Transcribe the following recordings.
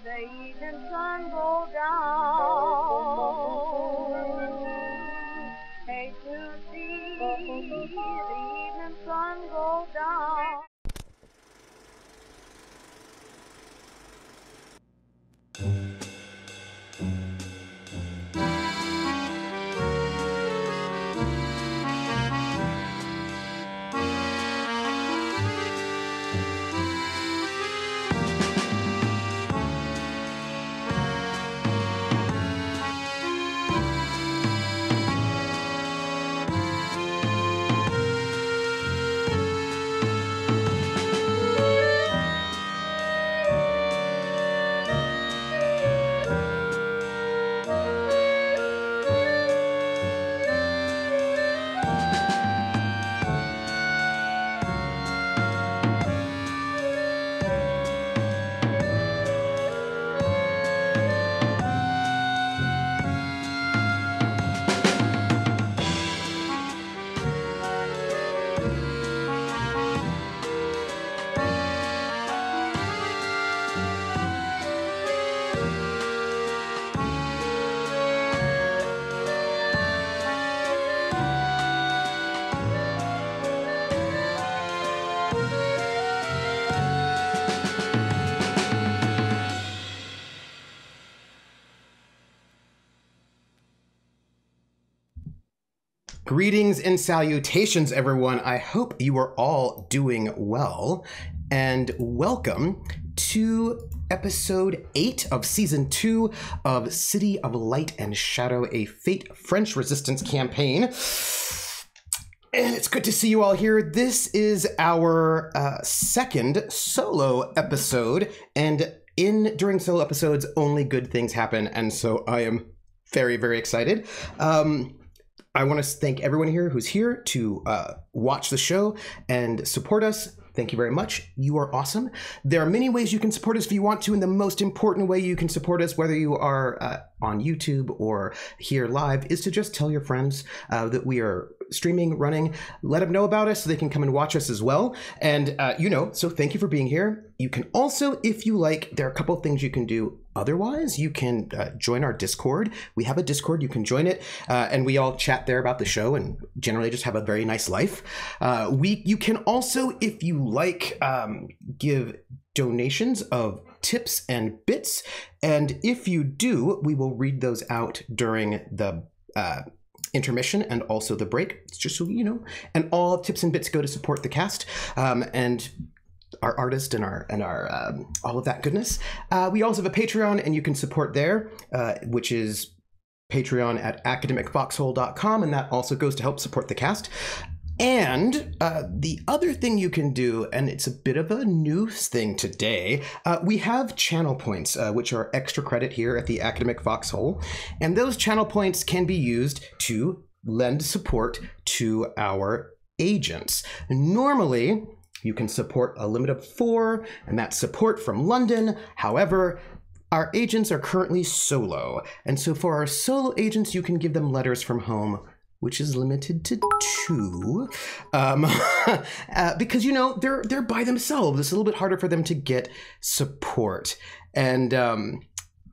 The evening sun go down. Hate to see the evening sun go down. Greetings and salutations, everyone. I hope you are all doing well, and welcome to episode 8 of season 2 of City of Light and Shadow, a Fate French Resistance campaign. And it's good to see you all here. This is our second solo episode, and during solo episodes, only good things happen, and so I am very, very excited. I want to thank everyone here who's here to watch the show and support us. Thank you very much. You are awesome. There are many ways you can support us if you want to, and the most important way you can support us, whether you are on YouTube or here live, is to just tell your friends that we are streaming, running. Let them know about us so they can come and watch us as well. And, so thank you for being here. You can also, if you like, there are a couple of things you can do. Otherwise, you can join our Discord. We have a Discord. You can join it, and we all chat there about the show and generally just have a very nice life. You can also, if you like, give donations of tips and bits. And if you do, we will read those out during the intermission and also the break. It's just so you know. And all tips and bits go to support the cast. And our artist and our all of that goodness. We also have a Patreon, and you can support there, which is Patreon at academicfoxhole.com, and that also goes to help support the cast. And the other thing you can do, and it's a bit of a news thing today, we have channel points, which are extra credit here at the Academic Foxhole, and those channel points can be used to lend support to our agents. Normally, you can support a limit of 4, and that's support from London. However, our agents are currently solo. And so for our solo agents, you can give them letters from home, which is limited to 2. Because, they're by themselves. It's a little bit harder for them to get support. And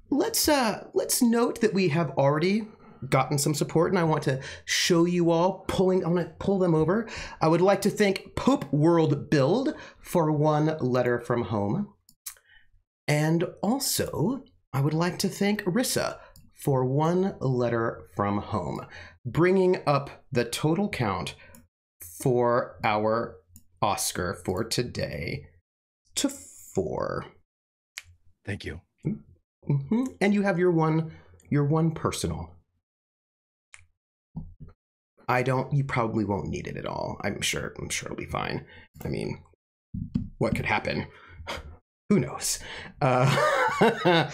let's note that we have already gotten some support, and I want to show you all I want to pull them over. I would like to thank Pope World Build for 1 letter from home. And also, I would like to thank Rissa for 1 letter from home, bringing up the total count for our Oscar for today to 4. Thank you. Mm-hmm. And you have your one personal. You probably won't need it at all. I'm sure it'll be fine. I mean, what could happen? Who knows? That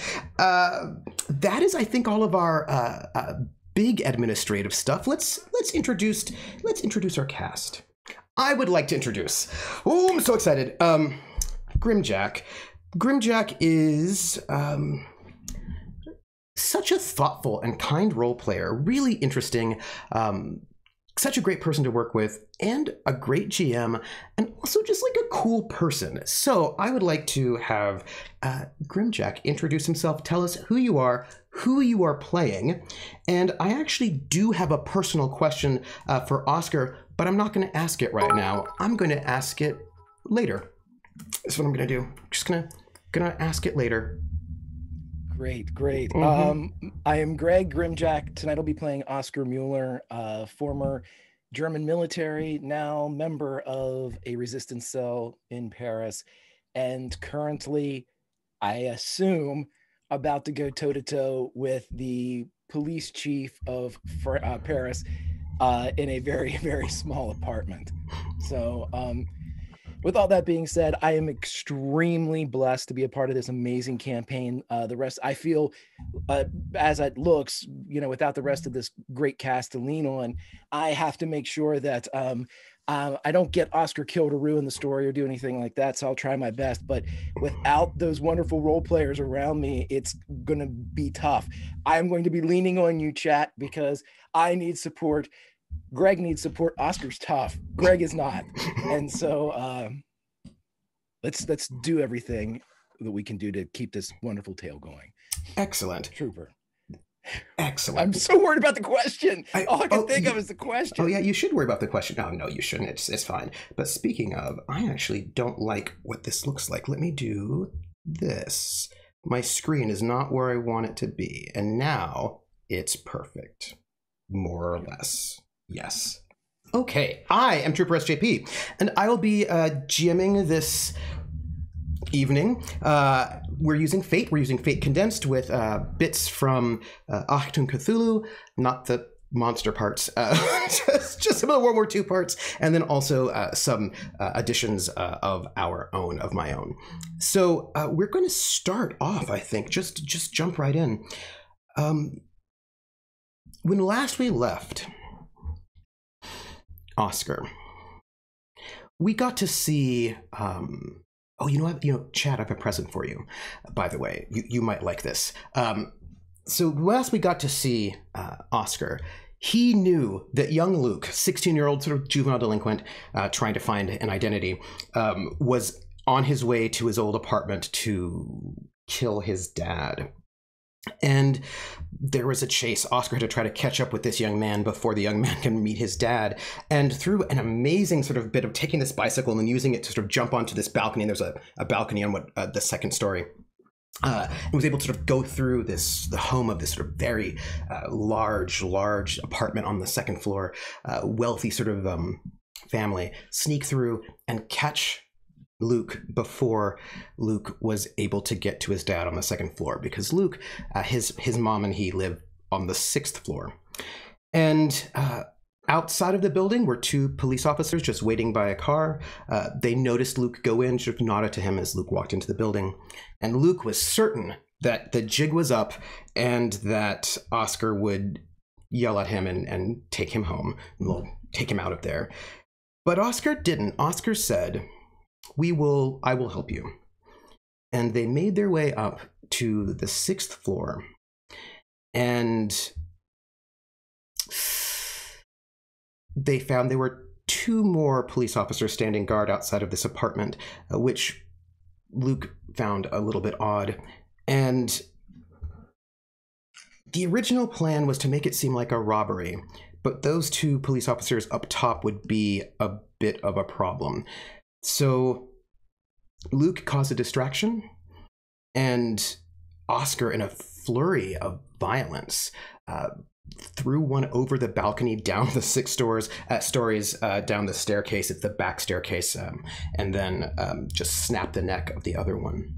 is, I think, all of our big administrative stuff. Let's introduce our cast. I would like to introduce. Oh, I'm so excited. Grimjack. Grimjack is such a thoughtful and kind role player. Really interesting. such a great person to work with and a great GM and also just like a cool person. So I would like to have Grimjack introduce himself, tell us who you are playing. And I actually do have a personal question for Oscar, but I'm not going to ask it right now. I'm going to ask it later. That's what I'm going to do. I'm just gonna ask it later. Great. Mm-hmm. I am Greg Grimjack. Tonight I'll be playing Oscar Mueller, former German military, now member of a resistance cell in Paris, and currently, I assume, about to go toe-to-toe with the police chief of Paris in a very, very small apartment. So, with all that being said, I am extremely blessed to be a part of this amazing campaign. The rest, I feel, as it looks, without the rest of this great cast to lean on, I have to make sure that I don't get Oscar killed or ruin the story or do anything like that. So I'll try my best. But without those wonderful role players around me, it's going to be tough. I'm going to be leaning on you, chat, because I need support. Greg needs support. Oscar's tough. Greg is not. And so let's do everything that we can do to keep this wonderful tale going. Excellent. Trooper. Excellent. I'm so worried about the question. All I can think of is the question. Oh yeah, you should worry about the question. No, you shouldn't. It's fine. But speaking of, I actually don't like what this looks like. Let me do this. My screen is not where I want it to be. And now it's perfect. More or less. Yes. Okay, I am troopersjp, and I will be GMing this evening. We're using Fate. We're using Fate Condensed with bits from Achtung Cthulhu, not the monster parts, just some of the World War II parts, and then also some additions of my own. So we're going to start off, I think, just jump right in. When last we left Oscar, we got to see oh, you know what? Chad, I have a present for you, by the way. You might like this. So last we got to see Oscar, he knew that young Luke, 16-year-old sort of juvenile delinquent, trying to find an identity, was on his way to his old apartment to kill his dad. And there was a chase. Oscar had to try to catch up with this young man before the young man can meet his dad. And through an amazing sort of bit of taking this bicycle and then using it to sort of jump onto this balcony, and there's a balcony on the second story, and was able to sort of go through the home of this sort of very large apartment on the second floor, wealthy sort of family, sneak through and catch Luke before Luke was able to get to his dad on the second floor, because Luke, his mom and he live on the 6th floor. And outside of the building were 2 police officers just waiting by a car. They noticed Luke go in, sort of nodded to him as Luke walked into the building. And Luke was certain that the jig was up and that Oscar would yell at him and take him home, well, take him out of there. But Oscar didn't. Oscar said, I will help you. And they made their way up to the 6th floor. And they found there were 2 more police officers standing guard outside of this apartment, which Luke found a little bit odd. And the original plan was to make it seem like a robbery, but those 2 police officers up top would be a bit of a problem. So Luke caused a distraction, and Oscar, in a flurry of violence, threw one over the balcony, down the 6 stories, down the staircase. It's the back staircase, and then just snapped the neck of the other one.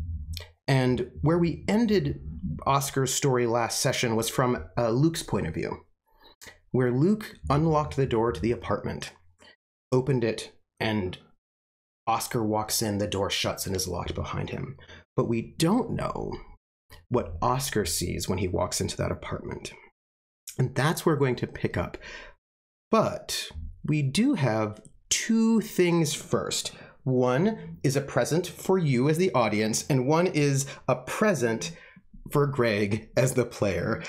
And where we ended Oscar's story last session was from Luke's point of view, where Luke unlocked the door to the apartment, opened it, and Oscar walks in, the door shuts and is locked behind him. But we don't know what Oscar sees when he walks into that apartment. And that's where we're going to pick up. But we do have 2 things first. One is a present for you as the audience, and one is a present for Greg as the player.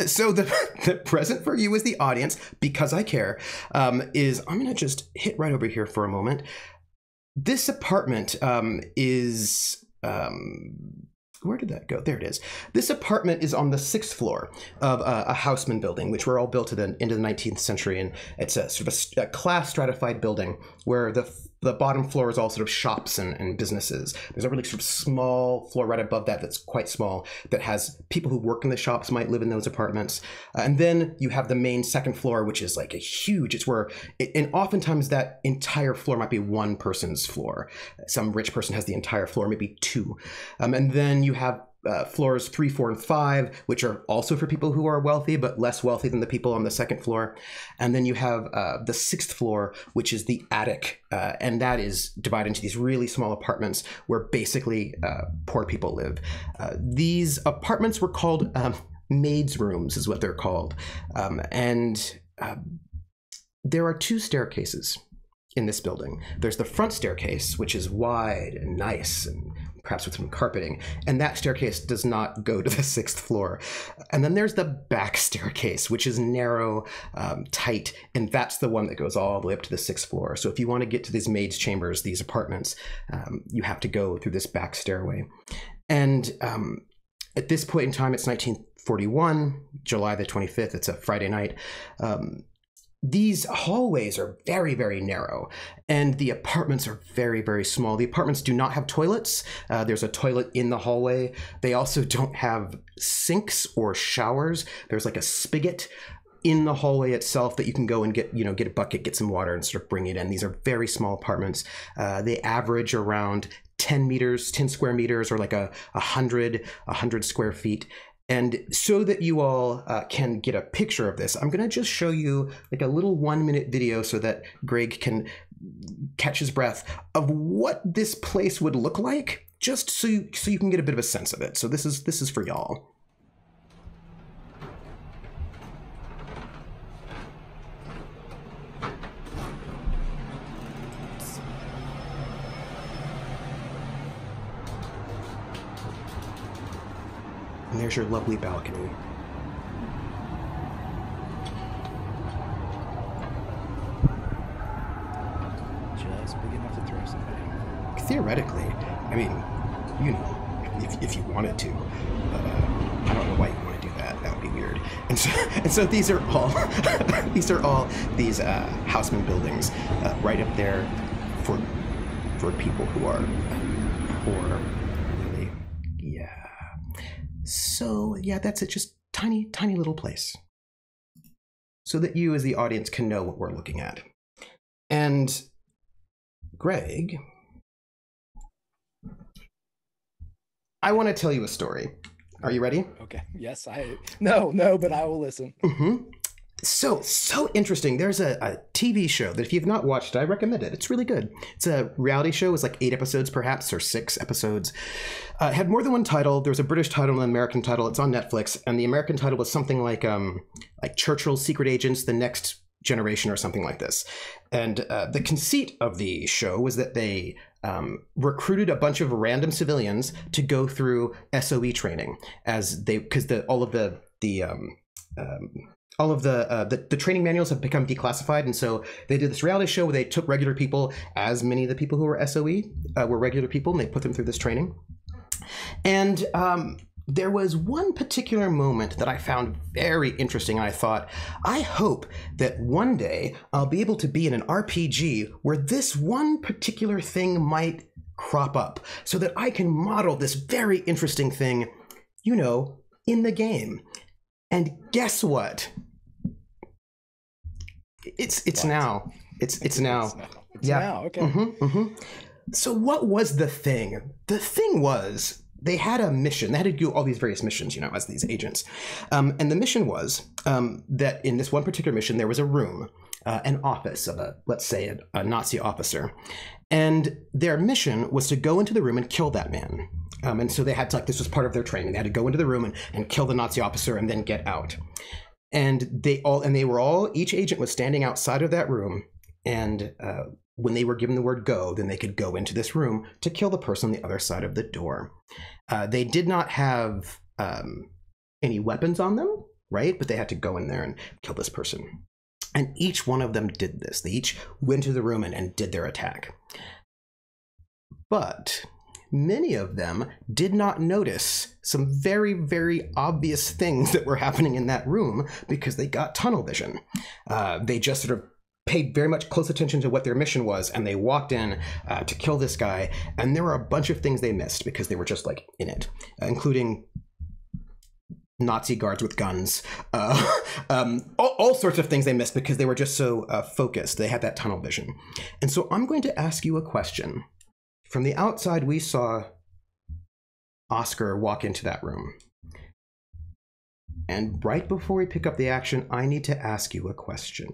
So the present for you as the audience, because I care, is I'm going to just hit right over here for a moment. This apartment is... where did that go? There it is. This apartment is on the 6th floor of a Haussmann building, which were all built into the 19th century. And it's a sort of a class stratified building where the bottom floor is all sort of shops and businesses. There's a really sort of small floor right above that that's quite small that has people who work in the shops might live in those apartments. And then you have the main 2nd floor, which is like a huge, it's where, and oftentimes that entire floor might be one person's floor. Some rich person has the entire floor, maybe 2. And then you have floors 3, 4, and 5, which are also for people who are wealthy, but less wealthy than the people on the 2nd floor. And then you have the 6th floor, which is the attic. And that is divided into these really small apartments where basically poor people live. These apartments were called maids' rooms, is what they're called. And there are 2 staircases in this building. There's the front staircase, which is wide and nice and perhaps with some carpeting, and that staircase does not go to the 6th floor. And then there's the back staircase, which is narrow, tight, and that's the one that goes all the way up to the 6th floor. So if you want to get to these maids' chambers, these apartments, you have to go through this back stairway. And at this point in time, it's 1941, July the 25th, it's a Friday night. These hallways are very, very narrow, and the apartments are very, very small. The apartments do not have toilets. There's a toilet in the hallway. They also don't have sinks or showers. There's like a spigot in the hallway itself that you can go and get a bucket, get some water, and sort of bring it in. These are very small apartments. They average around 10 square meters, or like 100 square feet. And so that you all can get a picture of this, I'm going to just show you like a little 1-minute video so that Greg can catch his breath of what this place would look like, just so you can get a bit of a sense of it. So this is for y'all. And there's your lovely balcony. Just big enough to throw somebody. Theoretically, I mean, if you wanted to, but I don't know why you want to do that. That would be weird. And so these are all these Haussmann buildings right up there for people who are poor. Really, yeah. So yeah, that's it. Just tiny little place, so that you as the audience can know what we're looking at. And Greg, I want to tell you a story. Are you ready? Okay. Yes, no, but I will listen. Mm-hmm. So interesting. There's a TV show that if you've not watched, I recommend it. It's really good. It's a reality show. It's like 8 episodes perhaps, or 6 episodes. It had more than one title. There's a British title and an American title. It's on Netflix. And the American title was something like Churchill's Secret Agents, The Next Generation, or something like this. And the conceit of the show was that they recruited a bunch of random civilians to go through SOE training because all of the training manuals have become declassified, and so they did this reality show where they took regular people, as many of the people who were SOE were regular people, and they put them through this training. And there was one particular moment that I found very interesting, and I thought, I hope that one day I'll be able to be in an RPG where this one particular thing might crop up, so that I can model this very interesting thing, in the game. And guess what? It's now. It's now. It's now. Okay. Mm-hmm, mm-hmm. So what was the thing? The thing was they had a mission. They had to do all these various missions, as these agents. And the mission was that in this one particular mission, there was a room, an office of let's say a Nazi officer. And their mission was to go into the room and kill that man. And so they had to, this was part of their training. They had to go into the room and kill the Nazi officer and then get out. And each agent was standing outside of that room. And when they were given the word go, then they could go into this room to kill the person on the other side of the door. They did not have any weapons on them, right? But they had to go in there and kill this person. And each one of them did this. They each went to the room and did their attack. But many of them did not notice some very, very obvious things that were happening in that room because they got tunnel vision. They just sort of paid very much close attention to what their mission was, and they walked in to kill this guy. And there were a bunch of things they missed because they were just like in it, including Nazi guards with guns, all sorts of things they missed because they were just so focused. They had that tunnel vision. And so I'm going to ask you a question. From the outside, we saw Oscar walk into that room. And right before we pick up the action, I need to ask you a question.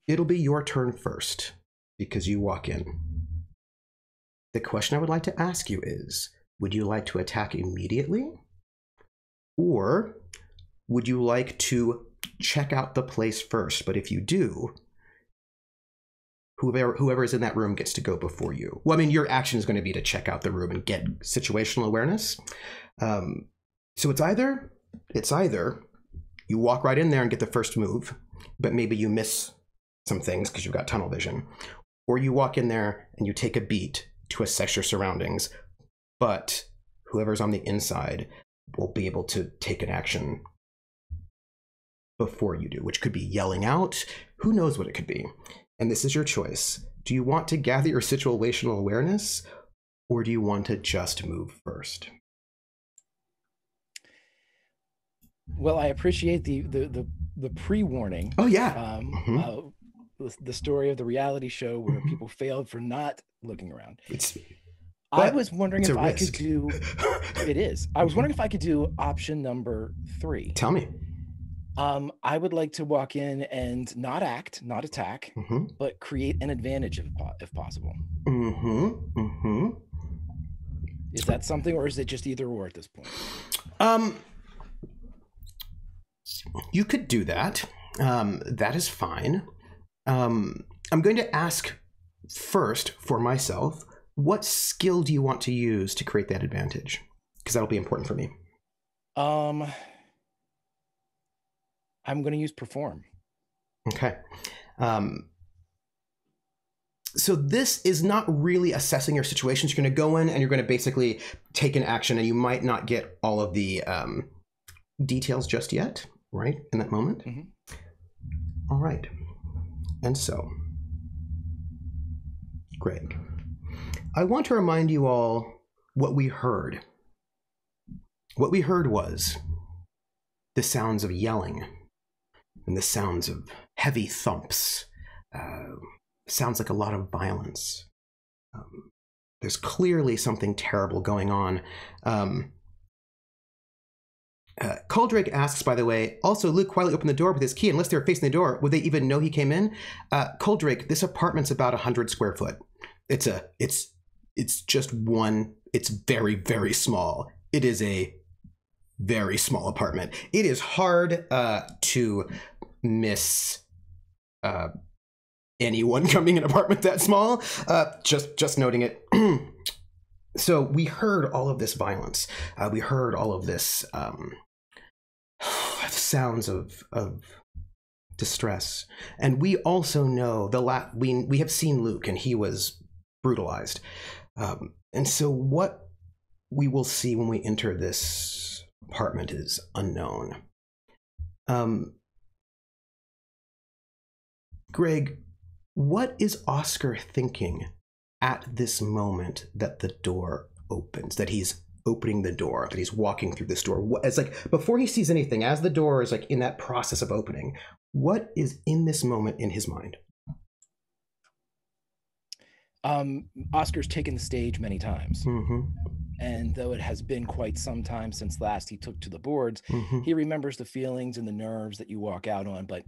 It'll be your turn first because you walk in. The question I would like to ask you is, would you like to attack immediately? Or would you like to check out the place first? But if you do, whoever is in that room gets to go before you. Well, I mean, your action is going to be to check out the room and get situational awareness. So it's either you walk right in there and get the first move, but maybe you miss some things because you've got tunnel vision, or you walk in there and you take a beat to assess your surroundings, but whoever's on the inside will be able to take an action before you do, which could be yelling out. Who knows what it could be? And this is your choice. Do you want to gather your situational awareness, or do you want to just move first? Well, I appreciate the pre-warning. Oh yeah. The story of the reality show where people failed for not looking around. I was wondering if I could do. It is. I was wondering if I could do option number 3. Tell me. I would like to walk in and not attack, but create an advantage if possible. Is that something, or is it just either or at this point? You could do that. That is fine. I'm going to ask first for myself, what skill do you want to use to create that advantage? Because that'll be important for me. I'm going to use perform. Okay. So this is not really assessing your situations. You're going to go in and you're going to basically take an action, and you might not get all of the details just yet, right? In that moment. All right. And so, Greg, I want to remind you all what we heard. What we heard was the sounds of yelling and the sounds of heavy thumps. Sounds like a lot of violence. There's clearly something terrible going on. Coldrake asks, by the way, also Luke quietly opened the door with his key. Unless they were facing the door, would they even know he came in? Coldrake, this apartment's about 100 square foot. It's just one. It's very, very small. It is a very small apartment. It is hard to miss anyone coming in an apartment that small. Just noting it. So we heard all of this violence. We heard all of this sounds of distress, and we also know we have seen Luke, and he was brutalized. And so what we will see when we enter this apartment is unknown. Greg, what is Oscar thinking at this moment that the door opens, that he's opening the door, that he's walking through this door? It's like before he sees anything, as the door is like in that process of opening, what is in this moment in his mind? Oscar's taken the stage many times. And though it has been quite some time since last he took to the boards, he remembers the feelings and the nerves that you walk out on. But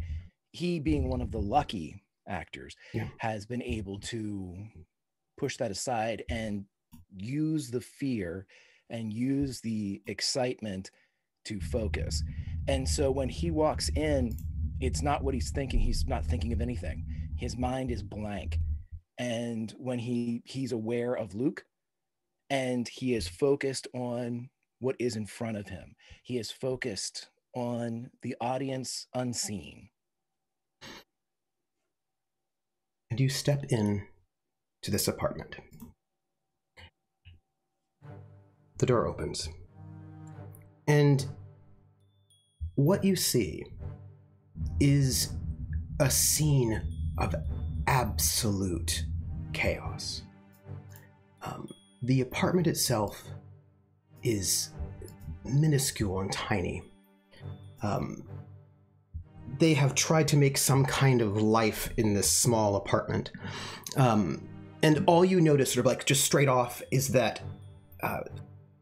he, being one of the lucky actors, has been able to push that aside and use the fear and use the excitement to focus. And so when he walks in, it's not what he's thinking. He's not thinking of anything. His mind is blank. And when he's aware of Luke, and he is focused on what is in front of him, he is focused on the audience unseen. And you step in to this apartment. The door opens. And what you see is a scene of absolute chaos. The apartment itself is minuscule and tiny. They have tried to make some kind of life in this small apartment. And all you notice, sort of like just straight off, is that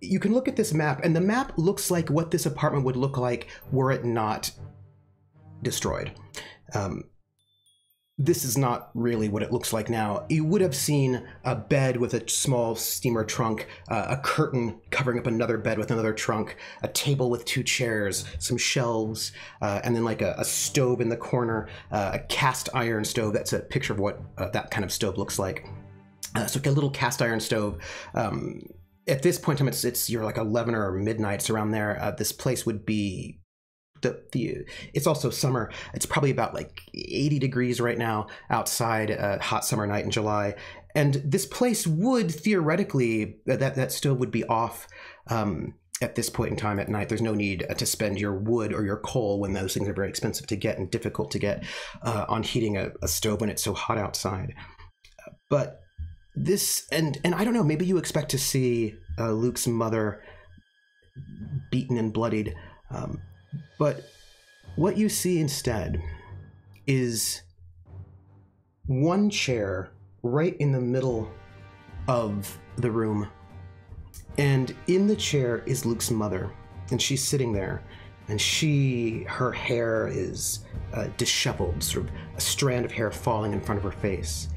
you can look at this map, and the map looks like what this apartment would look like were it not destroyed. This is not really what it looks like now. You would have seen a bed with a small steamer trunk, a curtain covering up another bed with another trunk, a table with 2 chairs, some shelves, and then like a stove in the corner, a cast iron stove. That's a picture of what that kind of stove looks like. So like a little cast iron stove. At this point in time, it's you're like 11 or midnight, it's around there. This place would be it's also summer. It's probably about like 80 degrees right now outside, a hot summer night in July. And this place would theoretically, that stove would be off at this point in time at night. There's no need to spend your wood or your coal, when those things are very expensive to get and difficult to get, on heating a stove when it's so hot outside. But this, and I don't know, maybe you expect to see Luke's mother beaten and bloodied, but what you see instead is one chair right in the middle of the room. And in the chair is Luke's mother. And she's sitting there. And her hair is disheveled, sort of a strand of hair falling in front of her face.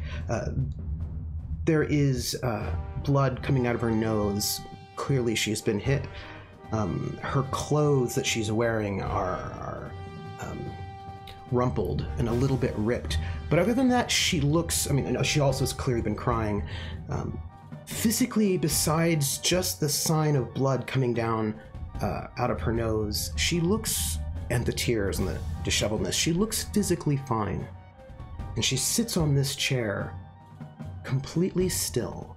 There is blood coming out of her nose. Clearly she's been hit. Her clothes that she's wearing are rumpled and a little bit ripped. But other than that, she looks, she also has clearly been crying. Physically, besides just the sign of blood coming down out of her nose, she looks, and the tears and the disheveledness, she looks physically fine. And she sits on this chair, completely still.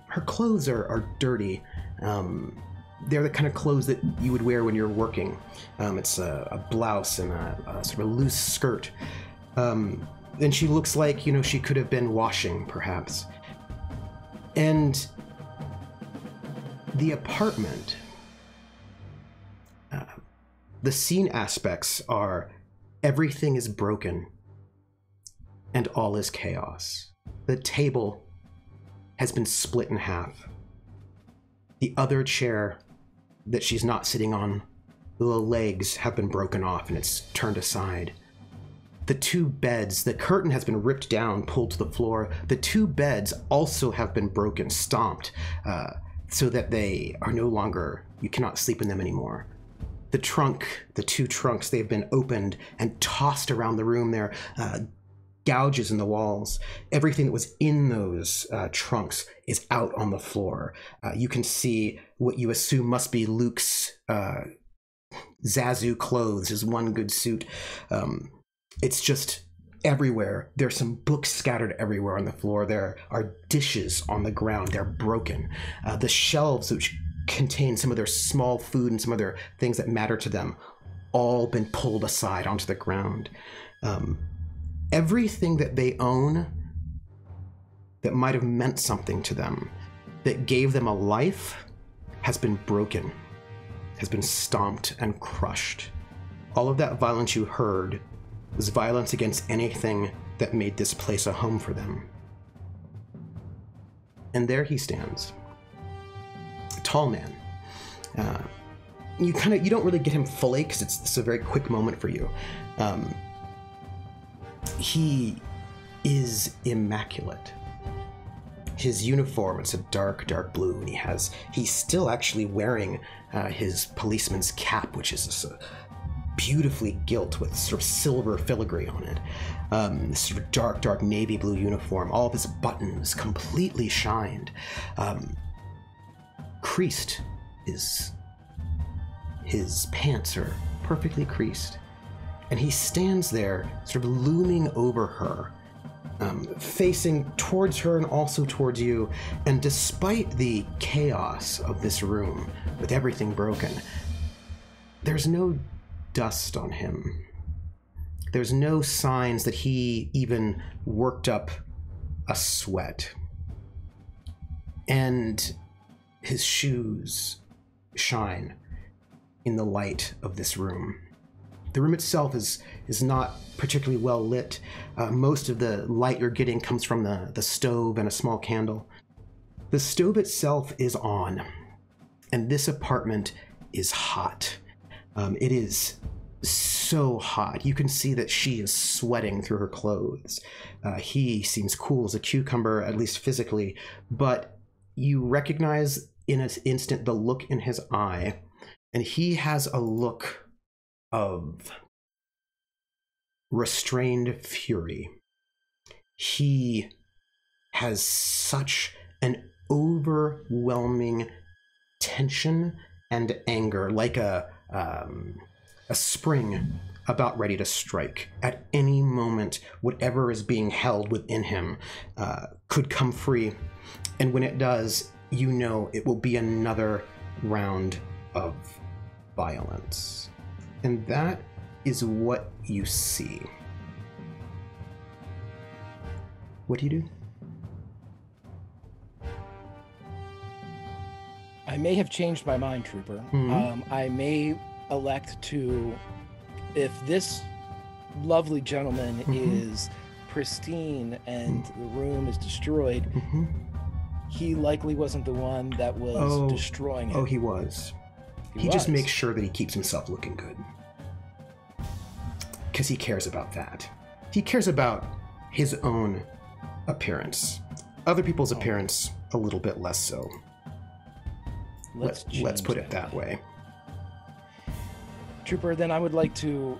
Her clothes are dirty. They're the kind of clothes that you would wear when you're working. It's a blouse and a sort of a loose skirt. And she looks like, she could have been washing, perhaps. And the apartment, the scene aspects are everything is broken and all is chaos. The table has been split in half. The other chair that she's not sitting on, the legs have been broken off and it's turned aside. The 2 beds, the curtain has been ripped down, pulled to the floor. The 2 beds also have been broken, stomped, so that they are no longer, you cannot sleep in them anymore. The 2 trunks, they've been opened and tossed around the room. There are gouges in the walls. Everything that was in those trunks is out on the floor. You can see what you assume must be Luke's Zazu clothes, his one good suit. It's just everywhere. There's some books scattered everywhere on the floor. There are dishes on the ground. They're broken. The shelves, which contain some of their small food and some other things that matter to them, all been pulled aside onto the ground. Everything that they own that might have meant something to them, that gave them a life, has been broken, has been stomped and crushed. All of that violence you heard was violence against anything that made this place a home for them. And there he stands. A tall man. You don't really get him fully because it's a very quick moment for you. He is immaculate. His uniform, it's a dark blue, and he's still actually wearing his policeman's cap, which is beautifully gilt with sort of silver filigree on it. This sort of dark navy blue uniform, all of his buttons completely shined. Creased, his pants are perfectly creased. And he stands there, sort of looming over her, facing towards her and also towards you. And despite the chaos of this room, with everything broken, there's no dust on him. There's no signs that he even worked up a sweat. And his shoes shine in the light of this room. The room itself is not particularly well lit. Most of the light you're getting comes from the stove and a small candle. The stove itself is on, and this apartment is hot. It is so hot. You can see that she is sweating through her clothes. He seems cool as a cucumber, at least physically, but you recognize in an instant the look in his eye, and he has a look of restrained fury. He has such an overwhelming tension and anger, like a spring about ready to strike. At any moment, whatever is being held within him could come free, and when it does, you know it will be another round of violence. And that is what you see. What do you do? I may have changed my mind, Trooper. I may elect to, if this lovely gentleman is pristine and the room is destroyed, he likely wasn't the one that was destroying it. Oh, he was. He just makes sure that he keeps himself looking good. Because he cares about that. He cares about his own appearance. Other people's appearance, a little bit less so. Let's put it that way. Trooper, then I would like to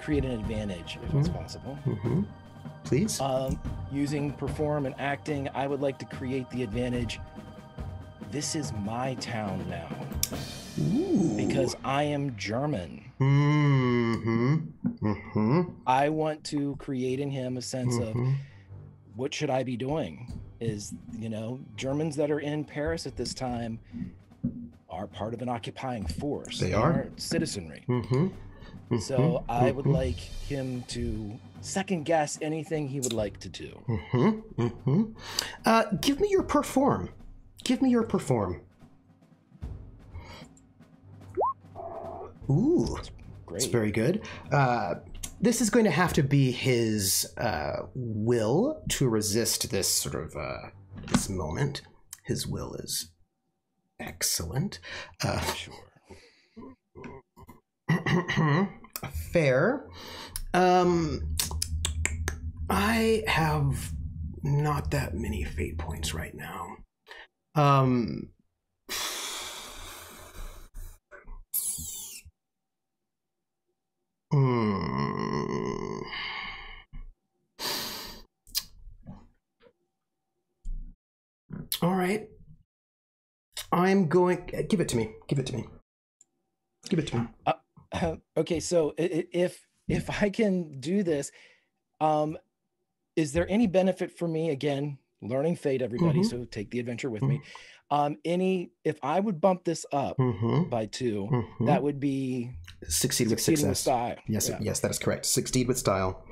create an advantage, if it's possible. Please? Using perform and acting, I would like to create the advantage. This is my town now. Ooh. Because I am German. I want to create in him a sense of what should I be doing? Is, Germans that are in Paris at this time are part of an occupying force. They are citizenry. So I would like him to second guess anything he would like to do. Give me your perform. Give me your perform. Ooh, great. It's very good. This is going to have to be his will to resist this sort of this moment. His will is excellent. Sure. Fair. I have not that many fate points right now. All right. I'm going. Give it to me. Give it to me. Give it to me. Okay, so if I can do this, is there any benefit for me, again, learning fate, everybody, so take the adventure with me. If I would bump this up by 2, that would be succeed with success. With style. Yes, yes, that is correct. Succeed with style.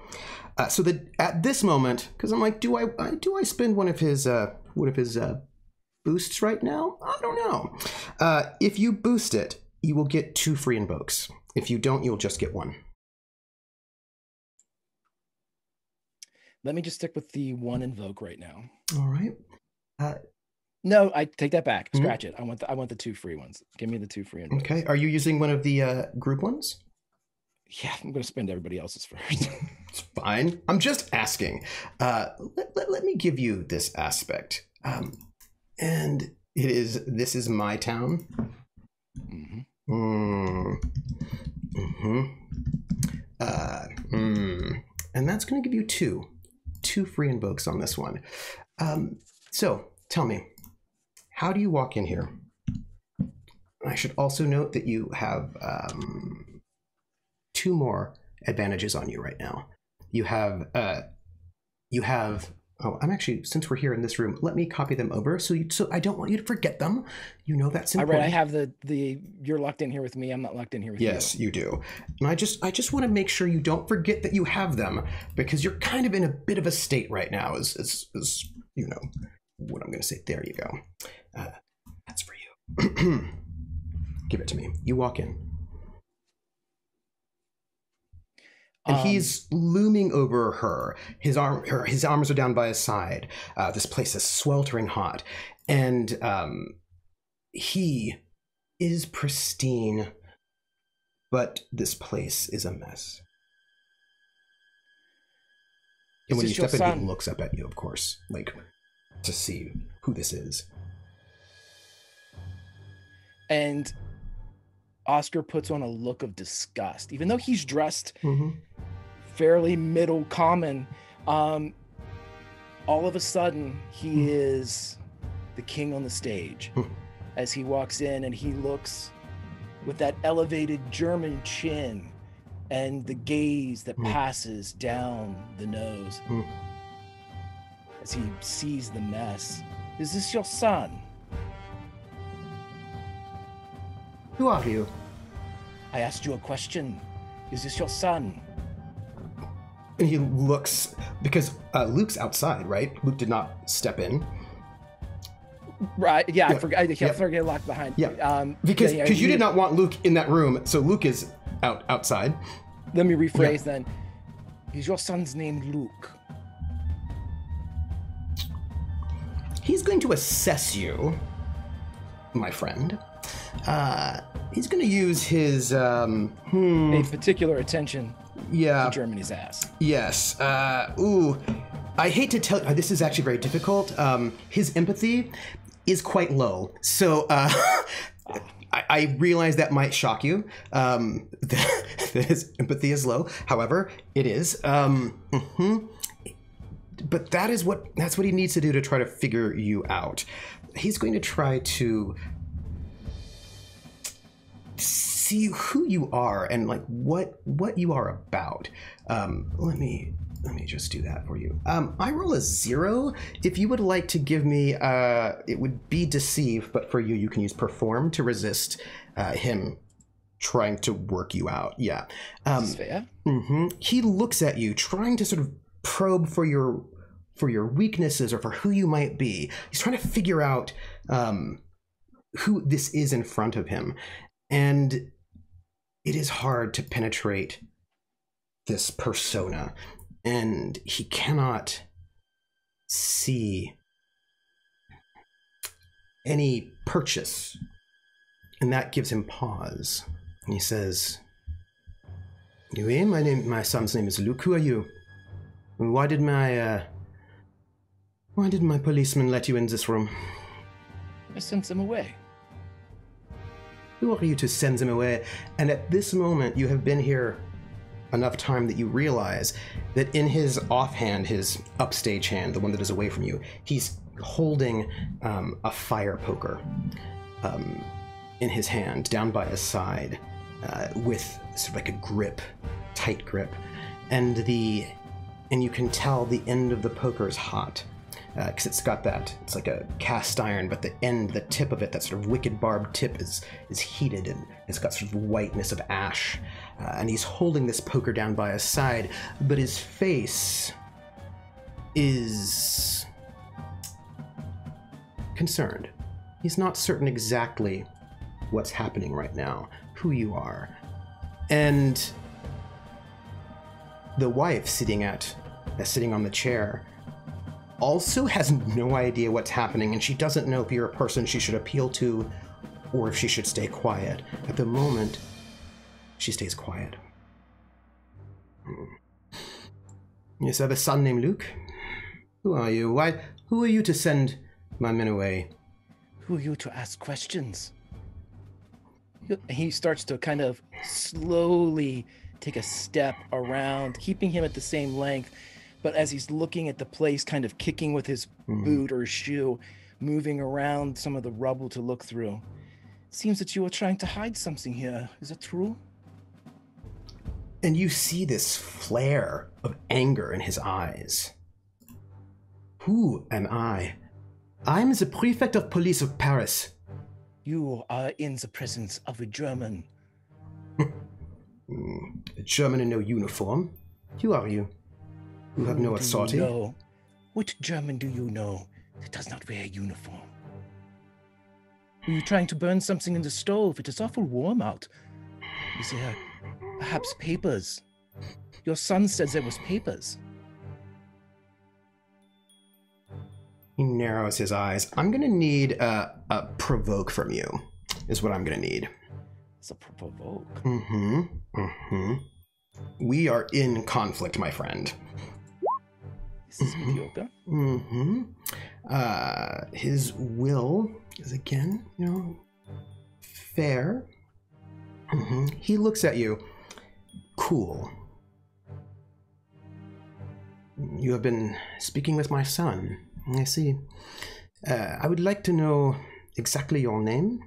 So that at this moment, because I'm like, do I spend one of his boosts right now? I don't know. If you boost it, you will get 2 free invokes. If you don't, you'll just get 1. Let me just stick with the 1 invoke right now. All right. No, I take that back. Scratch it. I want the 2 free ones. Give me the 2 free invokes. Okay. Are you using one of the group ones? Yeah, I'm going to spend everybody else's first. It's fine. I'm just asking. Let me give you this aspect. And this is my town. And that's going to going to give you two free invokes on this one. So tell me, how do you walk in here? I should also note that you have 2 more advantages on you right now. You have oh, I'm actually, since we're here in this room, let me copy them over so I don't want you to forget them. You know that's important. I have the you're locked in here with me. I'm not locked in here with you. Yes, you do. And I just want to make sure you don't forget that you have them, because you're kind of in a bit of a state right now, as you know what I'm going to say. There you go. That's for you. Give it to me. You walk in. And he's looming over her. His arms are down by his side. This place is sweltering hot. And he is pristine, but this place is a mess. And when you step in, he looks up at you, of course, like to see who this is. And Oscar puts on a look of disgust, even though he's dressed fairly middle common. All of a sudden, he is the king on the stage as he walks in, and he looks with that elevated German chin and the gaze that passes down the nose as he sees the mess. Is this your son? Who are you? I asked you a question. Is this your son? And he looks, because Luke's outside, right? Luke did not step in. Right, yeah. I forgot. I forget locked behind. Yeah, because you did not want Luke in that room, so Luke is outside. Let me rephrase then. Is your son's name Luke? He's going to assess you, my friend. He's going to use his a particular attention to Germany's ass. Yes. I hate to tell you, this is actually very difficult. His empathy is quite low. So I realize that might shock you, that his empathy is low. However, it is. But that's what he needs to do to try to figure you out. He's going to try to see who you are and like what you are about. Let me just do that for you. I roll a 0. If you would like to give me, it would be deceive, but for you can use perform to resist him trying to work you out. Yeah. That's fair. He looks at you, trying to sort of probe for your weaknesses or for who you might be. He's trying to figure out who this is in front of him. And it is hard to penetrate this persona, and he cannot see any purchase, and that gives him pause. And he says, "Oui, my son's name is Luke. Who are you? Why did my policeman let you in this room?" I sent him away. Who are you to send him away? And at this moment, you have been here enough time that you realize that in his offhand, his upstage hand, the one that is away from you, he's holding a fire poker in his hand, down by his side, with sort of like a grip, tight grip. And you can tell the end of the poker is hot. Because it's got it's like a cast iron, but the tip of it, that sort of wicked barbed tip is heated, and it's got sort of whiteness of ash. And he's holding this poker down by his side, but his face is concerned. He's not certain exactly what's happening right now, who you are. And the wife sitting on the chair also has no idea what's happening, and she doesn't know if you're a person she should appeal to or if she should stay quiet. At the moment, she stays quiet. Yes, I have a son named Luke. Who are you? Who are you to send my men away? Who are you to ask questions? He starts to kind of slowly take a step around, keeping him at the same length, But as he's looking at the place, kind of kicking with his boot or shoe, moving around some of the rubble to look through, it seems that you are trying to hide something here. Is that true? And you see this flare of anger in his eyes. Who am I? I'm the prefect of police of Paris. You are in the presence of a German. A German in no uniform? Who are you? You have no authority? No. What German do you know that does not wear a uniform? Are you trying to burn something in the stove? It is awful warm out. Is there perhaps papers? Your son says there was papers. He narrows his eyes. I'm going to need a provoke from you, is what I'm going to need. It's a provoke. We are in conflict, my friend. This is mediocre. His will is again, fair. He looks at you. Cool. You have been speaking with my son. I see. I would like to know exactly your name,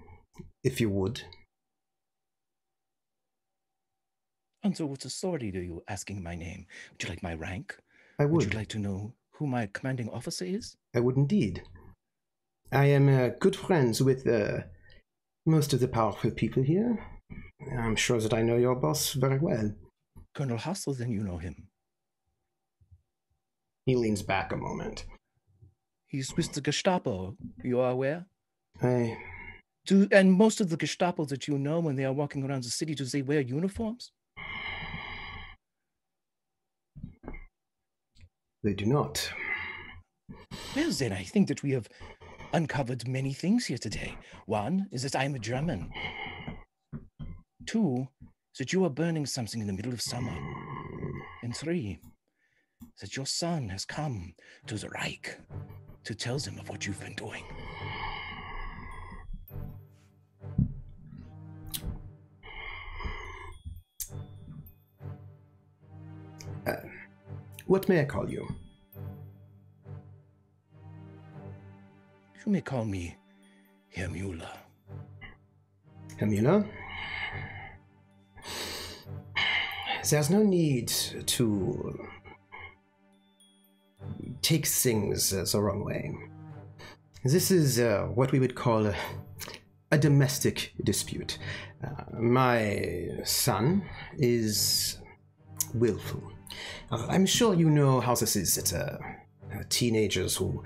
if you would. And so what authority are you asking my name? Would you like my rank? I would. Would you like to know who my commanding officer is? I would indeed. I am good friends with most of the powerful people here. I'm sure that I know your boss very well. Colonel Hassel, then you know him. He leans back a moment. He's with the Gestapo. You are aware? And most of the Gestapo that you know, when they are walking around the city, do they wear uniforms? They do not. Well, then, I think that we have uncovered many things here today. One is that I am a German. Two is that you are burning something in the middle of summer. And three, that your son has come to the Reich to tell them of what you've been doing. What may I call you? You may call me Herr Müller. Herr Müller? There's no need to take things the wrong way. This is what we would call a domestic dispute. My son is willful. I'm sure you know how this is. It's teenagers who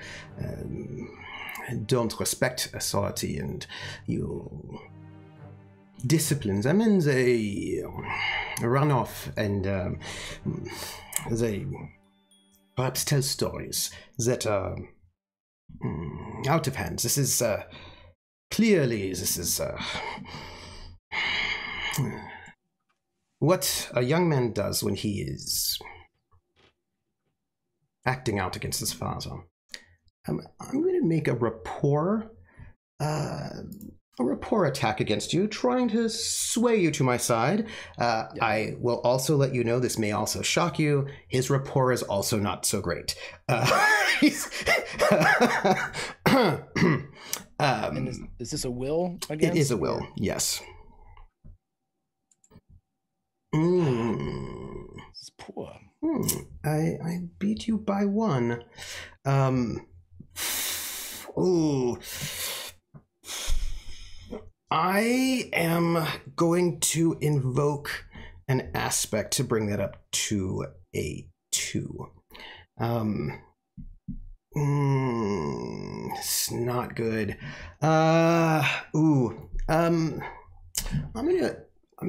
don't respect authority, and you discipline them, and they run off, and they perhaps tell stories that are out of hand. This is clearly, what a young man does when he is acting out against his father. I'm going to make a rapport attack against you, trying to sway you to my side. I will also let you know, this may also shock you, his rapport is also not so great. And is this a will against? It is a will, yes. This is poor. I beat you by one. I am going to invoke an aspect to bring that up to a 2. It's not good. I'm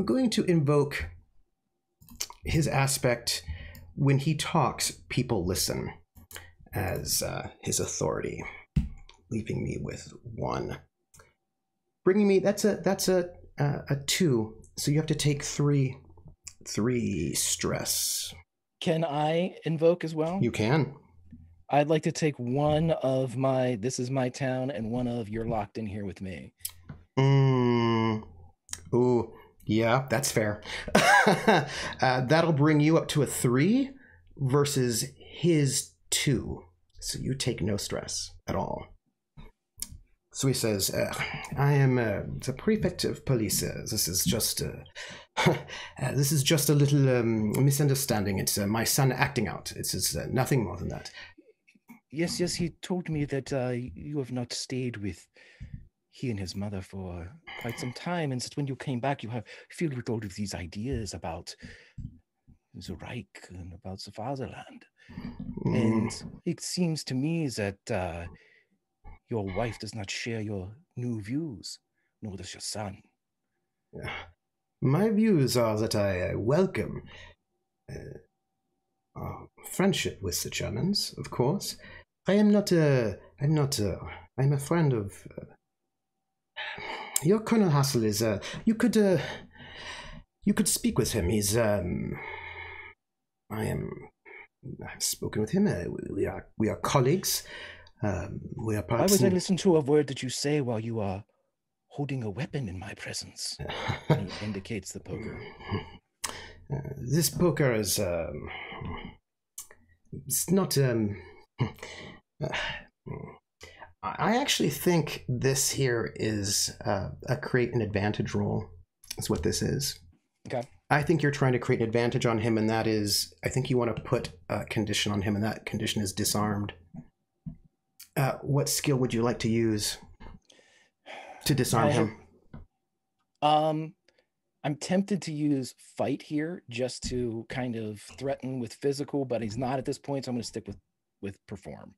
going to invoke his aspect. When he talks, people listen, as his authority, leaving me with 1. Bringing me, that's a 2, so you have to take 3 stress. Can I invoke as well? You can. I'd like to take one of my "This is my town" and one of "You're locked in here with me." Ooh, yeah, that's fair. That'll bring you up to a 3 versus his too, so you take no stress at all. So he says, I am the prefect of police. This is just a little misunderstanding. It's my son acting out. It's nothing more than that. Yes, he told me that you have not stayed with he and his mother for quite some time, and since when you came back, you have filled with all of these ideas about the Reich and about the fatherland. And it seems to me that your wife does not share your new views, nor does your son. My views are that I welcome friendship with the Germans, of course. I'm a friend of... your Colonel Hassel is, you could speak with him. I've spoken with him. We are colleagues. We are Why would I listen to a word that you say while you are holding a weapon in my presence? And he indicates the poker. This poker is, it's not, I actually think this here is a create an advantage roll, is what this is. Okay. I think you're trying to create an advantage on him, and that is, I think you want to put a condition on him, and that condition is disarmed. What skill would you like to use to disarm him? I'm tempted to use fight here just to kind of threaten with physical, but he's not at this point, so I'm going to stick with perform.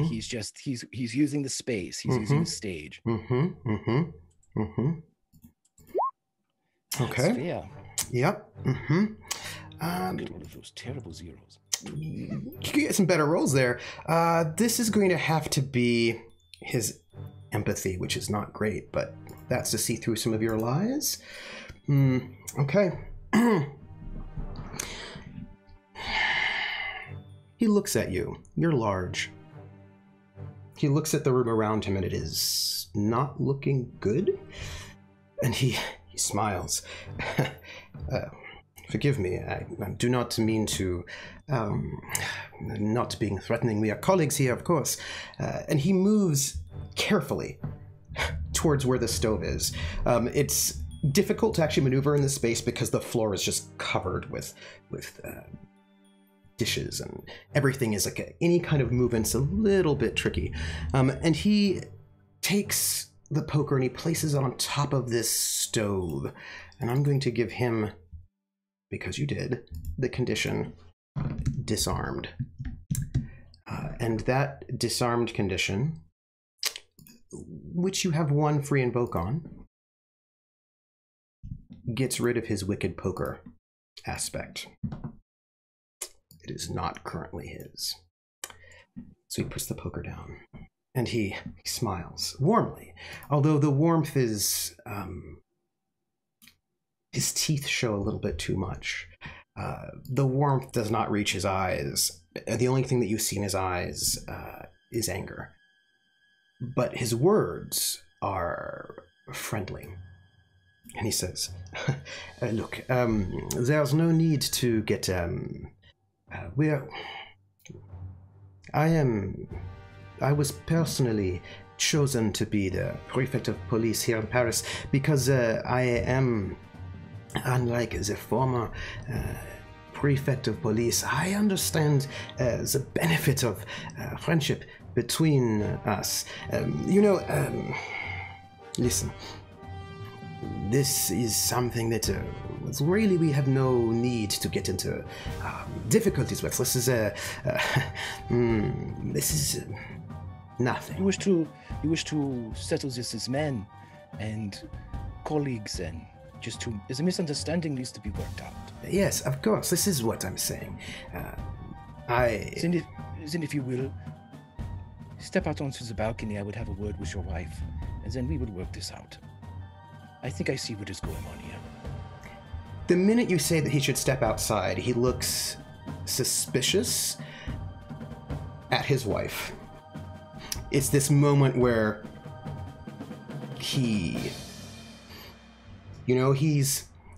He's using the space. He's using the stage. Okay. Fair. Yep. Get one of those terrible zeros. You can get some better rolls there. This is going to have to be his empathy, which is not great, but that's to see through some of your lies. Okay. He looks at you. You're large. He looks at the room around him, and it is not looking good. And he smiles. Forgive me, I do not mean to, not being threatening. We are colleagues here, of course. And he moves carefully towards where the stove is. It's difficult to actually maneuver in this space because the floor is just covered with dishes, and everything is like any kind of movement's a little bit tricky. And he takes the poker and he places it on top of this stove. And I'm going to give him, because you did, the condition disarmed. And that disarmed condition, which you have one free invoke on, gets rid of his wicked poker aspect. It is not currently his. So he puts the poker down, and he smiles warmly, although the warmth is, his teeth show a little bit too much. The warmth does not reach his eyes. The only thing that you see in his eyes is anger. But his words are friendly. And he says, look, there's no need to get, I was personally chosen to be the prefect of police here in Paris because I am, unlike the former prefect of police, I understand the benefit of friendship between us. Listen, this is something that really we have no need to get into difficulties with. This is nothing. You wish to settle this as men and colleagues, and just to, as a misunderstanding needs to be worked out. Yes, of course. This is what I'm saying. Then if you will, step out onto the balcony. I would have a word with your wife, and then we would work this out. I think I see what is going on here. The minute you say that he should step outside, he looks suspicious at his wife. It's this moment where he's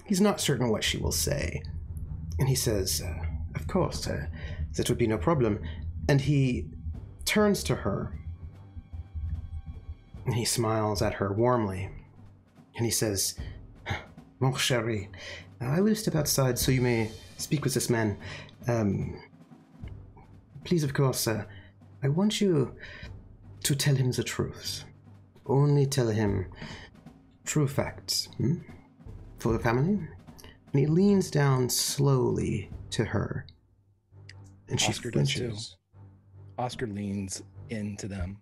not certain what she will say. And he says, of course, that would be no problem. And he turns to her, and he smiles at her warmly, and he says, Mon chéri, I will step outside so you may speak with this man. Please, of course, I want you to tell him the truth. Only tell him true facts, for the family. And he leans down slowly to her, and she Oscar does flinches. too. Oscar leans into them.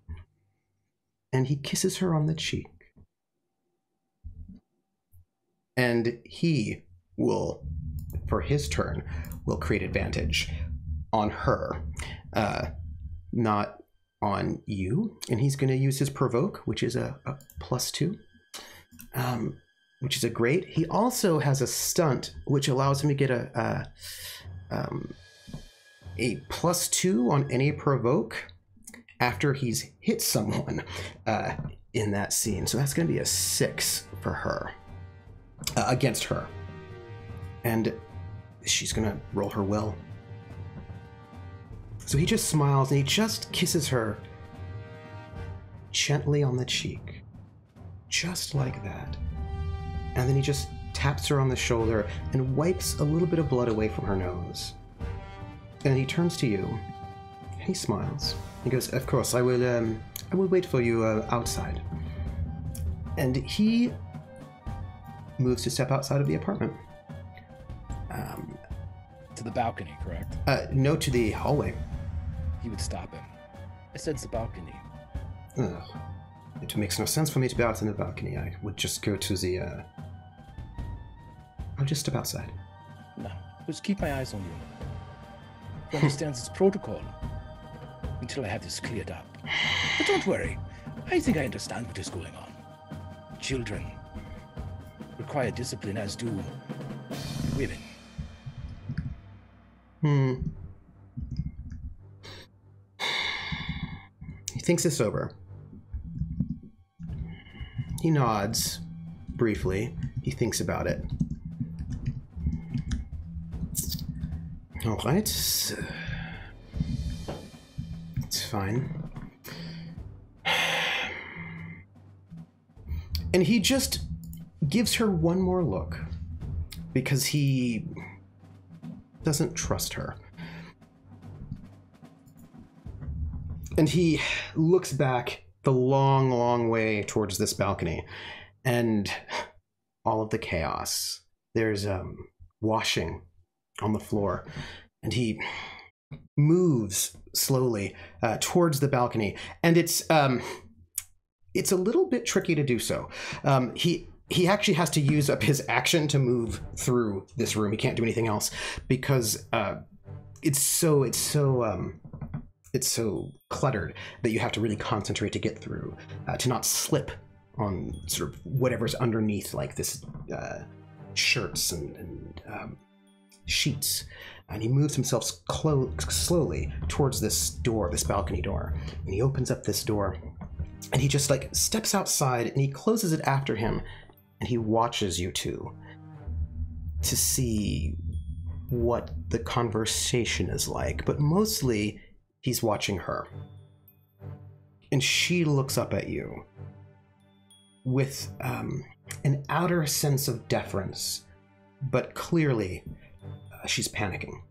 And he kisses her on the cheek. And he will, for his turn, will create advantage on her, not on you. And he's going to use his provoke, which is a +2, which is a great. He also has a stunt, which allows him to get a +2 on any provoke after he's hit someone in that scene. So that's going to be a 6 for her, against her. And she's going to roll her will. So he just smiles and he just kisses her gently on the cheek. Just like that. And then he just taps her on the shoulder and wipes a little bit of blood away from her nose. And he turns to you and he smiles. He goes, of course, I will wait for you outside. And he moves to step outside of the apartment. To the balcony, correct? No, to the hallway. He would stop him. I said it's the balcony. Ugh. It makes no sense for me to be out in the balcony. I would just go to the... I'll just step outside. No, just keep my eyes on you. He understands it's protocol until I have this cleared up. But don't worry. I think I understand what is going on. Children require discipline, as do women. He thinks this over. He nods briefly. He thinks about it. All right. It's fine. And he just gives her one more look because he doesn't trust her. And he looks back the long, long way towards this balcony and all of the chaos. There's washing on the floor, and he moves slowly towards the balcony, and it's a little bit tricky to do so. He actually has to use up his action to move through this room. He can't do anything else because it's so cluttered that you have to really concentrate to get through, to not slip on sort of whatever's underneath, like this shirts and sheets. And he moves himself slowly towards this door, this balcony door. And he opens up this door, and he just like steps outside, and he closes it after him, and he watches you two to see what the conversation is like. But mostly, he's watching her. And she looks up at you with an outer sense of deference, but clearly she's panicking.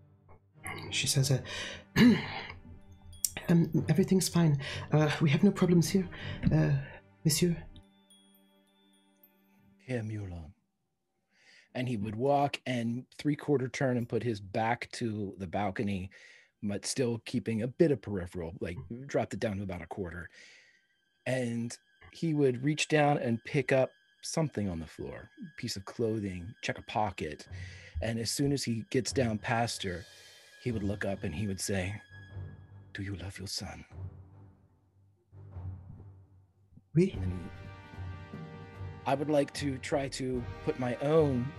She says, everything's fine. We have no problems here, monsieur. Herr Mueller. And he would walk and 3/4 turn and put his back to the balcony, but still keeping a bit of peripheral, like dropped it down to about 1/4. And he would reach down and pick up something on the floor, a piece of clothing, check a pocket. And as soon as he gets down past her, he would look up and he would say, "Do you love your son?" Oui. And I would like to try to put my own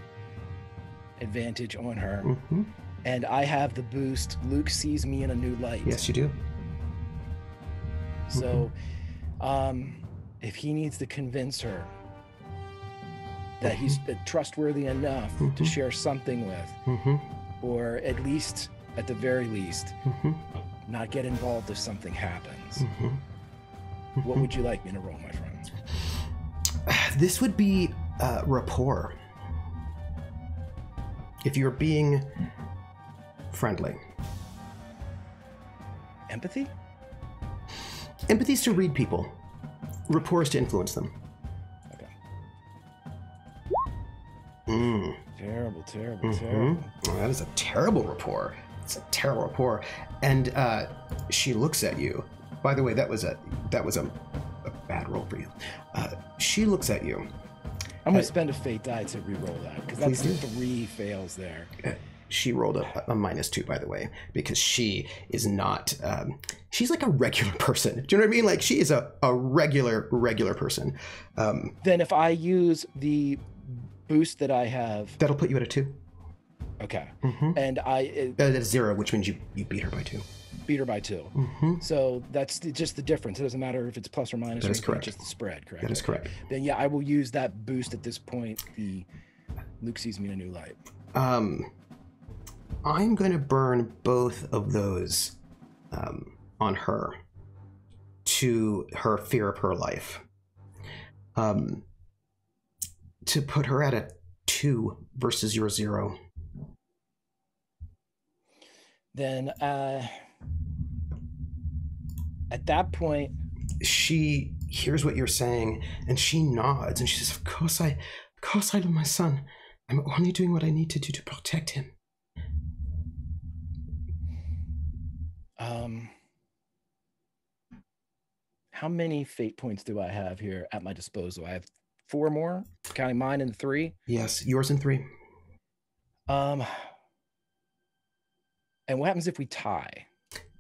advantage on her. Mm-hmm. And I have the boost. Luke sees me in a new light. Yes, you do. So if he needs to convince her that he's trustworthy enough to share something with, or at least at the very least, Mm-hmm. not get involved if something happens. Mm-hmm. Mm-hmm. What would you like me to roll, my friend? This would be rapport. If you're being friendly. Empathy? Empathy is to read people. Rapport is to influence them. Okay. Mm. Terrible, terrible, Mm-hmm. terrible. Oh, that is a terrible rapport. It's a terrible rapport. And she looks at you. By the way, that was a bad roll for you. She looks at you. I'm going to spend a fate die to re-roll that, because that's Please do. 3 fails there. She rolled a -2, by the way, because she is not. She's like a regular person. Do you know what I mean? Like, she is a regular person. Then if I use the boost that I have, That'll put you at a 2. okay, Mm-hmm. and I That's 0, which means you beat her by 2. beat her by 2. Mm-hmm. So that's just the difference. It doesn't matter if it's plus or minus. That or is anything, correct. Just the spread, correct? That is correct. Then yeah, I will use that boost at this point. Luke sees me in a new light. I'm going to burn both of those on her to her fear of her life. To put her at a 2 versus your 0. Then at that point, She hears what you're saying and she nods and she says, Of course I love my son. I'm only doing what I need to do to protect him. how many fate points do I have here at my disposal? I have 4 more, counting mine and 3. Yes, yours and 3. And what happens if we tie?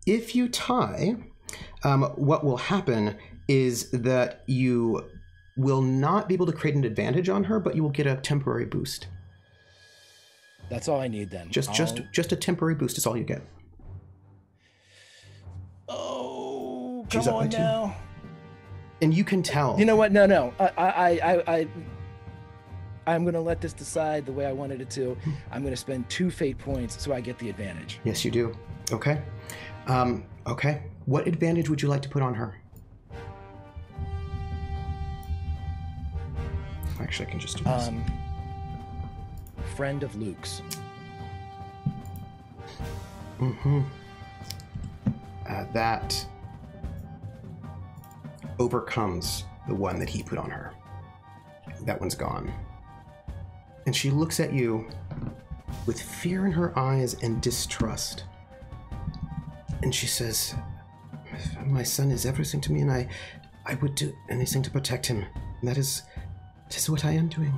If you tie, what will happen is that you will not be able to create an advantage on her, but you will get a temporary boost. That's all I need then. Just a temporary boost is all you get. Oh, She's come up by on 2. now. And you can tell. You know what? No. I'm going to let this decide the way I wanted it to. I'm going to spend 2 fate points so I get the advantage. Yes, you do. Okay. Okay. What advantage would you like to put on her? Actually, I can just do this. Friend of Luke's. Mm-hmm. That overcomes the one that he put on her. That one's gone. And she looks at you with fear in her eyes and distrust. And she says, my son is everything to me, and I would do anything to protect him. And that is what I am doing.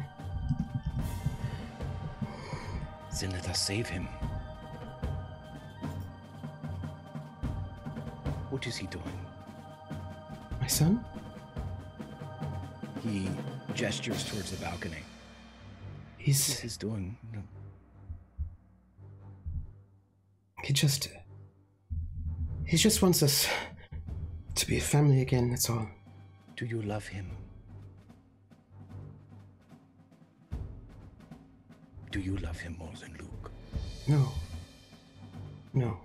Then let us save him. What is he doing? My son? He gestures towards the balcony. What is he doing? He just wants us to be a family again, that's all. Do you love him? Do you love him more than Luke? No. No.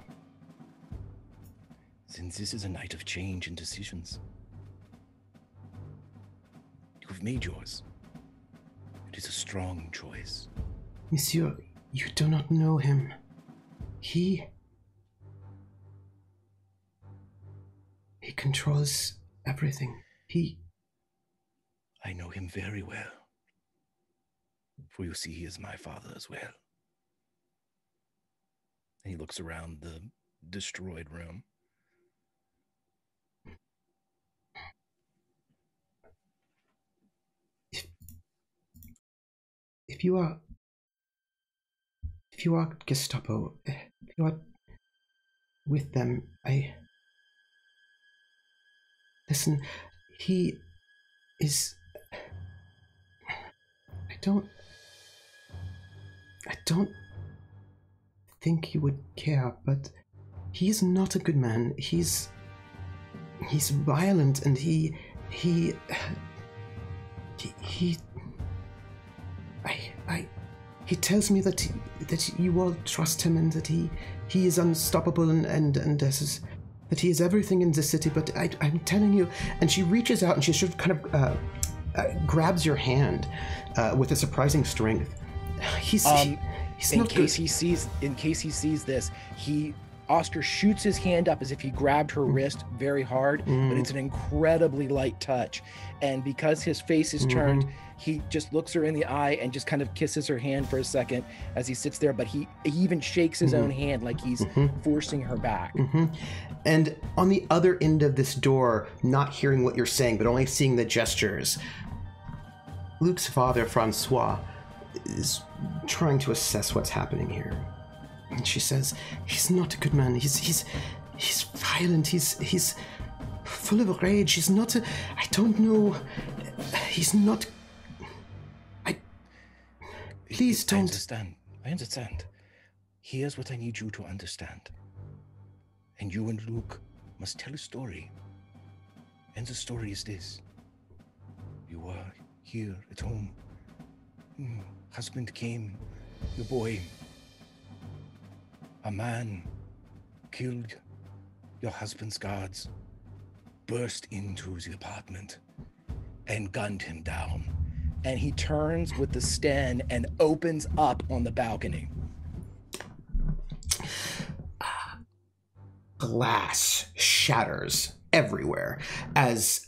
Since this is a night of change and decisions, you've made yours. It is a strong choice. Monsieur, you do not know him. He controls everything. I know him very well. For you see, he is my father as well. And he looks around the destroyed room. If you are Gestapo, if you are with them, listen, he is, I don't think he would care, but he is not a good man. He's violent, and he tells me that you all trust him and that he is unstoppable and that he is everything in the city. But I'm telling you, and she reaches out and she sort of kind of grabs your hand with a surprising strength. In case he sees this, Oscar shoots his hand up as if he grabbed her wrist very hard, but it's an incredibly light touch. And because his face is turned, he just looks her in the eye and just kind of kisses her hand for a second as he sits there, but he even shakes his own hand like he's forcing her back. And on the other end of this door, not hearing what you're saying, but only seeing the gestures, Luke's father, Francois, is trying to assess what's happening here. And she says, he's not a good man. He's violent. He's full of rage. He's not I don't know. He's not... Please don't... I understand. Here's what I need you to understand. And you and Luke must tell a story. And the story is this. You are here at home. Husband came, the boy. A man killed your husband's guards, burst into the apartment, and gunned him down. And he turns with the stand and opens up on the balcony. Glass shatters everywhere as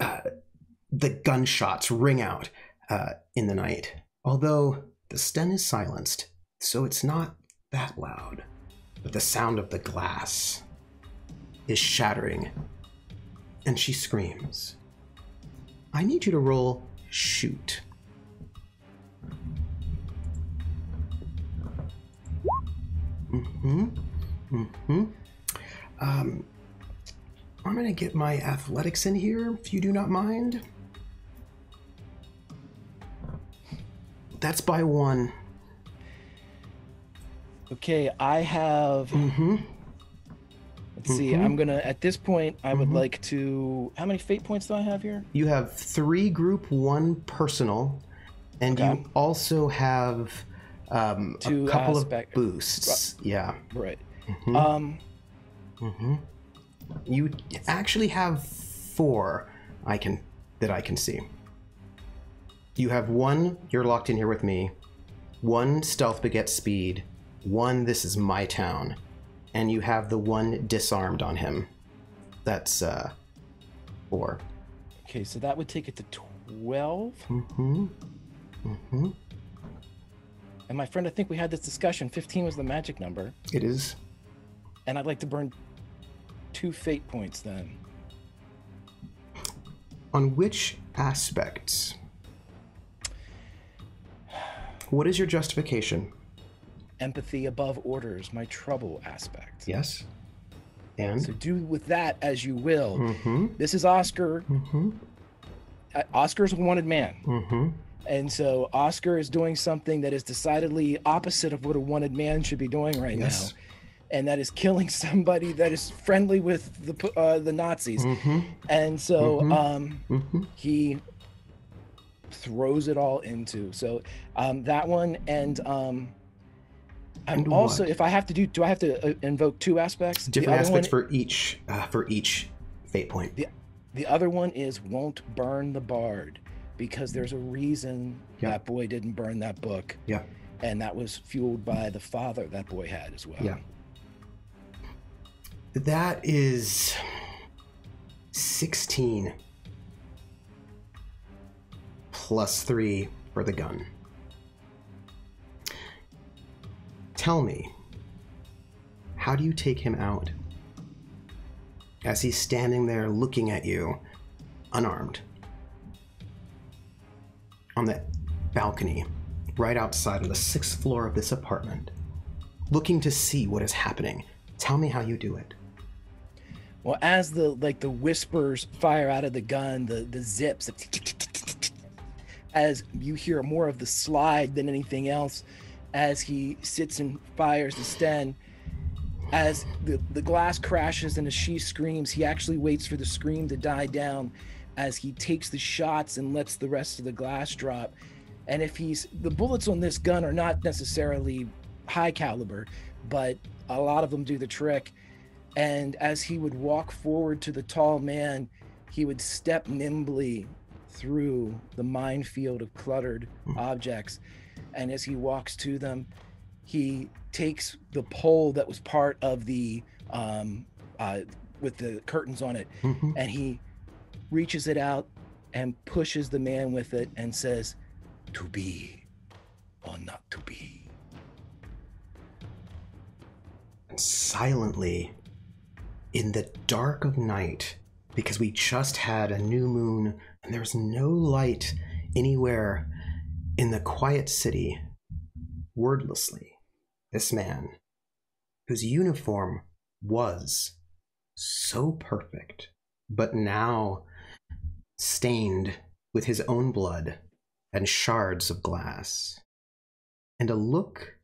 the gunshots ring out in the night. Although the sten is silenced, so it's not that loud. But the sound of the glass is shattering, and she screams. I need you to roll shoot. I'm gonna get my athletics in here, if you do not mind. That's by 1. Okay, I have... Let's see, I'm gonna, at this point, I would like to... How many fate points do I have here? You have 3 group, 1 personal, and you also have a couple of boosts. Yeah. Right. You actually have 4 that I can see. You have 1, you're locked in here with me. 1, stealth begets speed. 1, this is my town. And you have the 1 disarmed on him. That's 4. Okay, so that would take it to 12. And my friend, I think we had this discussion. 15 was the magic number. It is. And I'd like to burn 2 fate points then. On which aspects? What is your justification? Empathy above orders, my trouble aspect. Yes. And? So do with that as you will. This is Oscar. Oscar's a wanted man. And so Oscar is doing something that is decidedly opposite of what a wanted man should be doing right now. And that is killing somebody that is friendly with the Nazis. And so he throws it all into. So that one, and I'm also, if I have to do I have to invoke 2 aspects? Different aspects for each fate point. The other one is won't burn the bard, because there's a reason that boy didn't burn that book. Yeah. And that was fueled by the father that boy had as well. Yeah. That is 16 plus 3 for the gun. Tell me, how do you take him out? As he's standing there looking at you, unarmed, on the balcony, right outside on the 6th floor of this apartment, looking to see what is happening. Tell me how you do it. Well, as the whispers fire out of the gun, the zips, as you hear more of the slide than anything else, as he sits and fires the sten, as the glass crashes and as she screams, he actually waits for the scream to die down as he takes the shots and lets the rest of the glass drop. And if the bullets on this gun are not necessarily high caliber, but a lot of them do the trick. And as he would walk forward to the tall man, he would step nimbly through the minefield of cluttered objects. And as he walks to them, he takes the pole that was part of the with the curtains on it, and he reaches it out and pushes the man with it and says, "To be or not to be." And silently, in the dark of night, because we just had a new moon and there's no light anywhere in the quiet city, wordlessly, this man, whose uniform was so perfect, but now stained with his own blood and shards of glass, and a look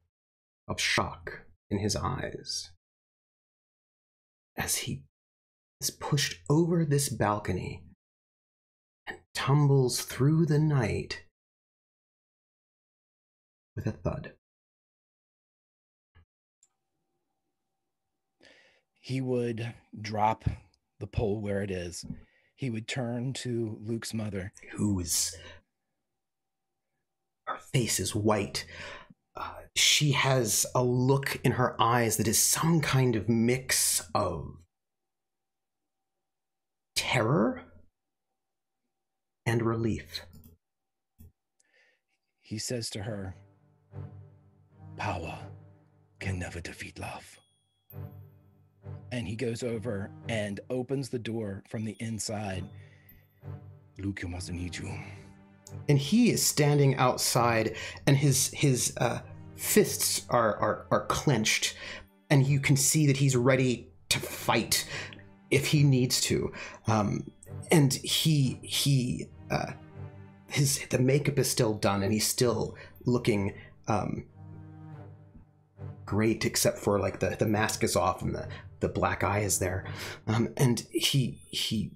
of shock in his eyes, as he is pushed over this balcony and tumbles through the night with a thud. He would drop the pole where it is. He would turn to Luke's mother, her face is white. She has a look in her eyes that is some kind of mix of terror and relief. He says to her, "Power can never defeat love." And he goes over and opens the door from the inside. "Luke, you must need you." And he is standing outside, and his fists are clenched, and you can see that he's ready to fight if he needs to. And the makeup is still done, and he's still looking great, except for like the mask is off and the black eye is there. And he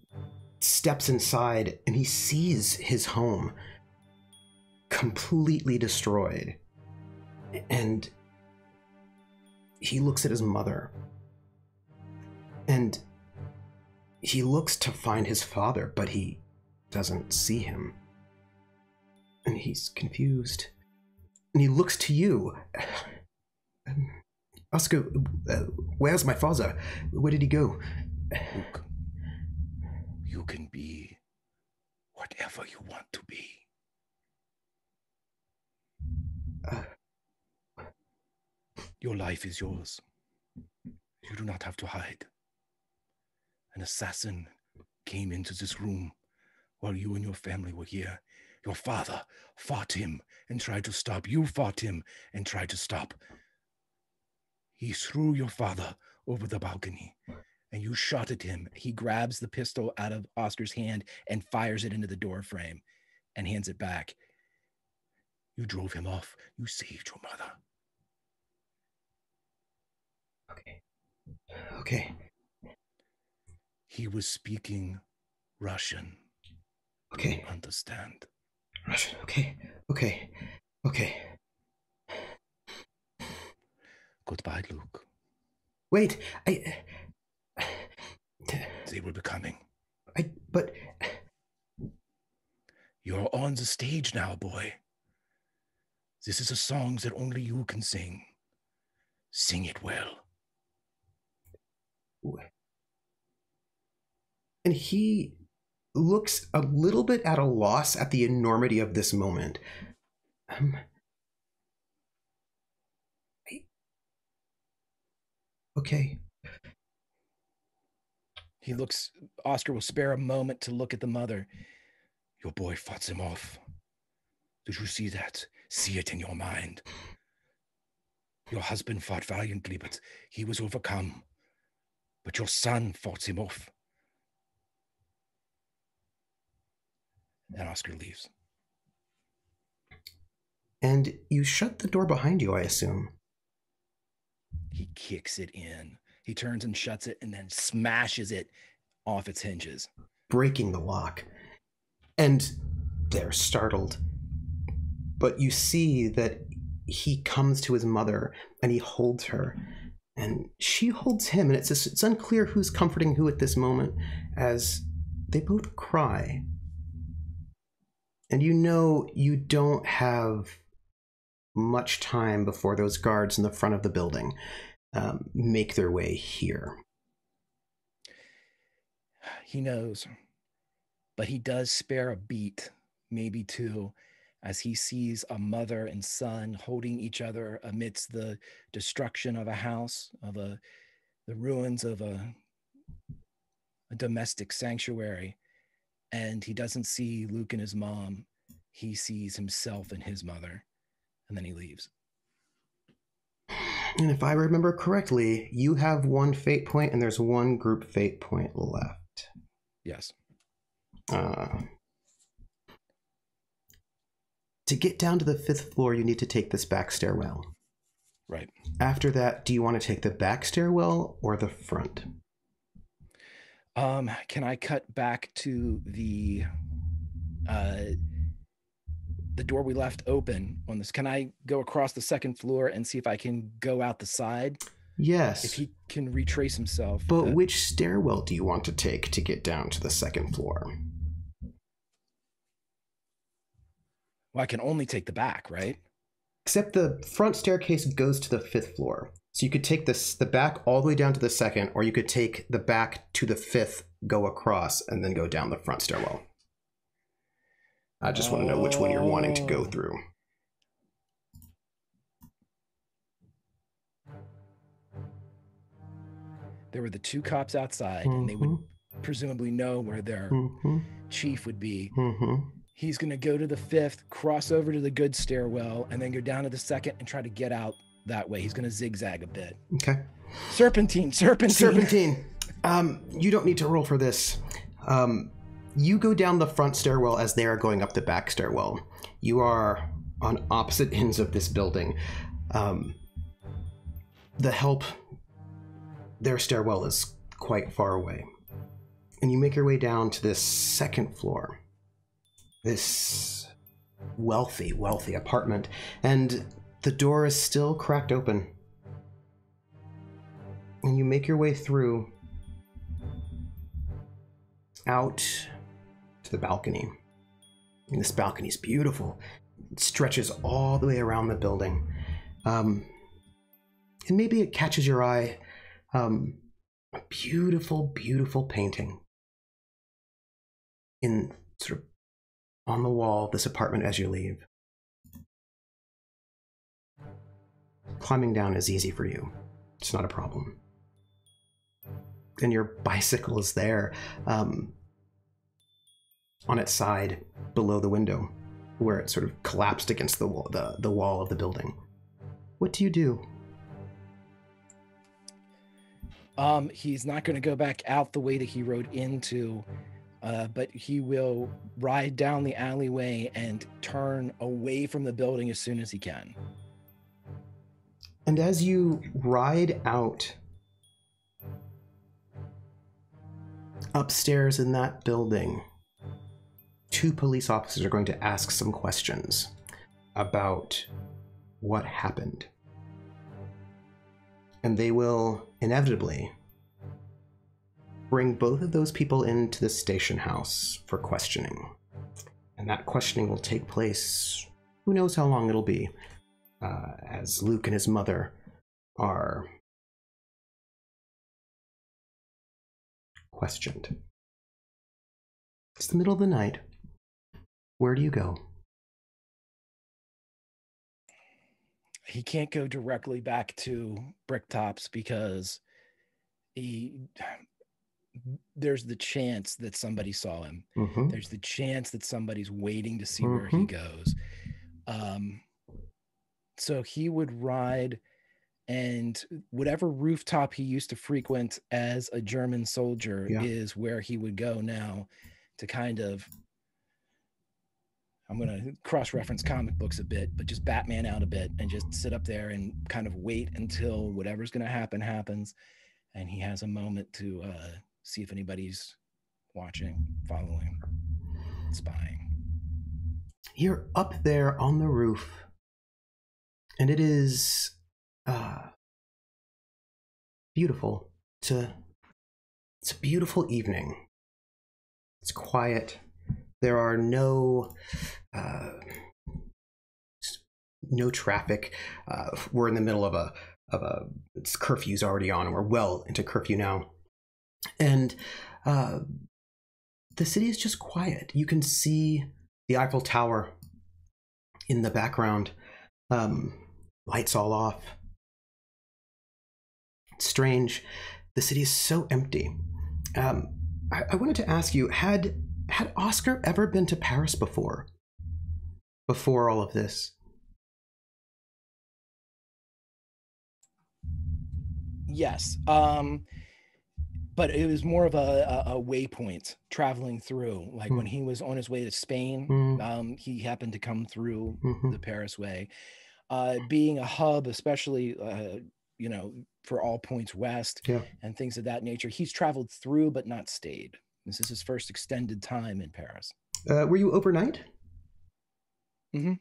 steps inside and he sees his home completely destroyed. And he looks at his mother. And he looks to find his father, but he doesn't see him. And he's confused. And he looks to you. Oscar, where's my father? Where did he go? Luke, you can be whatever you want to be. Your life is yours. You do not have to hide. An assassin came into this room while you and your family were here. Your father fought him and tried to stop. You fought him and tried to stop. He threw your father over the balcony, and you shot at him. He grabs the pistol out of Oscar's hand and fires it into the door frame and hands it back. You drove him off. You saved your mother. Okay. He was speaking Russian. Okay. Do you understand? Russian. Okay. Goodbye, Luke. Wait, They will be coming. But... You're on the stage now, boy. This is a song that only you can sing. Sing it well. And he looks a little bit at a loss at the enormity of this moment. Okay. Oscar will spare a moment to look at the mother. Your boy fought him off. Did you see that? See it in your mind. Your husband fought valiantly, but he was overcome. But your son fought him off. And Oscar leaves. And you shut the door behind you, I assume. He kicks it in. He turns and shuts it and then smashes it off its hinges, breaking the lock. And they're startled. but you see that he comes to his mother and he holds her, and she holds him, and it's unclear who's comforting who at this moment, as they both cry. And you know you don't have much time before those guards in the front of the building make their way here. He knows, but he does spare a beat, maybe two, as he sees a mother and son holding each other amidst the destruction of a house, of the ruins of a domestic sanctuary. And he doesn't see Luke and his mom. He sees himself and his mother, and then he leaves. And if I remember correctly, you have one fate point, and there's one group fate point left. Yes. To get down to the 5th floor, you need to take this back stairwell. Right. After that, do you want to take the back stairwell or the front? Can I cut back to the door we left open on this? Can I go across the 2nd floor and see if I can go out the side? Yes. If he can retrace himself. But which stairwell do you want to take to get down to the 2nd floor? Well, I can only take the back, right? Except the front staircase goes to the 5th floor. So you could take the back all the way down to the 2nd, or you could take the back to the 5th, go across, and then go down the front stairwell. I just want to know which one you're wanting to go through. There were the 2 cops outside, and they would presumably know where their chief would be. He's going to go to the 5th, cross over to the good stairwell, and then go down to the 2nd and try to get out that way. He's going to zigzag a bit. Okay. Serpentine. You don't need to roll for this. You go down the front stairwell as they are going up the back stairwell. You are on opposite ends of this building. The help, their stairwell is quite far away. And you make your way down to this 2nd floor. This wealthy apartment. And the door is still cracked open. And you make your way through out to the balcony. And this balcony is beautiful. It stretches all the way around the building. And maybe it catches your eye. A beautiful painting in sort of on the wall of this apartment as you leave. Climbing down is easy for you. It's not a problem. And your bicycle is there on its side below the window, where it sort of collapsed against the wall of the building. What do you do? He's not going to go back out the way that he rode into, but he will ride down the alleyway and turn away from the building as soon as he can. And as you ride out upstairs in that building, 2 police officers are going to ask some questions about what happened. And they will inevitably bring both of those people into the station house for questioning. And that questioning will take place, who knows how long it'll be, as Luke and his mother are questioned. It's the middle of the night. Where do you go? He can't go directly back to Bricktops because there's the chance that somebody saw him. There's the chance that somebody's waiting to see where he goes. So he would ride, and whatever rooftop he used to frequent as a German soldier is where he would go now to kind of, I'm going to cross-reference comic books a bit, but just Batman out a bit and just sit up there and kind of wait until whatever's going to happen happens. And he has a moment to see if anybody's watching, following, spying. you're up there on the roof, and it is beautiful. It's a beautiful evening. It's quiet. There are no traffic. We're in the middle of a it's curfew's already on, and we're well into curfew now. And the city is just quiet. You can see the Eiffel Tower in the background. Lights all off. It's strange. The city is so empty. I wanted to ask you, had Oscar ever been to Paris before? Before all of this? Yes. But it was more of a waypoint traveling through. Like when he was on his way to Spain, he happened to come through the Paris way. Being a hub, especially, for all points west and things of that nature, he's traveled through but not stayed. This is his first extended time in Paris. Were you overnight? Mm-hmm.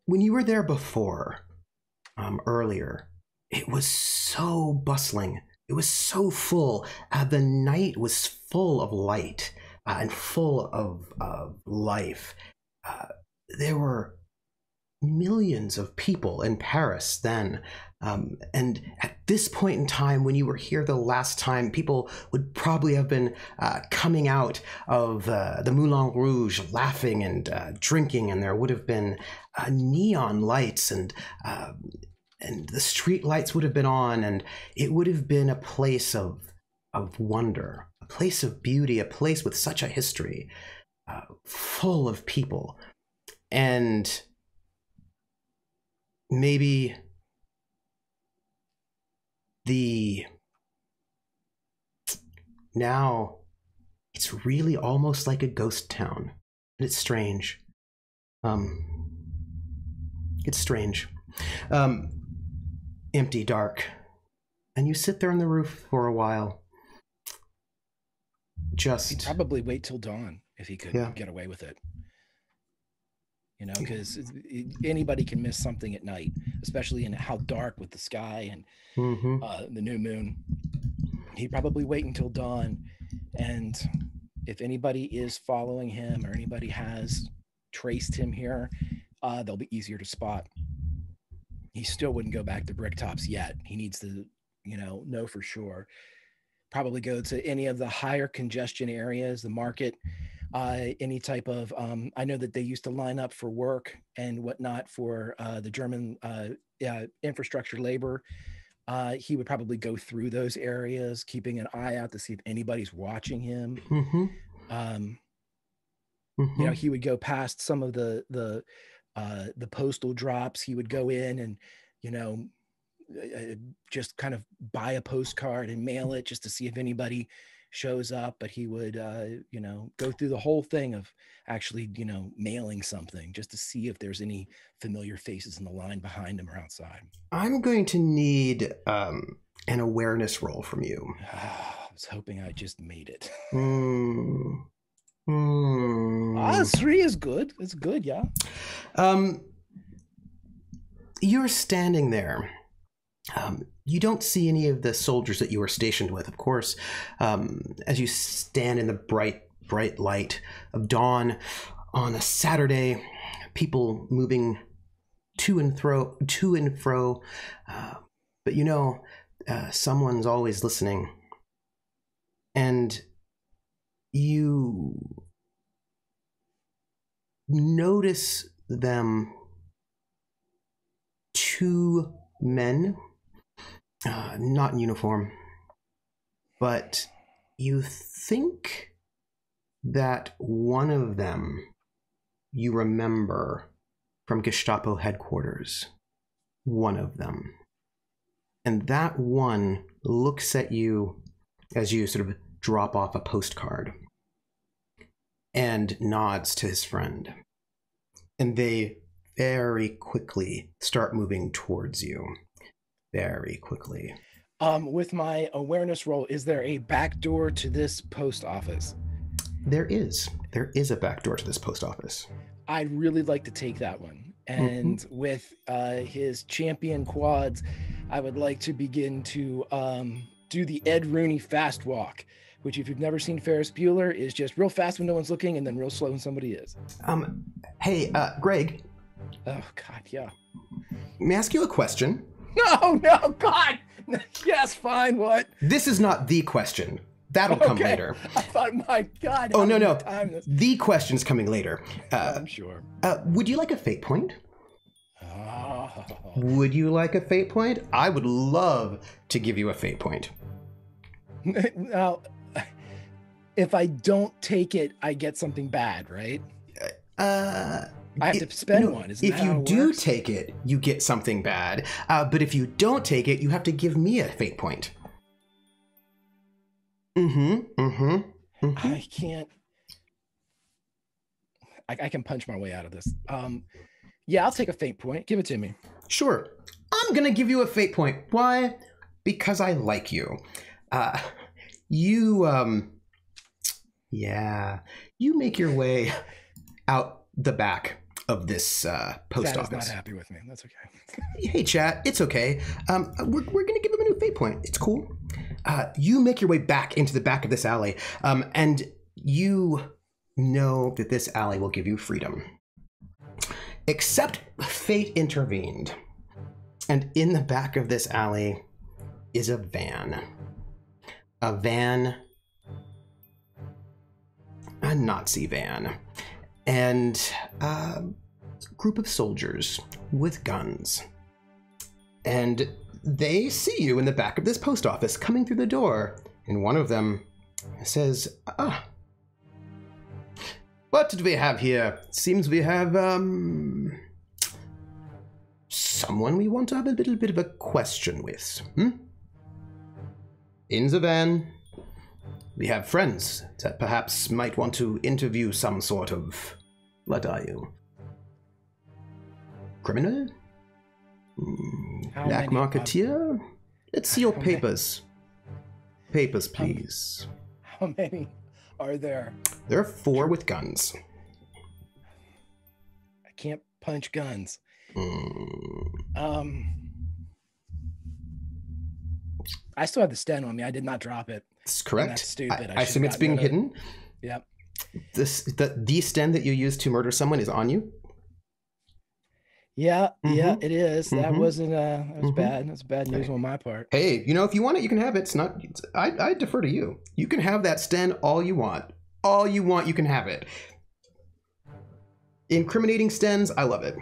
When you were there before, earlier, it was so bustling. It was so full. The night was full of light and full of life. There were millions of people in Paris then. And at this point in time, when you were here the last time, people would probably have been coming out of the Moulin Rouge laughing and drinking, and there would have been neon lights, and the street lights would have been on, and it would have been a place of wonder, a place of beauty, a place with such a history, full of people. And maybe now it's really almost like a ghost town, and it's strange. It's strange. Empty, dark, and you sit there on the roof for a while. He'd probably wait till dawn if he could get away with it. Because anybody can miss something at night, especially in how dark with the sky and the new moon. He'd probably wait until dawn, and if anybody is following him or anybody has traced him here, they'll be easier to spot. He still wouldn't go back to Bricktops yet. He needs to, know for sure. Probably go to any of the higher congestion areas, the market, any type of, I know that they used to line up for work and whatnot for the German infrastructure labor. He would probably go through those areas, keeping an eye out to see if anybody's watching him. He would go past some of the postal drops. He would go in and, just kind of buy a postcard and mail it just to see if anybody shows up. But he would, go through the whole thing of actually, mailing something just to see if there's any familiar faces in the line behind him or outside. I'm going to need an awareness roll from you. I was hoping I just made it. 3 is good. It's good, yeah. You're standing there. You don't see any of the soldiers that you were stationed with, of course. As you stand in the bright light of dawn on a Saturday, people moving to and fro. But someone's always listening. And you notice them, 2 men, not in uniform, but you think that one of them you remember from Gestapo headquarters. One of them. And that one looks at you as you sort of drop off a postcard and nods to his friend. And they very quickly start moving towards you. Very quickly. With my awareness roll, is there a back door to this post office? There is. There is a back door to this post office. I'd really like to take that one. And with his champion quads, I would like to begin to do the Ed Rooney fast walk, which, if you've never seen Ferris Bueller, is just real fast when no one's looking and then real slow when somebody is. Hey, Greg. Oh, God, yeah. May I ask you a question? No, God. Yes, fine, what? This is not the question. That'll come later. I thought, my God. Oh, no. The question's coming later. I'm sure. Would you like a fate point? Oh. Would you like a fate point? I would love to give you a fate point. Now, if I don't take it, I get something bad, right? I have to spend one. Isn't if that how you it do works? take it, you get something bad. But if you don't take it, you have to give me a fate point. I can't. I can punch my way out of this. Yeah, I'll take a fate point. Give it to me. Sure. I'm gonna give you a fate point. Why? Because I like you. You make your way out the back of this post Chad office. is not happy with me. That's okay. Hey, chat, it's okay. We're gonna give him a new fate point. It's cool. You make your way back into the back of this alley, and you know that this alley will give you freedom. Except fate intervened, and in the back of this alley is a van. A Nazi van, and a group of soldiers with guns. And they see you in the back of this post office coming through the door, and one of them says, what do we have here? Seems we have, someone we want to have a little bit of a question with, In the van, we have friends that perhaps might want to interview some sort of, what are you? Criminal? Black marketeer? Let's see your papers. Papers, please. How many are there? There are 4 with guns. I can't punch guns. I still have the sten on me. I did not drop it. That's correct. That's stupid. I assume it's being hidden. Yep. The sten that you used to murder someone is on you. Yeah, it is. That wasn't. That was bad. That's bad news on my part. Hey, if you want it, you can have it. It's not. I defer to you. You can have that sten all you want. All you want, you can have it. Incriminating stens, I love it.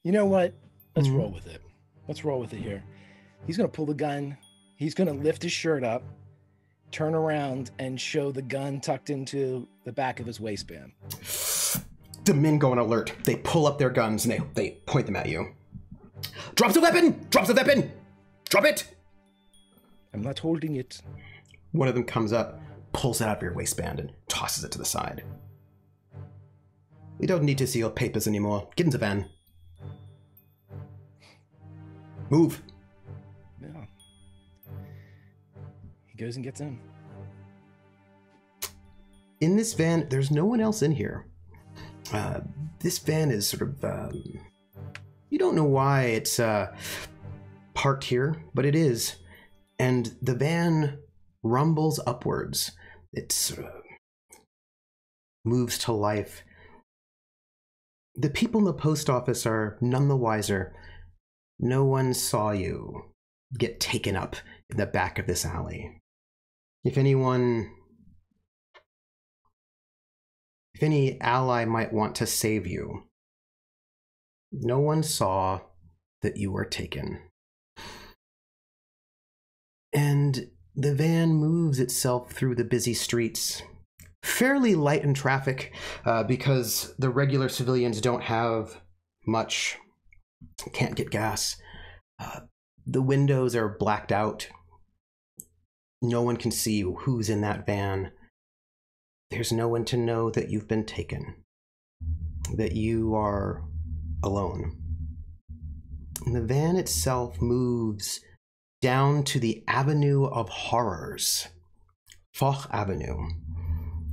You know what? Let's roll with it. Let's roll with it here. He's gonna pull the gun. He's gonna lift his shirt up, turn around, and show the gun tucked into the back of his waistband. The men go on alert. They pull up their guns and they point them at you. Drop the weapon! Drop the weapon! Drop it! I'm not holding it. One of them comes up, pulls it out of your waistband, and tosses it to the side. We don't need to see your papers anymore. Get in the van. Move. Yeah. He goes and gets in. In this van, there's no one else in here. This van is sort of, you don't know why it's parked here, but it is. And the van rumbles upwards. It sort of moves to life. The people in the post office are none the wiser. No one saw you get taken up in the back of this alley. If any ally might want to save you, no one saw that you were taken. And the van moves itself through the busy streets, fairly light in traffic, because the regular civilians don't have much, can't get gas. The windows are blacked out. No one can see who's in that van. There's no one to know that you've been taken, that you are alone. And the van itself moves down to the Avenue of Horrors, Foch Avenue,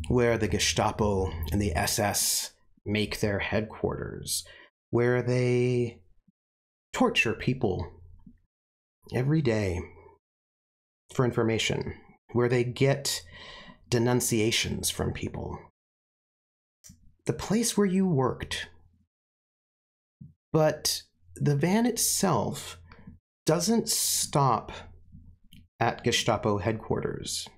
where the Gestapo and the SS make their headquarters, where they torture people every day for information, where they get denunciations from people. The place where you worked. But the van itself doesn't stop at Gestapo headquarters,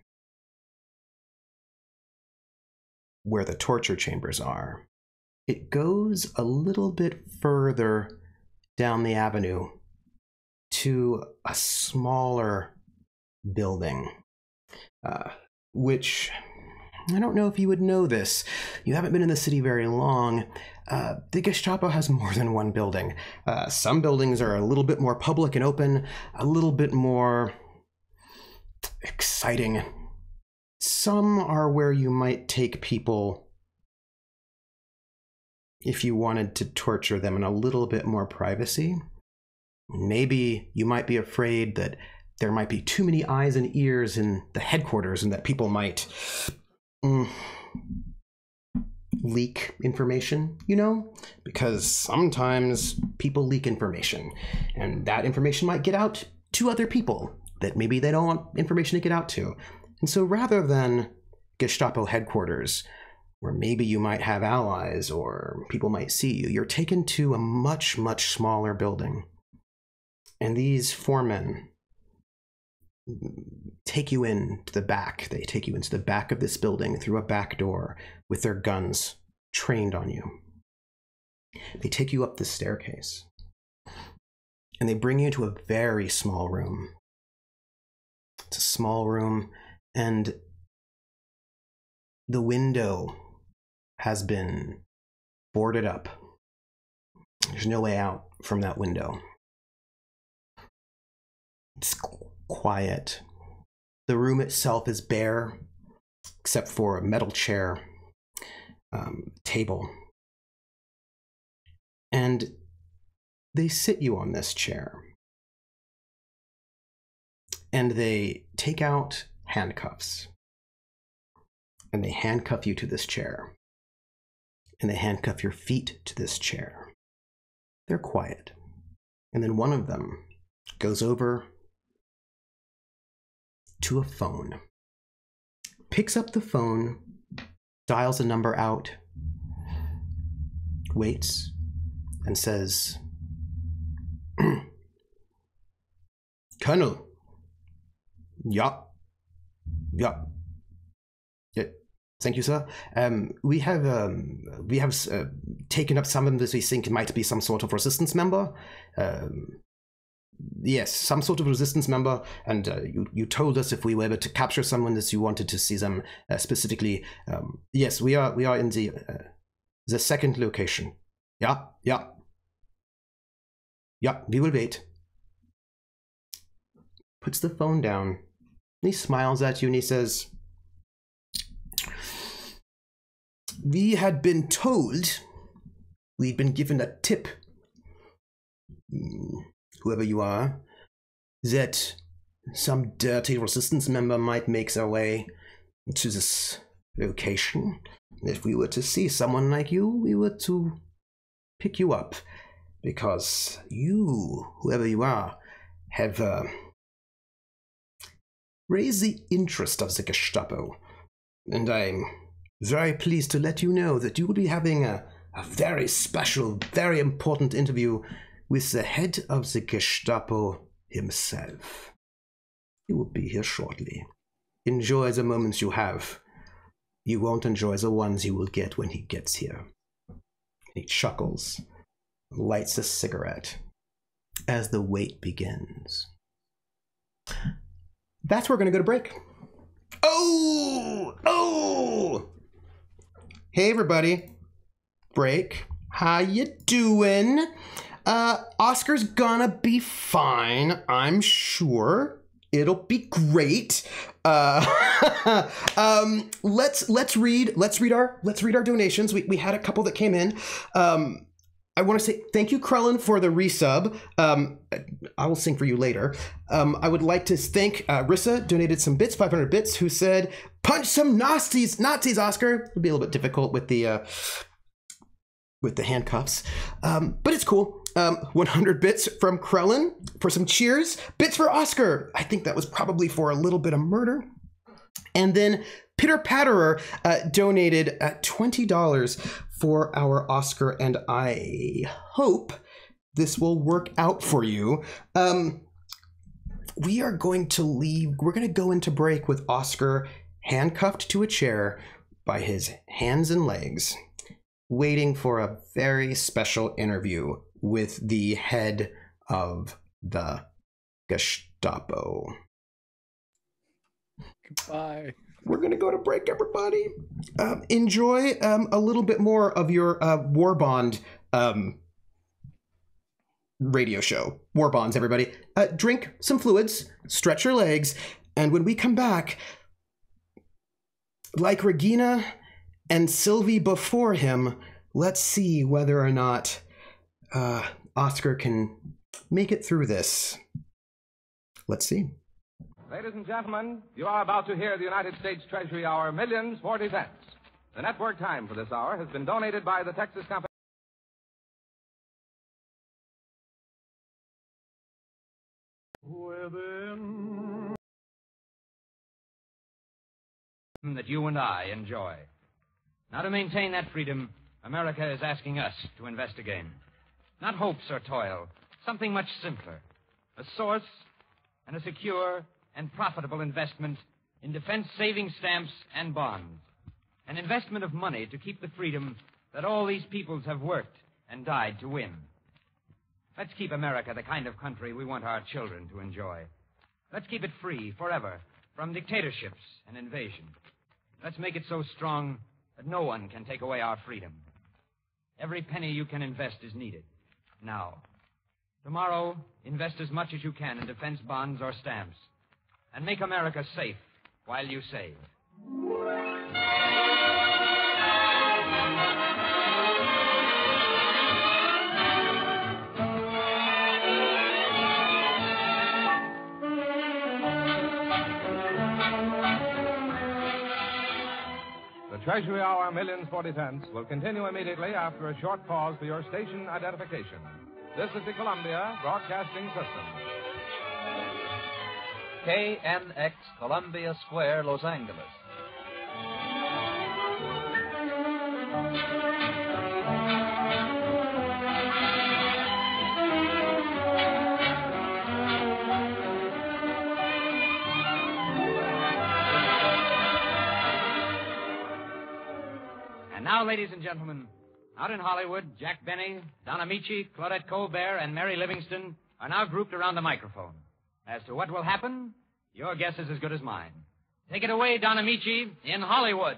where the torture chambers are. It goes a little bit further down the avenue to a smaller building, which, I don't know if you would know this. You haven't been in the city very long. The Gestapo has more than one building. Some buildings are a little bit more public and open, a little bit more exciting. Some are where you might take people if you wanted to torture them in a little bit more privacy. Maybe you might be afraid that there might be too many eyes and ears in the headquarters and that people might leak information, you know? Because sometimes people leak information, and that information might get out to other people that maybe they don't want information to get out to. And so rather than Gestapo headquarters, where maybe you might have allies or people might see you, you're taken to a much, much smaller building. And these foremen take you into the back. They take you into the back of this building through a back door with their guns trained on you. They take you up the staircase and they bring you to a very small room. It's a small room, and the window has been boarded up. There's no way out from that window. It's quiet. The room itself is bare, except for a metal chair, table. And they sit you on this chair. And they take out handcuffs. And they handcuff you to this chair. And they handcuff your feet to this chair. They're quiet. And then one of them goes over to a phone, picks up the phone, dials a number out, waits, and says, Colonel. Yeah. Thank you, sir. We have taken up someone that we think might be some sort of resistance member. Yes, some sort of resistance member, and you told us if we were able to capture someone that you wanted to see them specifically. Yes, we are in the second location. Yeah, we will wait. Puts the phone down. He smiles at you and he says, we had been told, we'd been given a tip, whoever you are, that some dirty resistance member might make their way to this location. If we were to see someone like you, we were to pick you up, because you, whoever you are, have raised the interest of the Gestapo. And I'm very pleased to let you know that you will be having a very special, very important interview with the head of the Gestapo himself. He will be here shortly. Enjoy the moments you have. You won't enjoy the ones you will get when he gets here. He chuckles, lights a cigarette as the wait begins. That's where we're going to go to break. Oh! Hey, everybody. Break. How you doing? Oscar's gonna be fine, I'm sure. It'll be great. Let's read our donations. We had a couple that came in. I want to say thank you, Krellin, for the resub. I will sing for you later. I would like to thank Rissa, donated some bits, 500 bits, who said, punch some Nazis, Oscar. It'd be a little bit difficult with the handcuffs, but it's cool. 100 bits from Krellin for some cheers. Bits for Oscar. I think that was probably for a little bit of murder. And then Pitter Patterer donated $20 for our Oscar, and I hope this will work out for you. We are going to leave. We're going to go into break with Oscar handcuffed to a chair by his hands and legs, waiting for a very special interview with the head of the Gestapo. Goodbye. We're going to go to break, everybody. Enjoy a little bit more of your War Bond radio show. War Bonds, everybody. Drink some fluids, stretch your legs, and when we come back, like Regina and Sylvie before him, let's see whether or not Oscar can make it through this. Let's see. Ladies and gentlemen, you are about to hear the United States Treasury Hour Millions 40 Cents. The network time for this hour has been donated by the Texas Company. That you and I enjoy. Now, to maintain that freedom, America is asking us to invest again. Not hopes or toil, something much simpler. A source and a secure and profitable investment in defense savings stamps and bonds. An investment of money to keep the freedom that all these peoples have worked and died to win. Let's keep America the kind of country we want our children to enjoy. Let's keep it free forever from dictatorships and invasion. Let's make it so strong that no one can take away our freedom. Every penny you can invest is needed. Now. Tomorrow, invest as much as you can in defense bonds or stamps. And make America safe while you save. The Treasury Hour Millions 40 Cents will continue immediately after a short pause for your station identification. This is the Columbia Broadcasting System. KNX, Columbia Square, Los Angeles. And now, ladies and gentlemen, out in Hollywood, Jack Benny, Don Amici, Claudette Colbert, and Mary Livingston are now grouped around the microphone. As to what will happen, your guess is as good as mine. Take it away, Don Amici, in Hollywood.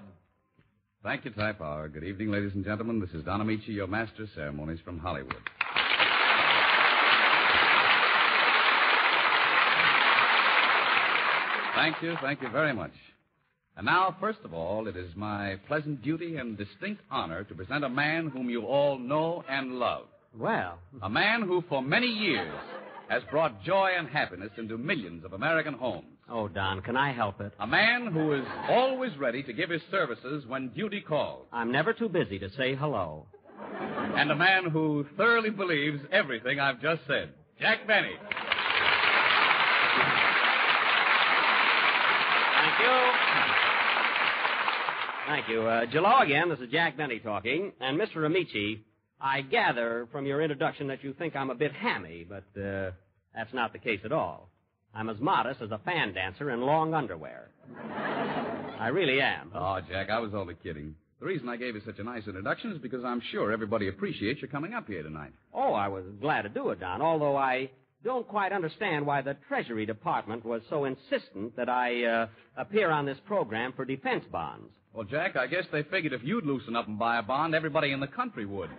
Thank you, Ty Power. Good evening, ladies and gentlemen. This is Don Amici, your master of ceremonies from Hollywood. Thank you very much. And now, first of all, it is my pleasant duty and distinct honor to present a man whom you all know and love. Well. A man who, for many years, has brought joy and happiness into millions of American homes. Oh, Don, can I help it? A man who is always ready to give his services when duty calls. I'm never too busy to say hello. And a man who thoroughly believes everything I've just said. Jack Benny. Thank you. Thank you. Hello again. This is Jack Benny talking. And Mr. Amici, I gather from your introduction that you think I'm a bit hammy, but that's not the case at all. I'm as modest as a fan dancer in long underwear. I really am. Oh, Jack, I was only kidding. The reason I gave you such a nice introduction is because I'm sure everybody appreciates your coming up here tonight. Oh, I was glad to do it, Don, although I don't quite understand why the Treasury Department was so insistent that I appear on this program for defense bonds. Well, Jack, I guess they figured if you'd loosen up and buy a bond, everybody in the country would.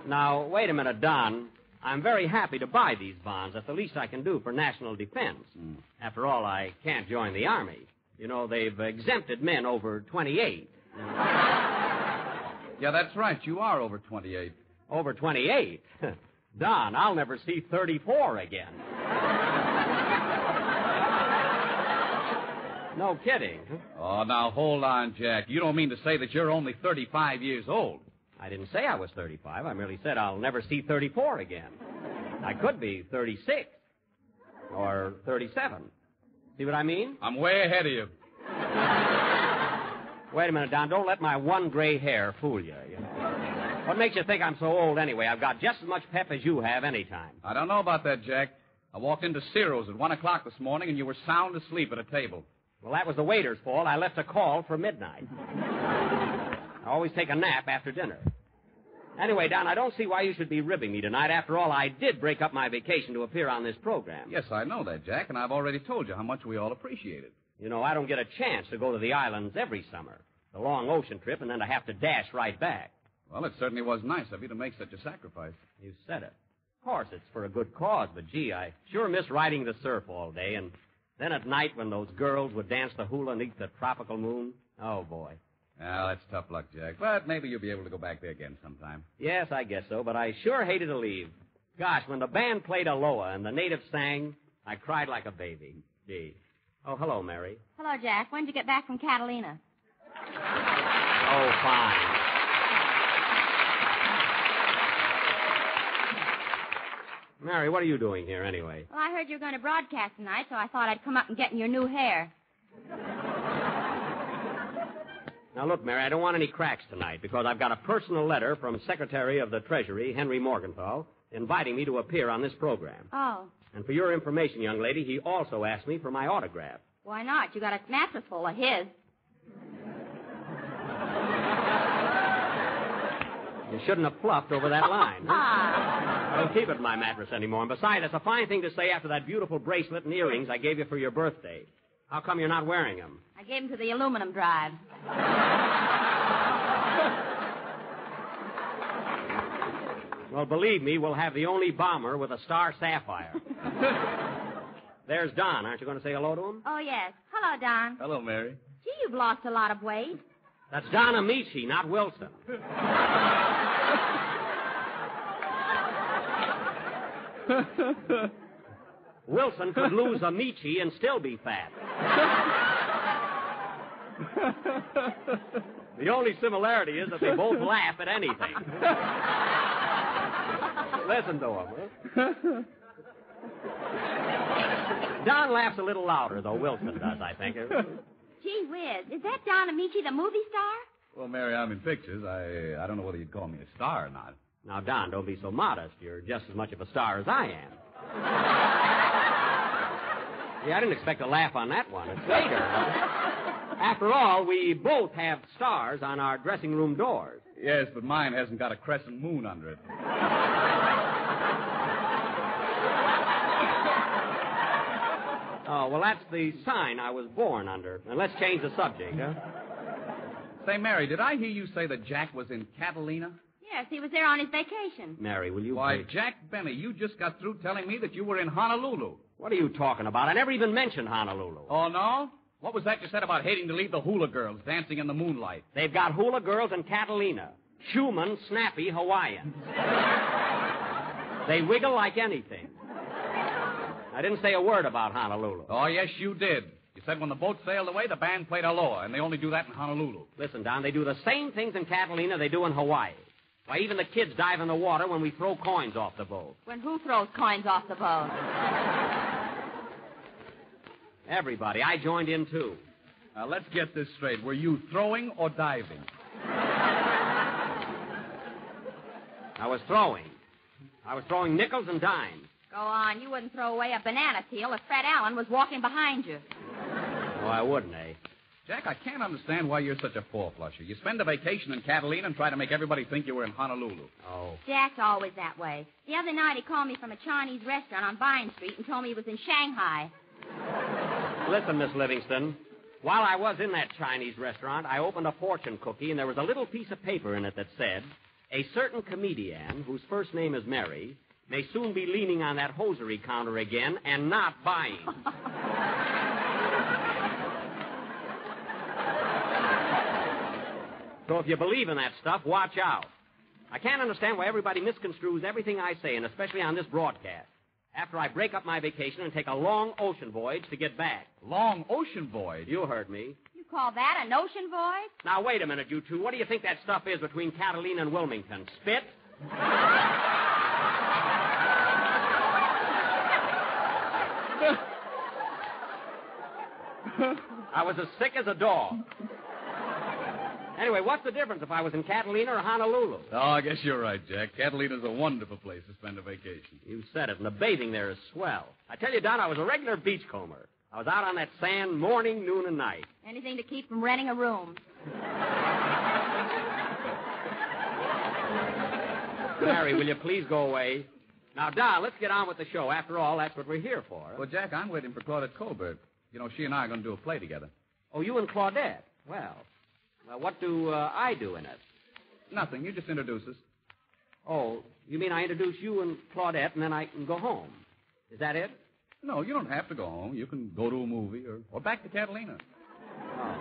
Now, wait a minute, Don. I'm very happy to buy these bonds. That's the least I can do for national defense. After all, I can't join the Army. You know, they've exempted men over 28. Yeah, that's right. You are over 28. Over 28? Don, I'll never see 34 again. No kidding. Oh, now hold on, Jack. You don't mean to say that you're only 35 years old. I didn't say I was 35. I merely said I'll never see 34 again. I could be 36 or 37. See what I mean? I'm way ahead of you. Wait a minute, Don. Don't let my one gray hair fool you. What makes you think I'm so old anyway? I've got just as much pep as you have any time. I don't know about that, Jack. I walked into Ciro's at 1 o'clock this morning, and you were sound asleep at a table. Well, that was the waiter's fault. I left a call for midnight. I always take a nap after dinner. Anyway, Don, I don't see why you should be ribbing me tonight. After all, I did break up my vacation to appear on this program. Yes, I know that, Jack, and I've already told you how much we all appreciate it. You know, I don't get a chance to go to the islands every summer. The long ocean trip, and then to have to dash right back. Well, it certainly was nice of you to make such a sacrifice. You said it. Of course, it's for a good cause, but gee, I sure miss riding the surf all day, and then at night when those girls would dance the hula beneath the tropical moon. Oh, boy. Well, that's tough luck, Jack, but maybe you'll be able to go back there again sometime. Yes, I guess so, but I sure hated to leave. Gosh, when the band played Aloha and the natives sang, I cried like a baby. Gee. Oh, hello, Mary. Hello, Jack. When did you get back from Catalina? Oh, fine. Mary, what are you doing here anyway? Well, I heard you were going to broadcast tonight, so I thought I'd come up and get in your new hair. Now, look, Mary, I don't want any cracks tonight because I've got a personal letter from Secretary of the Treasury, Henry Morgenthau, inviting me to appear on this program. Oh. And for your information, young lady, he also asked me for my autograph. Why not? You got a mattress full of his. You shouldn't have fluffed over that line. Huh? I don't keep it in my mattress anymore. And besides, it's a fine thing to say after that beautiful bracelet and earrings I gave you for your birthday. How come you're not wearing them? I gave him to the aluminum drive. Well, believe me, we'll have the only bomber with a star sapphire. There's Don. Aren't you going to say hello to him? Oh, yes. Hello, Don. Hello, Mary. Gee, you've lost a lot of weight. That's Don Amici, not Wilson. Wilson could lose Amici and still be fat. The only similarity is that they both laugh at anything. Listen to him, huh? Don laughs a little louder, though Wilson does, I think. Gee whiz, is that Don Amici, the movie star? Well, Mary, I'm in pictures. I don't know whether you'd call me a star or not. Now, Don, don't be so modest. You're just as much of a star as I am. Yeah, I didn't expect a laugh on that one. It's later. After all, we both have stars on our dressing room doors. Yes, but mine hasn't got a crescent moon under it. Oh, well, that's the sign I was born under. Now, let's change the subject, huh? Say, Mary, did I hear you say that Jack was in Catalina? Yes, he was there on his vacation. Mary, will you... Why, please... Jack Benny, you just got through telling me that you were in Honolulu. What are you talking about? I never even mentioned Honolulu. Oh, no? What was that you said about hating to leave the hula girls dancing in the moonlight? They've got hula girls in Catalina. Human, snappy Hawaiians. They wiggle like anything. I didn't say a word about Honolulu. Oh, yes, you did. You said when the boat sailed away, the band played Aloha, and they only do that in Honolulu. Listen, Don, they do the same things in Catalina they do in Hawaii. Why, even the kids dive in the water when we throw coins off the boat. When who throws coins off the boat? Everybody. I joined in, too. Now, let's get this straight. Were you throwing or diving? I was throwing. I was throwing nickels and dimes. Go on. You wouldn't throw away a banana peel if Fred Allen was walking behind you. Oh, I wouldn't, eh? Jack, I can't understand why you're such a four-flusher. You spend a vacation in Catalina and try to make everybody think you were in Honolulu. Oh. Jack's always that way. The other night he called me from a Chinese restaurant on Vine Street and told me he was in Shanghai. Listen, Miss Livingston. While I was in that Chinese restaurant, I opened a fortune cookie, and there was a little piece of paper in it that said, "A certain comedian, whose first name is Mary, may soon be leaning on that hosiery counter again and not buying." So if you believe in that stuff, watch out. I can't understand why everybody misconstrues everything I say, and especially on this broadcast. After I break up my vacation and take a long ocean voyage to get back. Long ocean voyage? You heard me. You call that an ocean voyage? Now, wait a minute, you two. What do you think that stuff is between Catalina and Wilmington? Spit? I was as sick as a dog. Anyway, what's the difference if I was in Catalina or Honolulu? Oh, I guess you're right, Jack. Catalina's a wonderful place to spend a vacation. You said it, and the bathing there is swell. I tell you, Don, I was a regular beachcomber. I was out on that sand morning, noon, and night. Anything to keep from renting a room. Mary, will you please go away? Now, Don, let's get on with the show. After all, that's what we're here for. Well, Jack, I'm waiting for Claudette Colbert. You know, she and I are going to do a play together. Oh, you and Claudette? Well, what do I do in it? Nothing. You just introduce us. Oh, you mean I introduce you and Claudette, and then I can go home? Is that it? No, you don't have to go home. You can go to a movie or back to Catalina. Oh.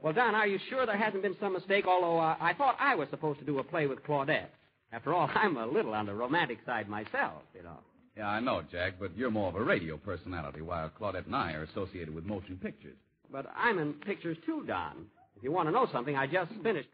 Well, Don, are you sure there hasn't been some mistake? Although I thought I was supposed to do a play with Claudette. After all, I'm a little on the romantic side myself, you know. Yeah, I know, Jack, but you're more of a radio personality, while Claudette and I are associated with motion pictures. But I'm in pictures, too, Don. If you want to know something, I just finished.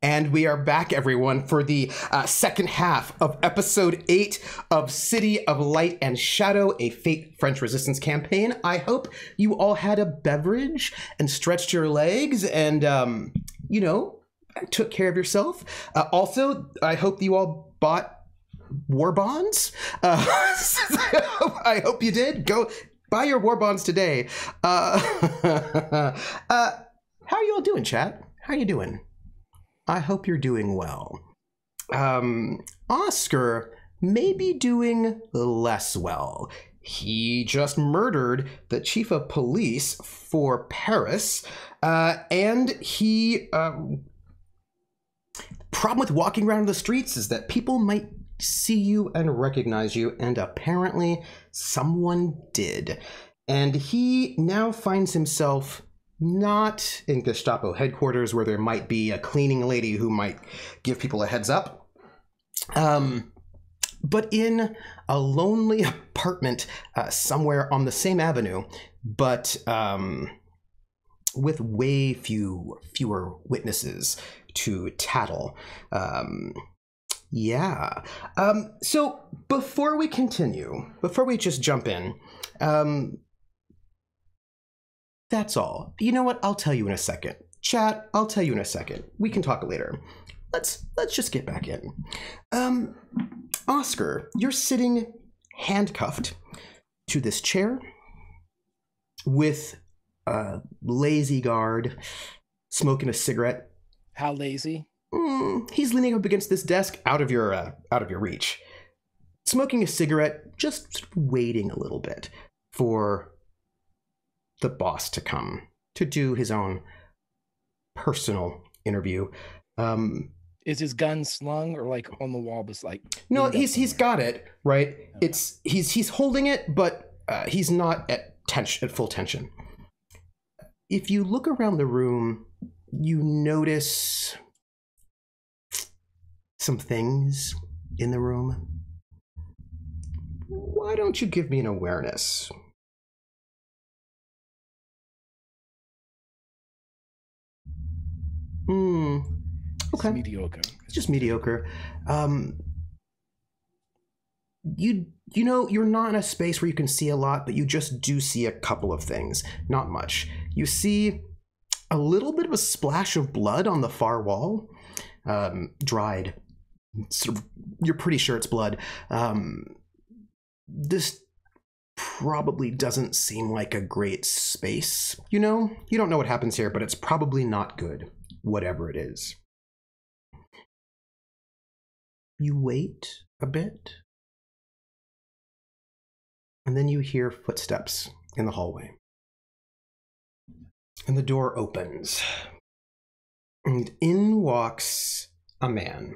And we are back, everyone, for the second half of episode 8 of City of Light and Shadow, a Fate French Resistance campaign. I hope you all had a beverage and stretched your legs and, you know, took care of yourself. Also, I hope you all bought war bonds. I hope you did. Go buy your war bonds today. How are you all doing, chat? How are you doing? I hope you're doing well. Oscar may be doing less well. He just murdered the chief of police for Paris, and he... problem with walking around the streets is that people might see you and recognize you, and apparently someone did. And he now finds himself not in Gestapo headquarters where there might be a cleaning lady who might give people a heads up, but in a lonely apartment somewhere on the same avenue, but with way fewer witnesses to tattle. So before we continue, before we just jump in, that's all. You know what? I'll tell you in a second. Chat, I'll tell you in a second. We can talk later. Let's just get back in. Oscar, you're sitting handcuffed to this chair with a lazy guard smoking a cigarette. How lazy? He's leaning up against this desk, out of your reach, smoking a cigarette, just sort of waiting a little bit for the boss to come to do his own personal interview. Is his gun slung or like on the wall? Just like No, leaned up he's somewhere? got it right. Okay. He's holding it, but he's not at full tension. If you look around the room, you notice some things in the room. Why don't you give me an awareness? Okay. It's mediocre. It's just mediocre. You know, you're not in a space where you can see a lot, but you just do see a couple of things. Not much. You see a little bit of a splash of blood on the far wall. Dried. Sort of, you're pretty sure it's blood. This probably doesn't seem like a great space. You know? You don't know what happens here, but it's probably not good. Whatever it is. You wait a bit. And then you hear footsteps in the hallway. And the door opens. And in walks a man.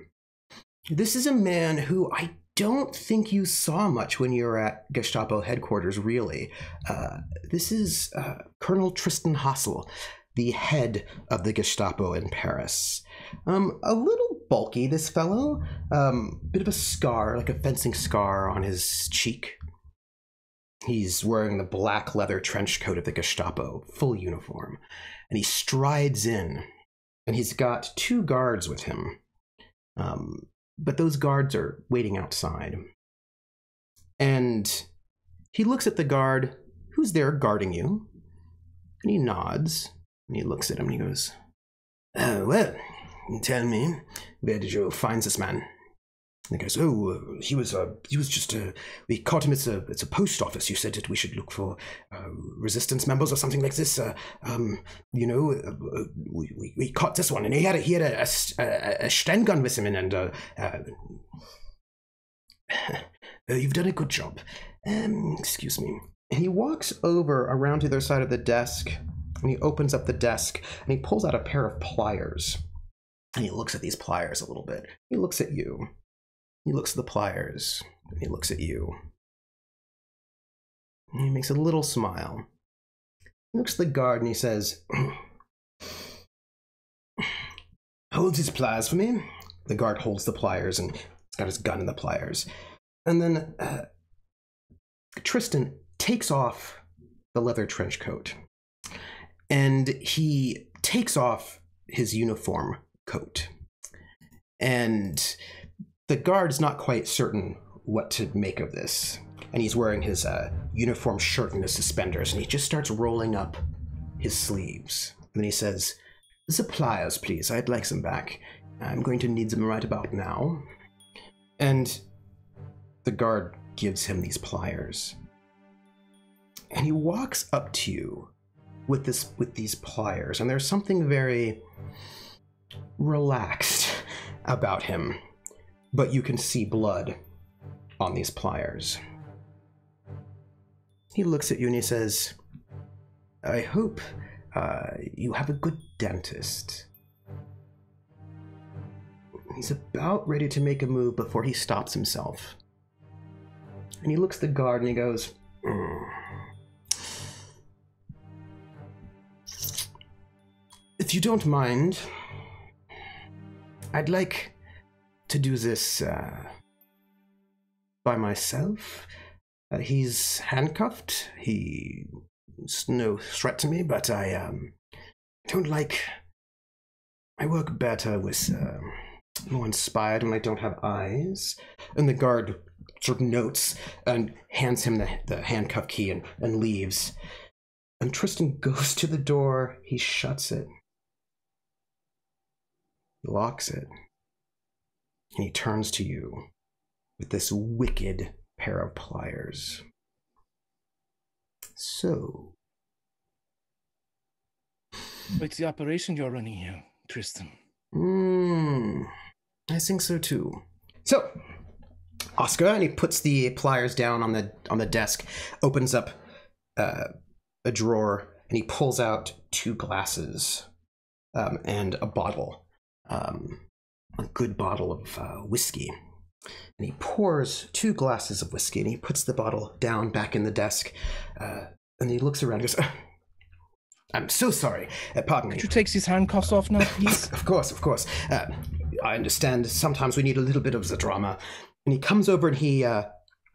This is a man who I don't think you saw much when you were at Gestapo headquarters, really. This is Colonel Tristan Hassel, the head of the Gestapo in Paris. A little bulky, this fellow. Bit of a scar, like a fencing scar on his cheek. He's wearing the black leather trench coat of the Gestapo, full uniform. And he strides in, and he's got 2 guards with him. But those guards are waiting outside. And he looks at the guard who's there guarding you, and he nods, and he looks at him and he goes, well, tell me, where did you find this man? And he goes, he was just, we caught him, it's a post office. You said that we should look for resistance members or something like this. You know, we caught this one, and he had a Sten gun with him, and you've done a good job. Excuse me. And he walks over around to the other side of the desk, and he opens up the desk, and he pulls out a pair of pliers, and he looks at these pliers a little bit. He looks at you. He looks at the pliers, and he looks at you. And he makes a little smile. He looks at the guard, and he says, hold his pliers for me. The guard holds the pliers, and he's got his gun in the pliers. And then Tristan takes off the leather trench coat, and he takes off his uniform coat. And the guard's not quite certain what to make of this. And he's wearing his uniform shirt and his suspenders, and he just starts rolling up his sleeves. And then he says, the pliers, please. I'd like them back. I'm going to need them right about now. And the guard gives him these pliers. And he walks up to you with these pliers, and there's something very relaxed about him. But you can see blood on these pliers. He looks at you and he says, I hope you have a good dentist. He's about ready to make a move before he stops himself. And he looks at the guard and he goes, if you don't mind, I'd like to do this by myself. He's handcuffed. He's no threat to me, but I don't like... I work better with more inspired when I don't have eyes. And the guard sort of notes and hands him the handcuff key and leaves. And Tristan goes to the door. He shuts it. Locks it. And he turns to you with this wicked pair of pliers. So... What's the operation you're running here, Tristan? I think so too. So, Oscar, and he puts the pliers down on the desk, opens up a drawer, and he pulls out 2 glasses and a bottle. a good bottle of whiskey. And he pours 2 glasses of whiskey, and he puts the bottle down back in the desk. And he looks around and goes, I'm so sorry. Pardon me. Could you take these handcuffs off now, please? Of course. I understand sometimes we need a little bit of the drama. And he comes over and he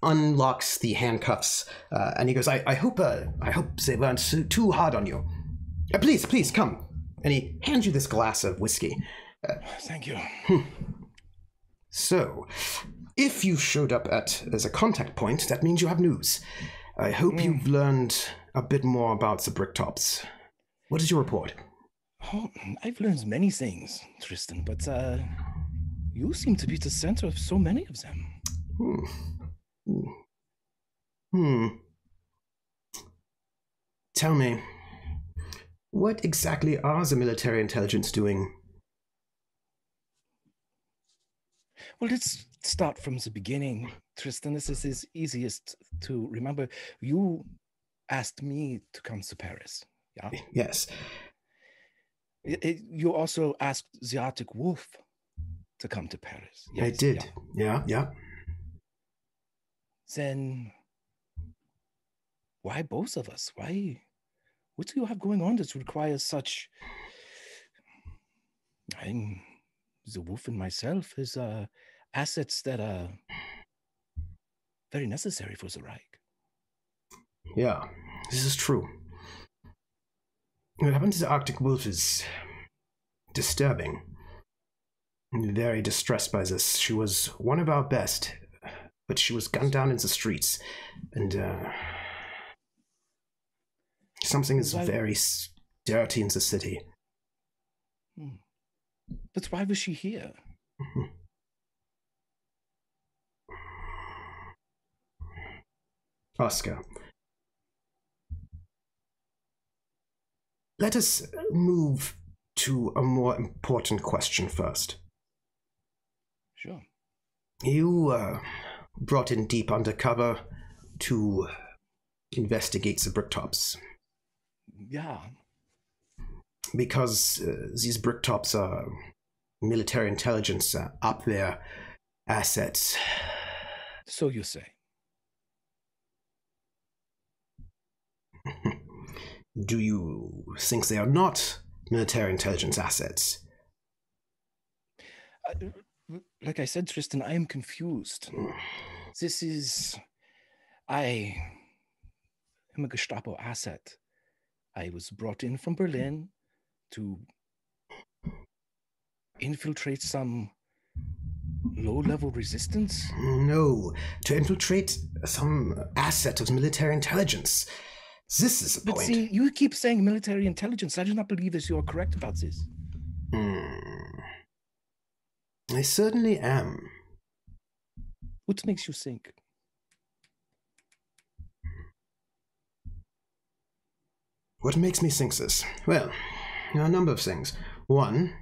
unlocks the handcuffs. And he goes, I hope they weren't too hard on you. Please, come. And he hands you this glass of whiskey. Thank you. So, if you showed up as a contact point, that means you have news. I hope you've learned a bit more about the Bricktops. What is your report? Oh, I've learned many things, Tristan, but you seem to be the center of so many of them. Tell me, what exactly are the military intelligence doing? Well, let's start from the beginning, Tristan. This is easiest to remember. You asked me to come to Paris, yeah? Yes. You also asked the Arctic Wolf to come to Paris. Yes, I did. Yeah. Then why both of us? What do you have going on that requires such... The Wolf and myself is assets that are very necessary for the Reich. Yeah, this is true. What happened to the Arctic Wolf is disturbing. I'm very distressed by this. She was one of our best, but she was gunned down in the streets, and something is very dirty in the city. But why was she here? Oscar, let us move to a more important question first. Sure. You brought in deep undercover to investigate the Bricktops. Yeah. Because these Bricktops are military intelligence Abwehr assets. So you say. Do you think they are not military intelligence assets? Like I said, Tristan, I am confused. I am a Gestapo asset. I was brought in from Berlin to infiltrate some low-level resistance? No, to infiltrate some asset of military intelligence. This is the point. But see, you keep saying military intelligence. I do not believe that you are correct about this. I certainly am. What makes you think? What makes me think this? Well, there are a number of things. One,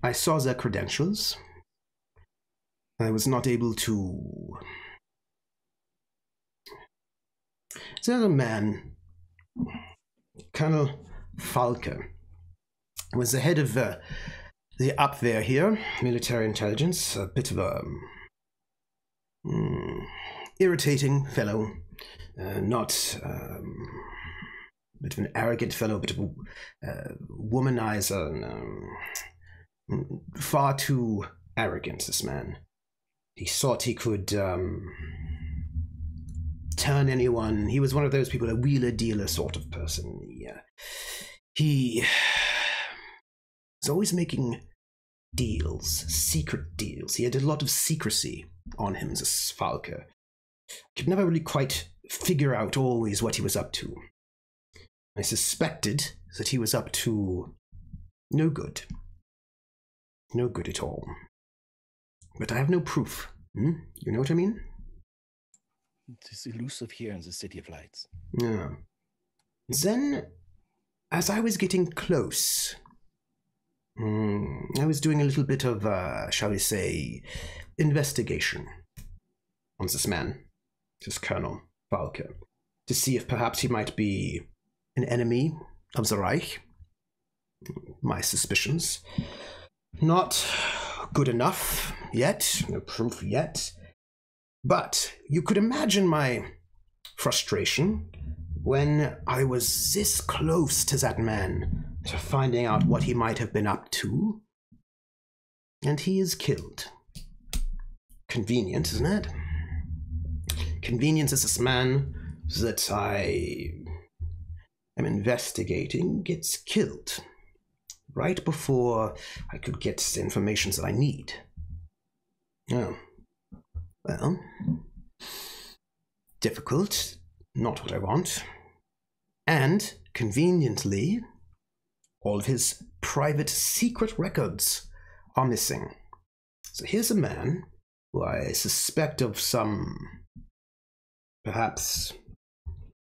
I saw their credentials. I was not able to... There's a man, Colonel Falke, was the head of the Abwehr here, military intelligence, a bit of a irritating fellow, not... bit of an arrogant fellow, a bit of a womanizer, far too arrogant, this man. He thought he could turn anyone. He was one of those people, a wheeler-dealer sort of person. He was always making deals, secret deals. He had a lot of secrecy on him, this Falke. Could never really quite figure out always what he was up to. I suspected that he was up to no good. No good at all. But I have no proof. You know what I mean? It is elusive here in the City of Lights. Yeah. Then, as I was getting close, I was doing a little bit of, shall we say, investigation on this man, this Colonel Falke, to see if perhaps he might be an enemy of the Reich. My suspicions. Not good enough yet, no proof yet. But you could imagine my frustration when I was this close to that man, to finding out what he might have been up to, and he is killed. Convenient, isn't it? Convenient as this man that I am investigating gets killed right before I could get the information that I need. Oh, well, difficult, not what I want. And, conveniently, all of his private secret records are missing. So here's a man who I suspect of some, perhaps,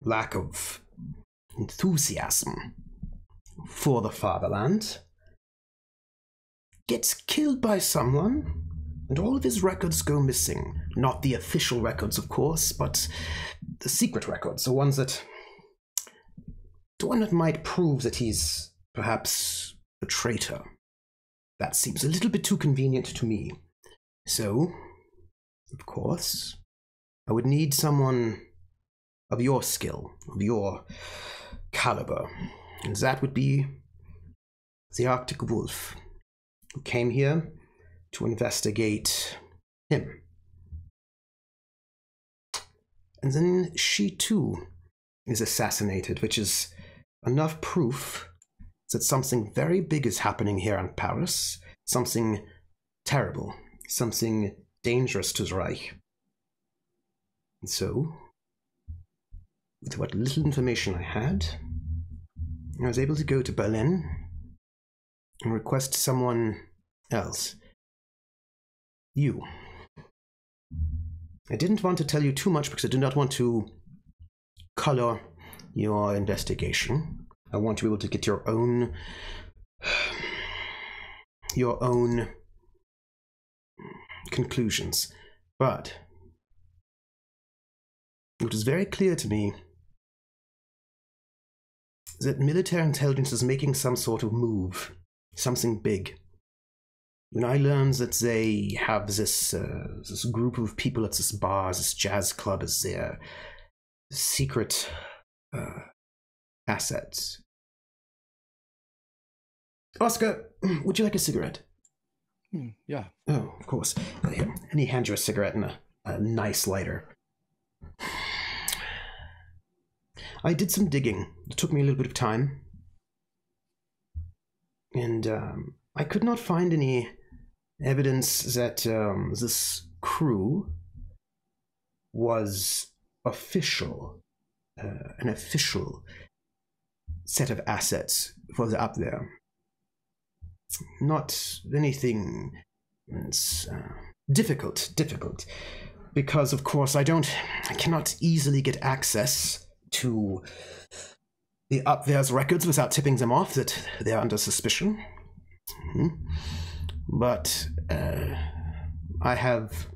lack of enthusiasm for the fatherland, gets killed by someone, and all of his records go missing. Not the official records, of course, but the secret records, the one that might prove that he's perhaps a traitor. That seems a little bit too convenient to me. So, of course, I would need someone of your skill, of your caliber, and that would be the Arctic Wolf, who came here to investigate him. And then she too is assassinated, which is enough proof that something very big is happening here in Paris, something terrible, something dangerous to the Reich. And so, with what little information I had, I was able to go to Berlin and request someone else. You. I didn't want to tell you too much because I did not want to color your investigation. I want to be able to get your own conclusions. But it was very clear to me that military intelligence is making some sort of move, something big. When I learned that they have this group of people at this bar, this jazz club, as their secret assets. Oscar, would you like a cigarette? Yeah. Oh, of course. Here, and he hands you a cigarette and a nice lighter. I did some digging. It took me a little bit of time. And I could not find any evidence that this crew was official, an official set of assets for the up there. Not anything difficult, because of course I cannot easily get access to the up there's records without tipping them off that they're under suspicion. But I have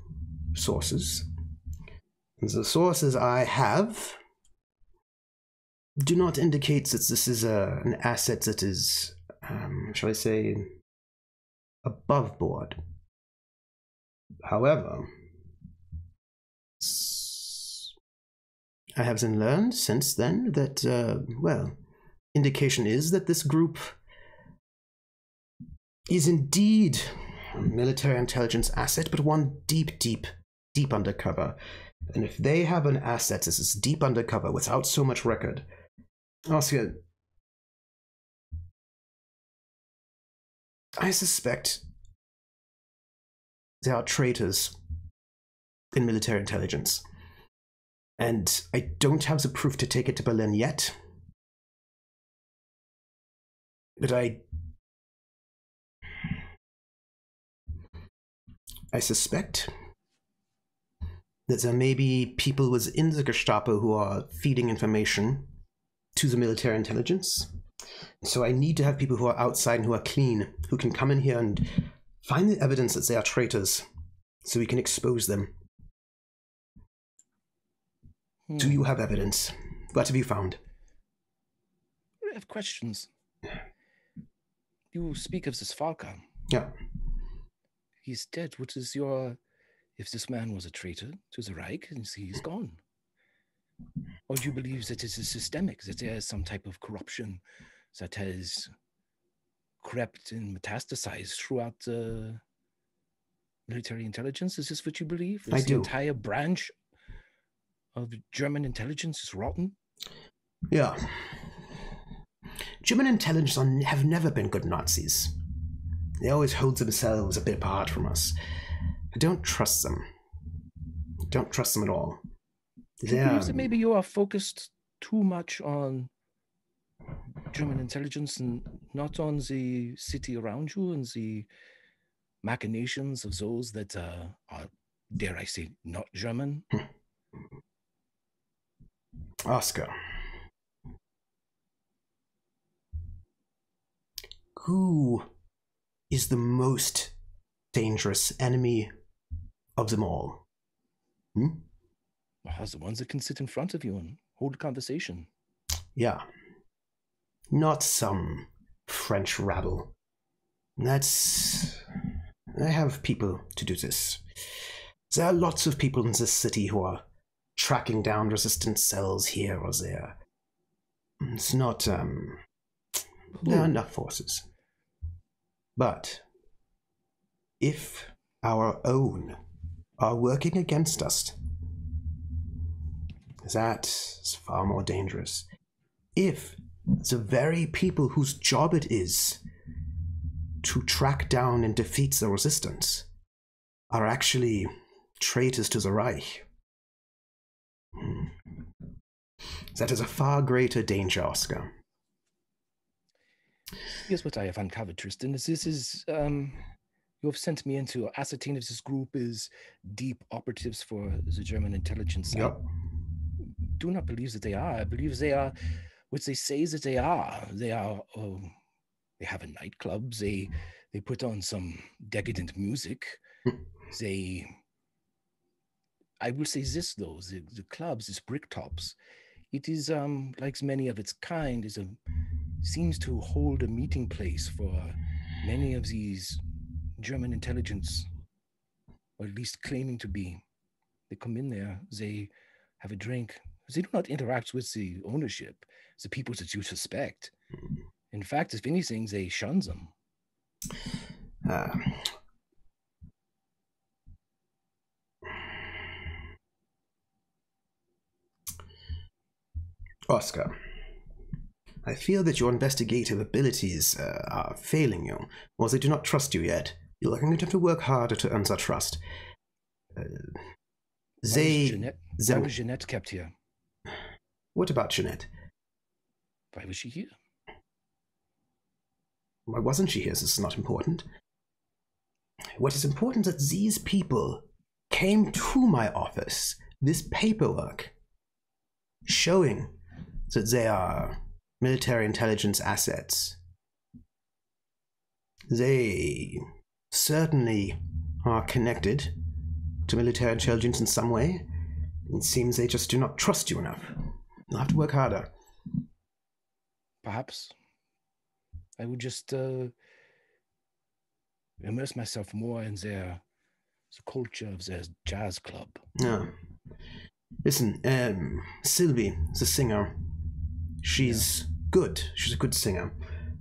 sources. And the sources I have do not indicate that this is an asset that is, shall I say, above board. However, I have then learned since then that, well, indication is that this group is indeed a military intelligence asset, but one deep undercover. And if they have an asset that is deep undercover without so much record, Oscar, I suspect there are traitors in military intelligence. And I don't have the proof to take it to Berlin yet. But I suspect that there may be people within the Gestapo who are feeding information to the military intelligence. So I need to have people who are outside and who are clean, who can come in here and find the evidence that they are traitors, so we can expose them. Do you have evidence? What have you found? I have questions. You speak of this Falcon. Yeah. He's dead. What is your... If this man was a traitor to the Reich, he's gone. Or do you believe that it is systemic, that there is some type of corruption that has crept and metastasized throughout the military intelligence? Is this what you believe? I do. The entire branch of German intelligence is rotten? Yeah. German intelligence have never been good Nazis. They always hold themselves a bit apart from us. I don't trust them. I don't trust them at all. Do you believe that maybe you are focused too much on German intelligence and not on the city around you and the machinations of those that are, dare I say, not German? Oscar. Who is the most dangerous enemy of them all? The ones that can sit in front of you and hold a conversation. Yeah. Not some French rabble. I have people to do this. There are lots of people in this city who are tracking down resistance cells here or there. It's not, there are enough forces. But if our own are working against us, that is far more dangerous. If the very people whose job it is to track down and defeat the resistance are actually traitors to the Reich, that is a far greater danger, Oscar. Here's what I have uncovered, Tristan. This is, you have sent me in to ascertain if this group is deep operatives for the German intelligence. Yep. I do not believe that they are. I believe they are what they say that they are. They have a nightclub. They put on some decadent music. I will say this, though, the clubs, these brick tops, it is, like many of its kind, seems to hold a meeting place for many of these German intelligence, or at least claiming to be. They come in there, they have a drink. They do not interact with the ownership, the people that you suspect. In fact, if anything, they shun them. Oscar, I feel that your investigative abilities are failing you, or they do not trust you yet. You're going to have to work harder to earn their trust. Why was Jeanette kept here? What about Jeanette? Why was she here? Why wasn't she here? This is not important. What is important is that these people came to my office, this paperwork, showing that they are military intelligence assets. They certainly are connected to military intelligence in some way. It seems they just do not trust you enough. You'll have to work harder. Perhaps. I would just immerse myself more in the culture of their jazz club. No. Listen, Sylvie, the singer, she's good. She's a good singer.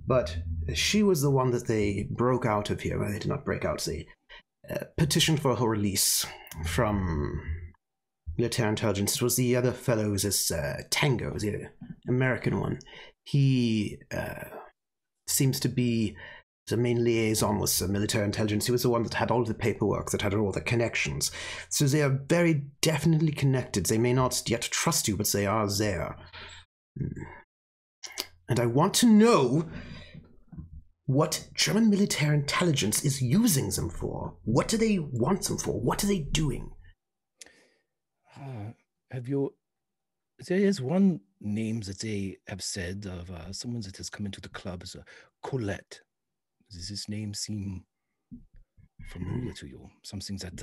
But she was the one that they broke out of here. Well, they did not break out. They petitioned for her release from military intelligence. It was the other fellow's, Tango, the American one. He seems to be the main liaison with the military intelligence. He was the one that had all the paperwork, that had all the connections. So they are very definitely connected. They may not yet trust you, but they are there. And I want to know what German military intelligence is using them for. What do they want them for? What are they doing? There is one name that they have said of someone that has come into the club as a Colette. Does this name seem familiar to you? Something that...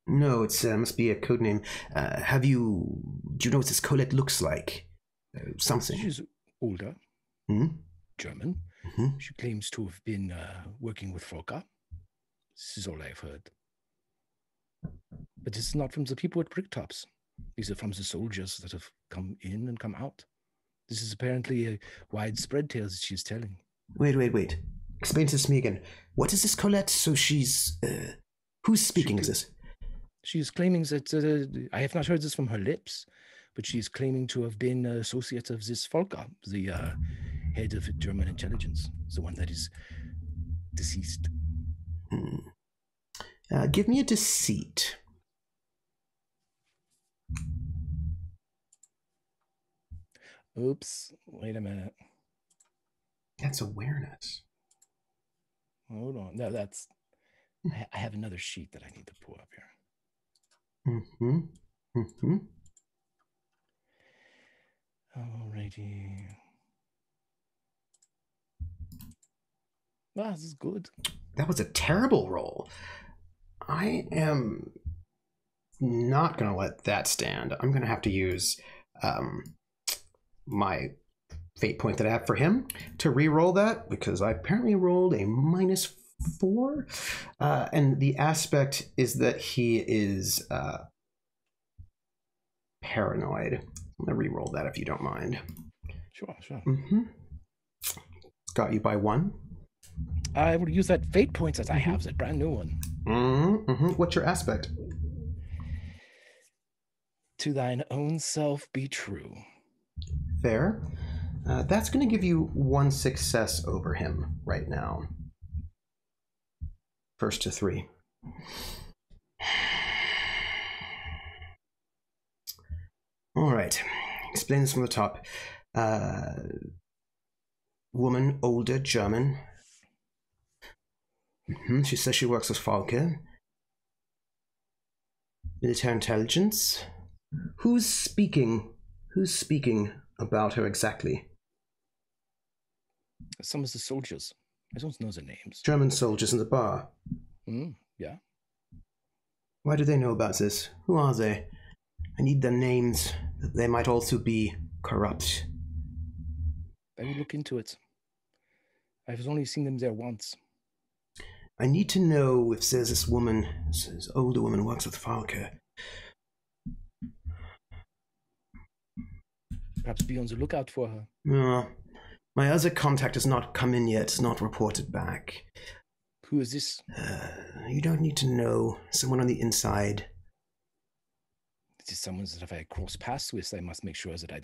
No, it must be a code name. Do you know what this Colette looks like? Something. She's older, German. She claims to have been working with Volker. This is all I've heard. But this is not from the people at Bricktops. These are from the soldiers that have come in and come out. This is apparently a widespread tale that she's telling. Wait. Explain this to me again. What is this, Colette? So she's... who's speaking is this? She's claiming that... I have not heard this from her lips, but she's claiming to have been an associate of this Volker, the head of German intelligence, the one that is deceased. Give me a deceit. Oops, wait a minute. That's awareness. Hold on. No, that's... I have another sheet that I need to pull up here. Alrighty. Wow, this is good. That was a terrible roll. I am not going to let that stand. I'm going to have to use my fate point that I have for him to re-roll that, because I apparently rolled a -4. And the aspect is that he is paranoid. I'm going to re-roll that if you don't mind. Sure. Got you by 1. I will use that fate point that I have, that brand new one. What's your aspect? To thine own self be true. Fair. That's going to give you 1 success over him right now. First to 3. All right. Explain this from the top. Woman, older, German. She says she works with Falke. Military intelligence. Who's speaking about her exactly? Some of the soldiers. I don't know the names. German soldiers in the bar. Yeah. Why do they know about this? Who are they? I need their names. They might also be corrupt. I will look into it. I've only seen them there once. I need to know if there's this woman, this older woman who works with Falke. Perhaps be on the lookout for her. No. My other contact has not come in yet, not reported back. Who is this? You don't need to know. Someone on the inside. This is someone that if I cross paths with, I must make sure that I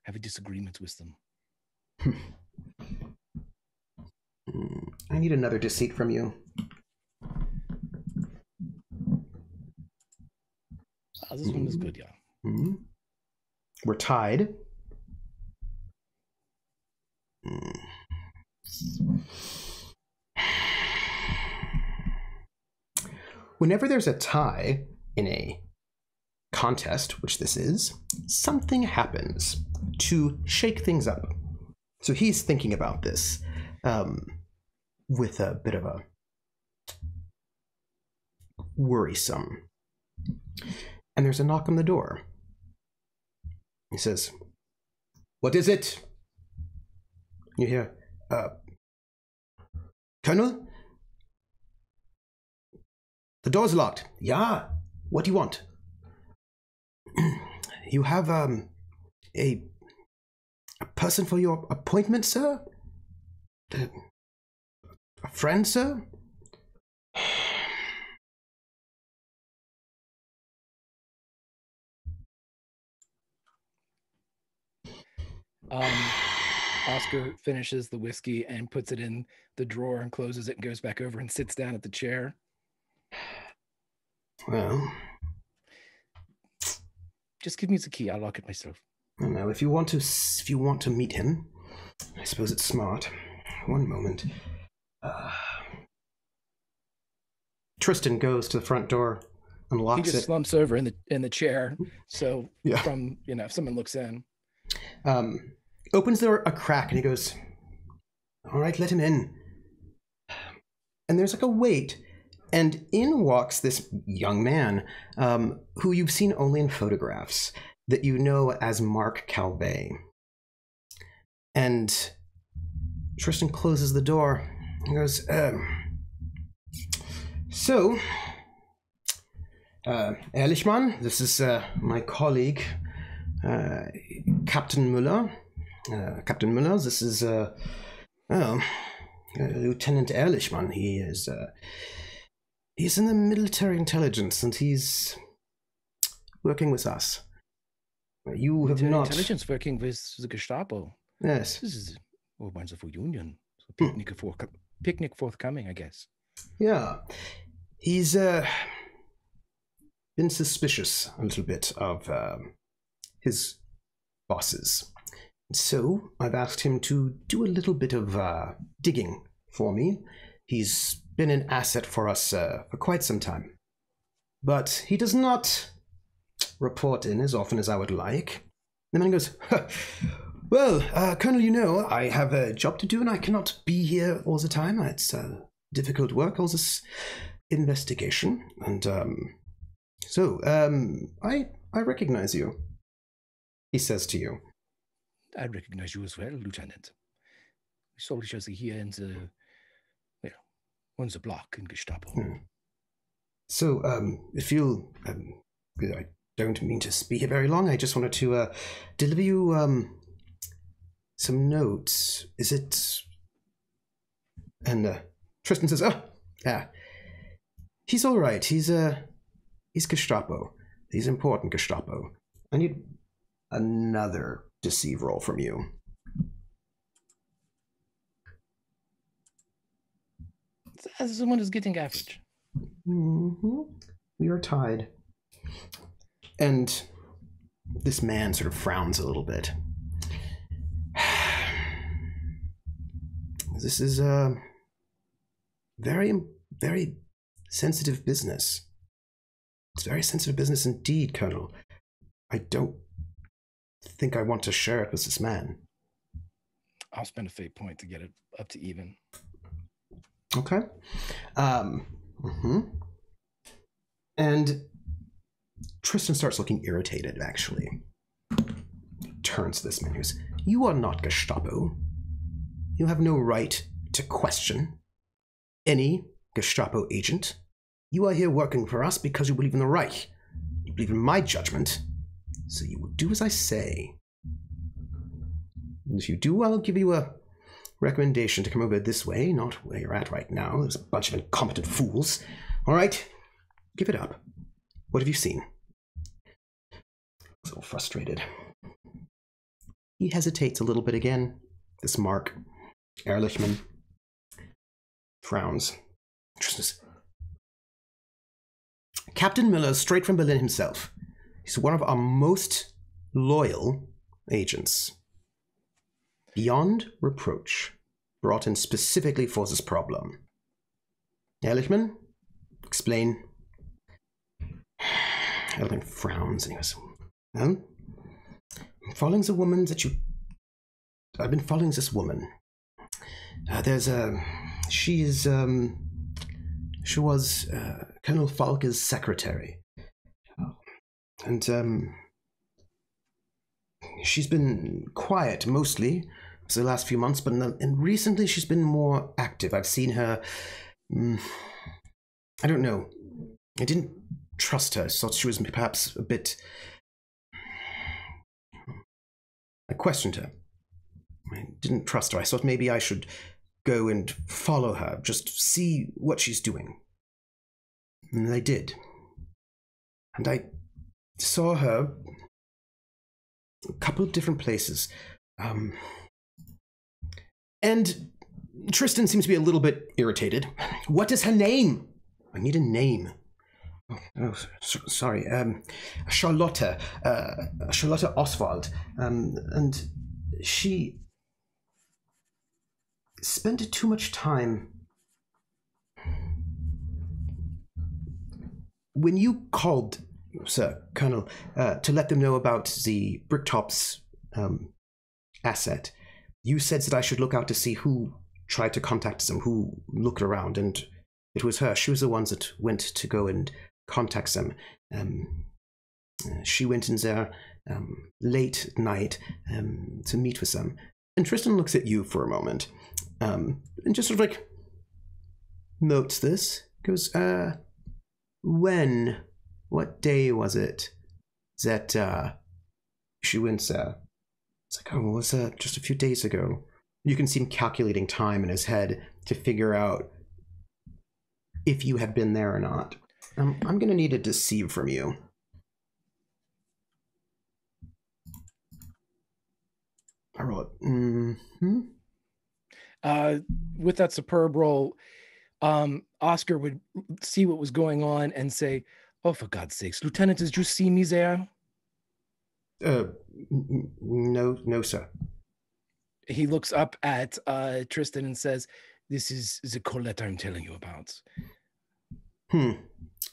have a disagreement with them. I need another deceit from you. This one is good, yeah. We're tied. Whenever there's a tie in a contest, which this is, something happens to shake things up. So he's thinking about this with a bit of a worrisome. And there's a knock on the door. He says, "What is it?" You hear, "Colonel? The door's locked." "Yeah, what do you want?" "You have a person for your appointment, sir? A friend, sir?" Oscar finishes the whiskey and puts it in the drawer and closes it and goes back over and sits down at the chair. Well, just give me the key. I'll lock it myself. I don't know. If you want to meet him, I suppose it's smart. One moment. Tristan goes to the front door, unlocks it. He just slumps over in the chair. So yeah. From if someone looks in. Opens the door a crack and he goes, "All right, let him in." And there's like a wait, and in walks this young man who you've seen only in photographs, that you know as Mark Calvé. And Tristan closes the door and goes, so, Ehrlichmann, this is my colleague, Captain Müller. Captain Müller, this is, Lieutenant Ehrlichmann. He's in the military intelligence, and he's working with us. You have not... Intelligence working with the Gestapo. Yes. This is all kinds of union. So picnic forthcoming, I guess. Yeah. He's been suspicious a little bit of his bosses. So I've asked him to do a little bit of digging for me. He's been an asset for us for quite some time. But he does not report in as often as I would like. The man goes, well, Colonel, you know, I have a job to do and I cannot be here all the time. It's difficult work, all this investigation. And I recognize you, he says to you. I recognize you as well, Lieutenant. We saw each other here in the, on the block in Gestapo. So, if you'll, I don't mean to speak here very long. I just wanted to deliver you some notes. Is it? And Tristan says, he's all right. He's Gestapo. He's important Gestapo. I need another deceive roll from you. Someone is getting average. Mm-hmm. We are tied. And this man sort of frowns a little bit. This is a very, very sensitive business. It's very sensitive business indeed, Colonel. I don't think I want to share it with this man. I'll spend a fate point to get it up to even. Okay. And Tristan starts looking irritated, actually. Turns to this man who's, you are not Gestapo. You have no right to question any Gestapo agent. You are here working for us because you believe in the Reich. You believe in my judgment. So you will do as I say. And if you do, I'll give you a recommendation to come over this way, not where you're at right now. There's a bunch of incompetent fools. All right, give it up. What have you seen? He's a little frustrated. He hesitates a little bit again. This Mark Ehrlichman frowns. Captain Miller, straight from Berlin himself. He's one of our most loyal agents. Beyond reproach, brought in specifically for this problem. Ehrlichman, explain. Ehrlichman frowns and he goes, well, I'm following the woman that you... I've been following this woman. She was Colonel Falke's secretary. And she's been quiet mostly for the last few months, but and recently she's been more active. I've seen her. I don't know. I didn't trust her. I thought she was perhaps a bit. I questioned her. I didn't trust her. I thought maybe I should go and follow her, just see what she's doing. And I did. And I saw her a couple of different places. And Tristan seems to be a little bit irritated. What is her name? I need a name. Sorry. Charlotte Oswald. And she spent too much time. When you called, Sir Colonel, to let them know about the Bricktop's asset, you said that I should look out to see who tried to contact them, who looked around, and it was her. She was the one that went to go and contact them. She went in there late at night to meet with them. And Tristan looks at you for a moment, and just sort of like notes this. Goes, when? What day was it that she went, It's like, oh, it was just a few days ago. You can see him calculating time in his head to figure out if you had been there or not. I'm going to need a deceive from you. I roll it. Mm-hmm. With that superb roll, Oscar would see what was going on and say, "Oh, for God's sakes, Lieutenant, did you see me there?" No, sir. He looks up at Tristan and says, "This is the Colette I'm telling you about."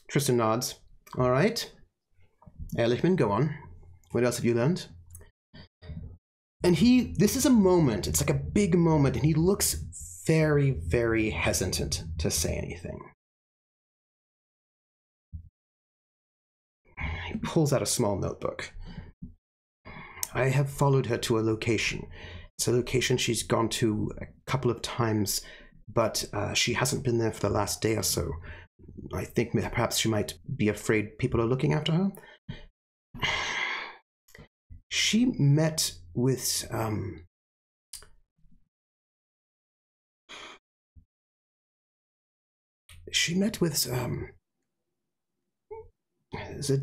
Tristan nods. All right. Ehrlichman, go on. What else have you learned? And this is a moment, it's like a big moment, and he looks very, very hesitant to say anything. He pulls out a small notebook. I have followed her to a location. It's a location she's gone to a couple of times, but she hasn't been there for the last day or so. I think perhaps she might be afraid people are looking after her. She met with the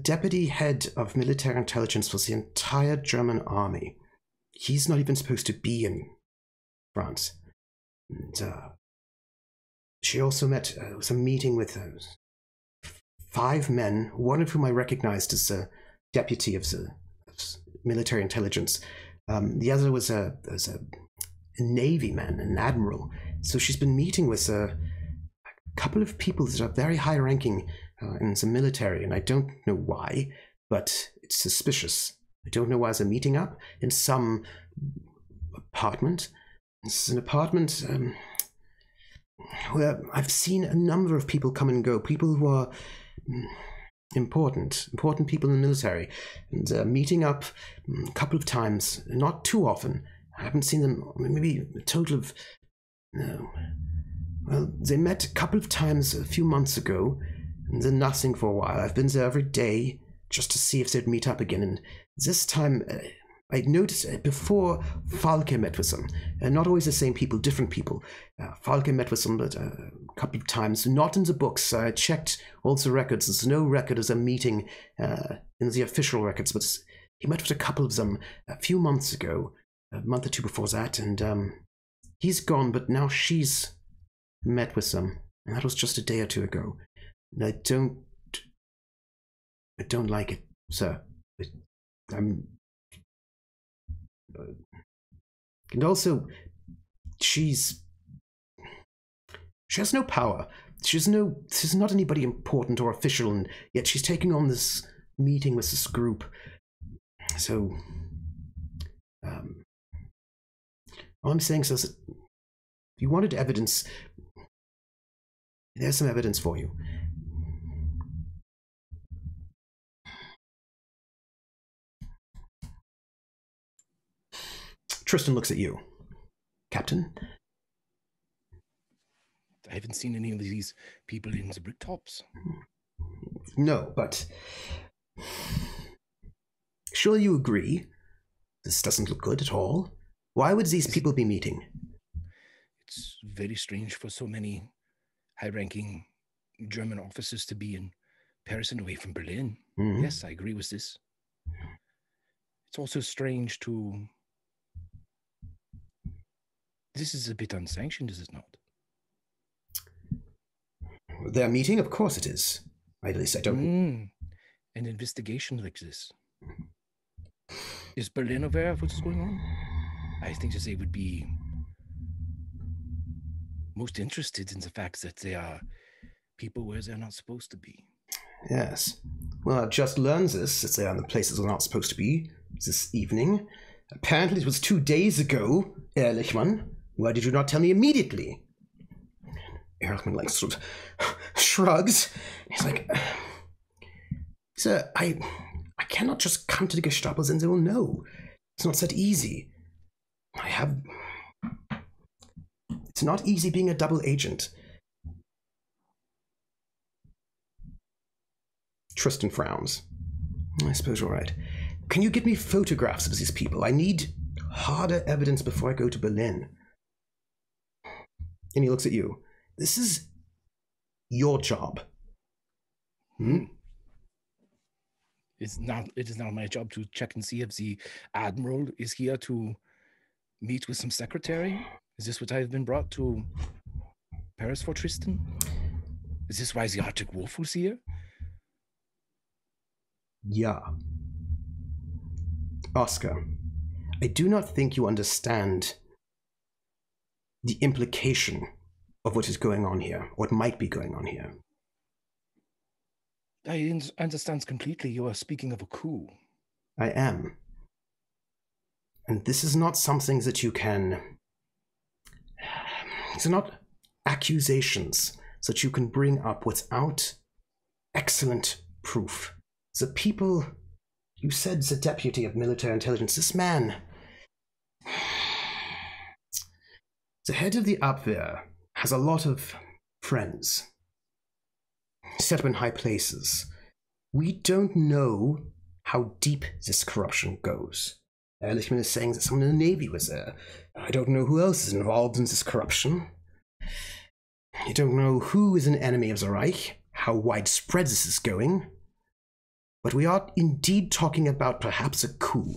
deputy head of military intelligence for the entire German army. He's not even supposed to be in France. And she also met, was a meeting with 5 men, one of whom I recognized as a deputy of the military intelligence. The other was a Navy man, an admiral. So she's been meeting with a couple of people that are very high ranking in the military, and I don't know why, but it's suspicious. I don't know why they're meeting up in some apartment. It's an apartment where I've seen a number of people come and go, people who are important people in the military, and meeting up a couple of times, not too often. I haven't seen them, maybe a total of, well, they met a couple of times a few months ago, and then nothing for a while. I've been there every day just to see if they'd meet up again, and this time I noticed before Falke met with them, not always the same people, different people. Falke met with them a couple of times, not in the books. I checked all the records. There's no record of them meeting in the official records, but he met with a couple of them a few months ago, a month or two before that, and he's gone, but now she's met with them, and that was just a day or two ago. And I don't like it, sir. And also, she has no power. She's not anybody important or official, and yet she's taking on this meeting with this group. So, all I'm saying is that if you wanted evidence, there's some evidence for you. Tristan looks at you. Captain? I haven't seen any of these people in the brick tops. No, but surely you agree this doesn't look good at all. Why would these people be meeting? It's very strange for so many high-ranking German officers to be in Paris and away from Berlin. Mm-hmm. Yes, I agree with this. It's also strange to... This is a bit unsanctioned, is it not? Their meeting? Of course it is. At least I don't... An investigation like this. Is Berlin aware of what's going on? I think that they would be most interested in the fact that they are people where they're not supposed to be. Yes. Well, I've just learned this, that they are in the places they're not supposed to be this evening. Apparently it was 2 days ago, Ehrlichman. Why did you not tell me immediately? Ehrlichman, like, sort of shrugs. He's like, sir, I cannot just come to the Gestapo and they will know. It's not that easy. I have... It's not easy being a double agent. Tristan frowns. I suppose you're right. Can you get me photographs of these people? I need harder evidence before I go to Berlin. And he looks at you. This is your job. Hmm? It is not my job to check and see if the Admiral is here to meet with some secretary. Is this what I have been brought to Paris for, Tristan? Is this why the Arctic Wolf was here? Yeah. Oscar, I do not think you understand the implication of what is going on here, what might be going on here. I understand completely. You are speaking of a coup. I am. And this is not something that you can... These are not accusations that you can bring up without excellent proof. The people... You said the deputy of military intelligence. This man... The head of the Abwehr has a lot of friends. Set up in high places. We don't know how deep this corruption goes. Ehrlichman is saying that someone in the Navy was there. I don't know who else is involved in this corruption. I don't know who is an enemy of the Reich, how widespread this is going. But we are indeed talking about perhaps a coup,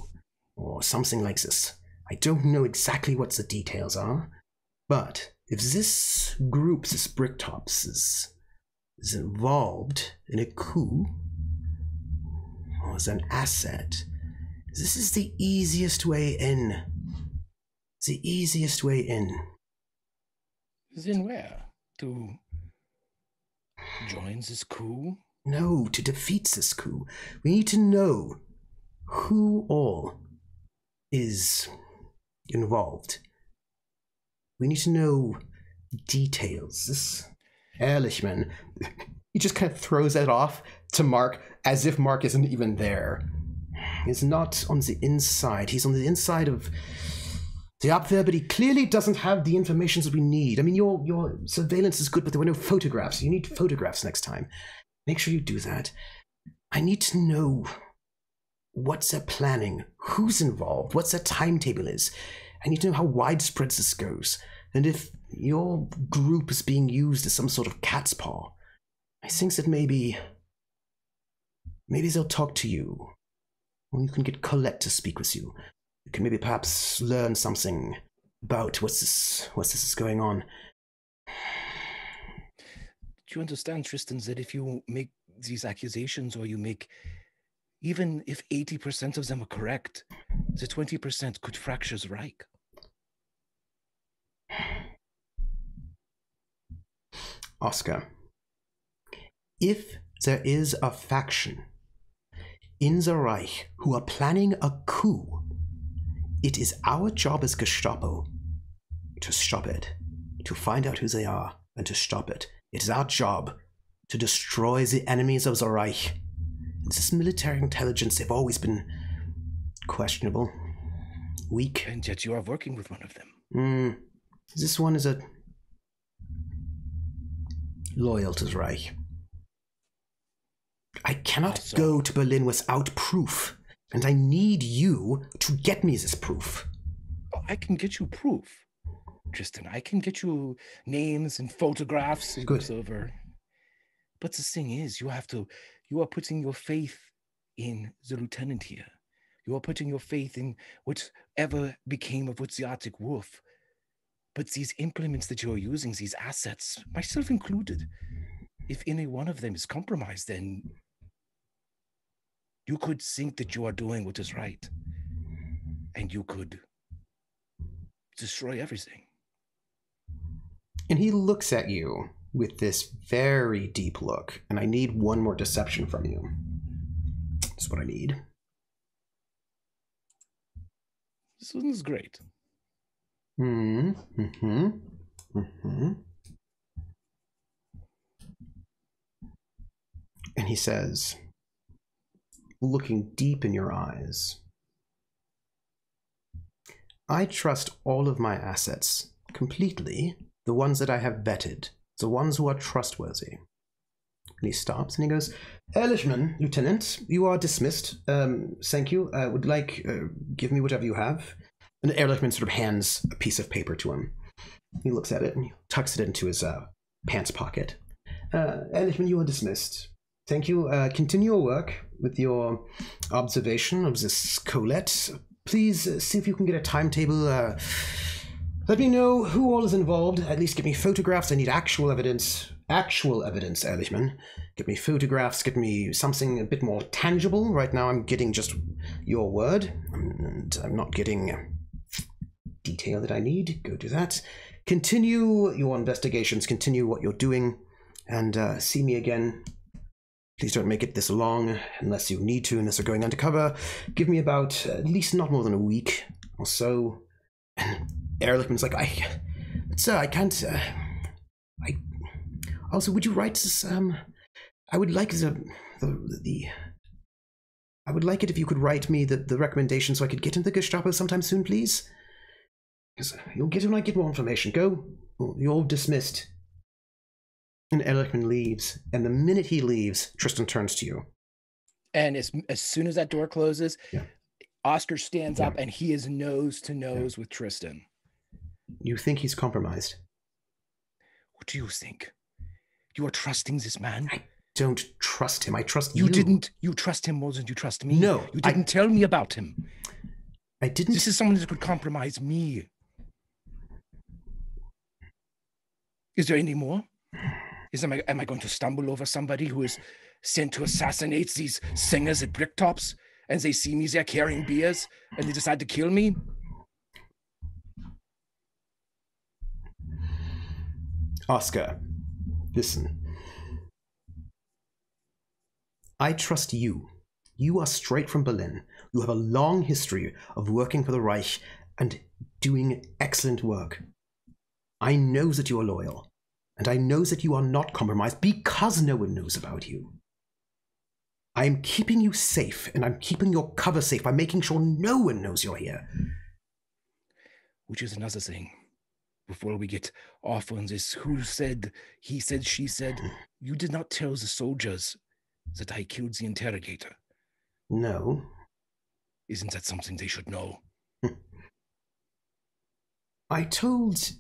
or something like this. I don't know exactly what the details are, but if this group, this Bricktops, is involved in a coup, or as an asset, this is the easiest way in. The easiest way in. In where? To join this coup? No, to defeat this coup. We need to know who all is involved. We need to know details. This Ehrlichman, he just kind of throws that off to Mark as if Mark isn't even there. He's not on the inside. He's on the inside of the Abwehr, but he clearly doesn't have the information that we need. I mean, your surveillance is good, but there were no photographs. You need photographs next time. Make sure you do that. I need to know what's their planning, who's involved, what their timetable is. I need to know how widespread this goes, and if your group is being used as some sort of cat's paw. I think that maybe they'll talk to you, or you can get Colette to speak with you. You can maybe perhaps learn something about what's this is going on. Do you understand, Tristan, that if you make these accusations, or you make, even if 80% of them are correct, the 20% could fracture the Reich? Oscar, if there is a faction in the Reich who are planning a coup, it is our job as Gestapo to stop it, to find out who they are, and to stop it. It is our job to destroy the enemies of the Reich. This military intelligence, they've always been questionable, weak. And yet you are working with one of them. This one is loyal to the Reich. I cannot go to Berlin without proof, and I need you to get me this proof. Oh, I can get you proof, Tristan. I can get you names and photographs. Good. Over. But the thing is, you are putting your faith in the lieutenant here. You are putting your faith in whatever became of the Arctic Wolf. But these implements that you are using, these assets, myself included, if any one of them is compromised, then you could think that you are doing what is right. And you could destroy everything. And he looks at you with this very deep look. And I need one more deception from you. That's what I need. This one is great. And he says, looking deep in your eyes, I trust all of my assets completely, the ones that I have vetted, the ones who are trustworthy. And he stops and he goes, Ehrlichman, Lieutenant, you are dismissed. Thank you. I would like, give me whatever you have. And Ehrlichman sort of hands a piece of paper to him. He looks at it and he tucks it into his pants pocket. Ehrlichman, you are dismissed. Thank you. Continue your work with your observation of this Colette. Please see if you can get a timetable. Let me know who all is involved. At least get me photographs. I need actual evidence. Actual evidence, Ehrlichman. Get me photographs. Get me something a bit more tangible. Right now I'm getting just your word. And I'm not getting detail that I need. Go do that. Continue your investigations. Continue what you're doing. And see me again. Please don't make it this long, unless you need to, unless you're going undercover. Give me about at least not more than a week or so. And Ehrlichman's like, sir, I can't, also, would you write this, I would like I would like it if you could write me the recommendation so I could get into the Gestapo sometime soon, please. Because you'll get it when I get more information. Go. You're all dismissed. And Ehrlichman leaves, and the minute he leaves, Tristan turns to you. And as soon as that door closes, Oscar stands up, and he is nose to nose with Tristan. You think he's compromised? What do you think? You are trusting this man? I don't trust him. I trust you. You didn't. You trust him more than you trust me. No. You didn't tell me about him. I didn't. This is someone that could compromise me. Is there any more? Am I going to stumble over somebody who is sent to assassinate these singers at Bricktops, and they see me there carrying beers, and they decide to kill me? Oscar, listen. I trust you. You are straight from Berlin. You have a long history of working for the Reich and doing excellent work. I know that you are loyal. And I know that you are not compromised because no one knows about you. I am keeping you safe, and I'm keeping your cover safe by making sure no one knows you're here. Which is another thing. Before we get off on this, who said, he said, she said, you did not tell the soldiers that I killed the interrogator. No. Isn't that something they should know? I told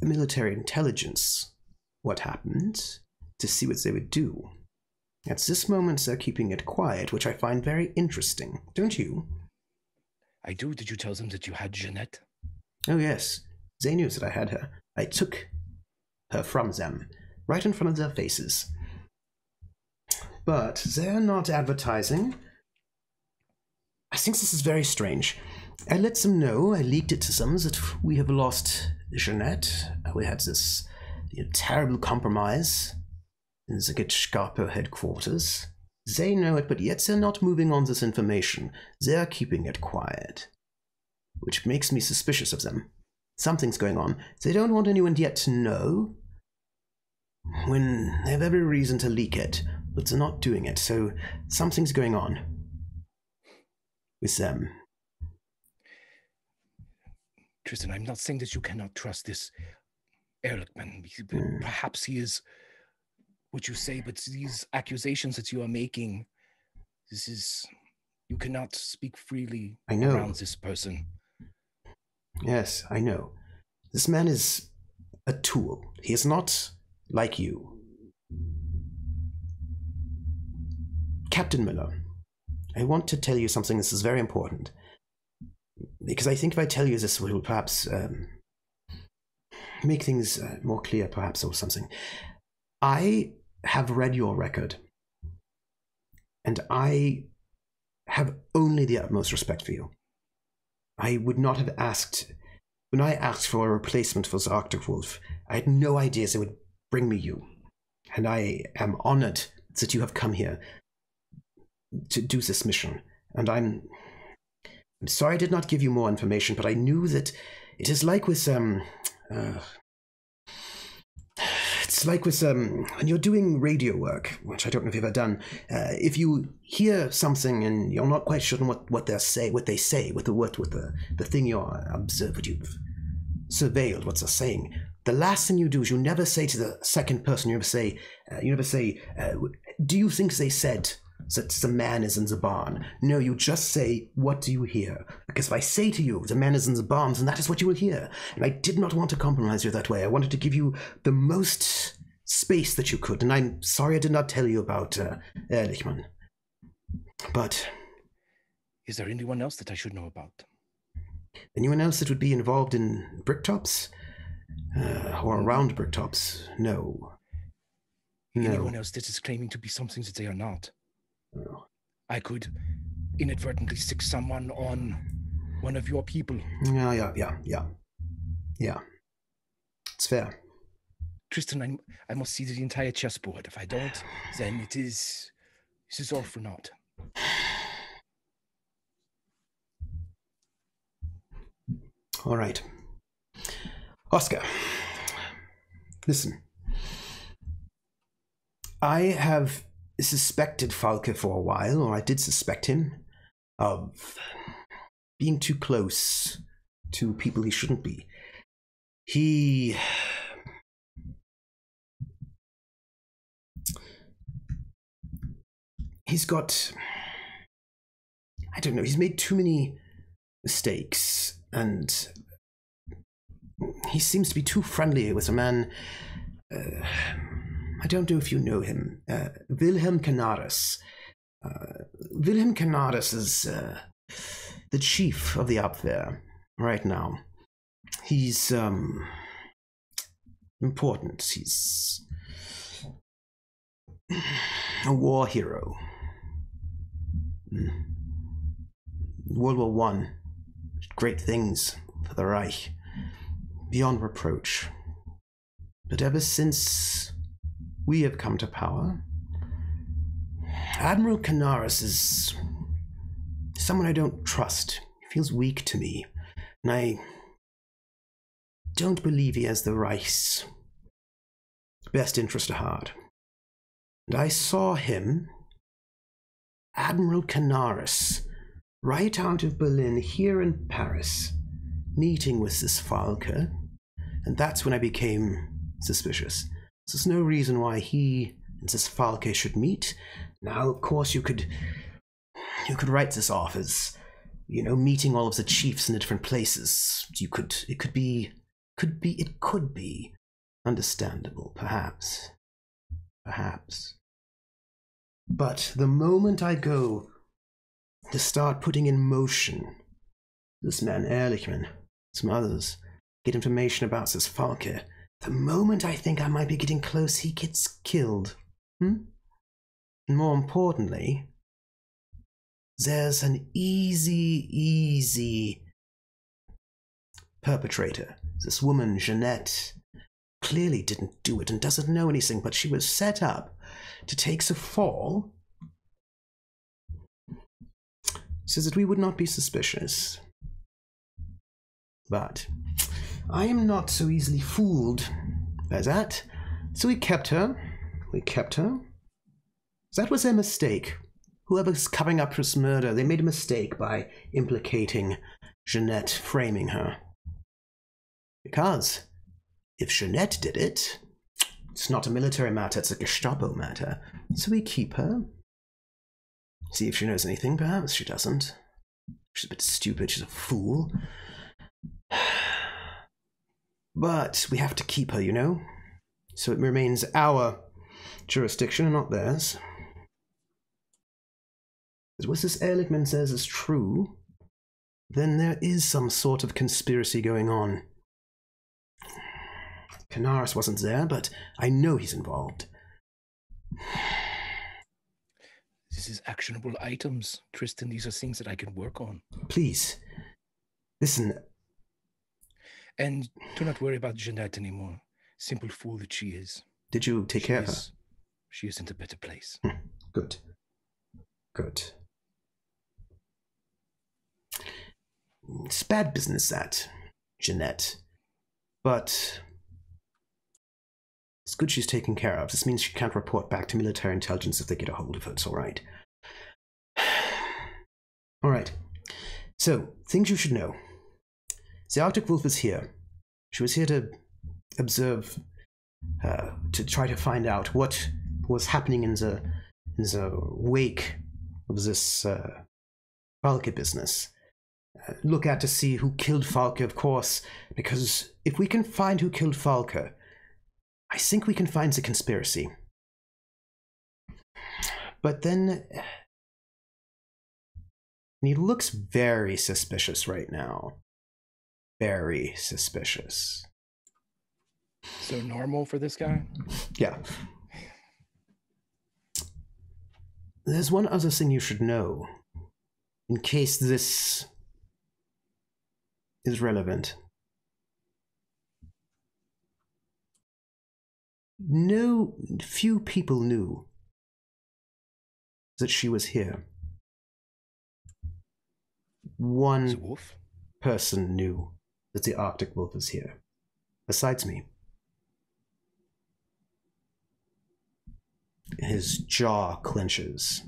the military intelligence what happened, to see what they would do. At this moment, they're keeping it quiet, which I find very interesting. Don't you? I do. Did you tell them that you had Jeanette? Oh, yes. They knew that I had her. I took her from them, right in front of their faces. But they're not advertising. I think this is very strange. I let them know, I leaked it to them, that we have lost Jeanette. We had this terrible compromise in the Gestapo headquarters. They know it, but yet they're not moving on this information. They're keeping it quiet, which makes me suspicious of them. Something's going on. They don't want anyone yet to know, when they have every reason to leak it, but they're not doing it, so something's going on with them. Tristan, I'm not saying that you cannot trust this Ehrlichman. Perhaps he is what you say, but these accusations that you are making, you cannot speak freely around this person. Yes, I know. This man is a tool. He is not like you. Captain Miller, I want to tell you something. This is very important. Because I think if I tell you this, will perhaps make things more clear, perhaps, or something. I have read your record, and I have only the utmost respect for you. I would not have asked, when I asked for a replacement for the Arctic Wolf, I had no idea they would bring me you. And I am honored that you have come here to do this mission. And I'm sorry I did not give you more information, but I knew that it is like with, it's It's like with when you're doing radio work, which I don't know if you've ever done. If you hear something and you're not quite sure what they say, with the thing you're observed, what you've surveilled, what they're saying. The last thing you do is you never say to the second person. You never say, "Do you think they said that the man is in the barn?" No, you just say, "What do you hear?" Because if I say to you, "The man is in the barn," then that is what you will hear. And I did not want to compromise you that way. I wanted to give you the most space that you could. And I'm sorry I did not tell you about Ehrlichman. But is there anyone else that I should know about? Anyone else that would be involved in Bricktops? Or around Bricktops? No. Anyone else that is claiming to be something that they are not? No. I could inadvertently stick someone on one of your people. Yeah. It's fair. Tristan, I must see the entire chessboard. If I don't, then this is all for naught. All right. Oscar, listen. I have suspected Falke for a while, or I did suspect him, of being too close to people he shouldn't be. He's got, I don't know, he's made too many mistakes, and he seems to be too friendly with a man. I don't know if you know him. Wilhelm Canaris. Wilhelm Canaris is the chief of the Abwehr right now. He's important. He's a war hero. World War I. Great things for the Reich. Beyond reproach. But ever since we have come to power, Admiral Canaris is someone I don't trust. He feels weak to me, and I don't believe he has the Reich's best interest at heart. And I saw him, Admiral Canaris, right out of Berlin, here in Paris, meeting with this Falke, and that's when I became suspicious. There's no reason why he and this Falke should meet. Now, of course, you could write this off as, meeting all of the chiefs in the different places. It could be understandable, perhaps. But the moment I go to start putting in motion this man Ehrlichman, some others, get information about this Falke, the moment I think I might be getting close, he gets killed. And more importantly, there's an easy perpetrator. This woman, Jeanette, clearly didn't do it and doesn't know anything, but she was set up to take the fall so that we would not be suspicious. But I am not so easily fooled by that, so we kept her. That was their mistake. Whoever's covering up this murder, they made a mistake by implicating Jeanette, framing her. Because if Jeanette did it, it's not a military matter, it's a Gestapo matter. So we keep her. See if she knows anything, perhaps she doesn't. She's a bit stupid, she's a fool. But we have to keep her, So it remains our jurisdiction and not theirs. But what this Ehrlichman says is true, then there is some sort of conspiracy going on. Canaris wasn't there, but I know he's involved. This is actionable items, Tristan. These are things that I can work on. Please, listen. And do not worry about Jeanette anymore. Simple fool that she is. Did you take care of her? She is in a better place. Good. It's bad business, that, Jeanette. But It's good she's taken care of. This means she can't report back to military intelligence if they get a hold of her. It's all right. All right. So, things you should know. The Arctic Wolf is here. She was here to observe, to try to find out what was happening in the wake of this Falke business. Look at to see who killed Falke, of course, because if we can find who killed Falke, I think we can find the conspiracy. But then he looks very suspicious right now. Very suspicious. So normal for this guy? Yeah. There's one other thing you should know, in case this is relevant. Few people knew that she was here. One person knew that the Arctic Wolf is here, besides me. His jaw clenches.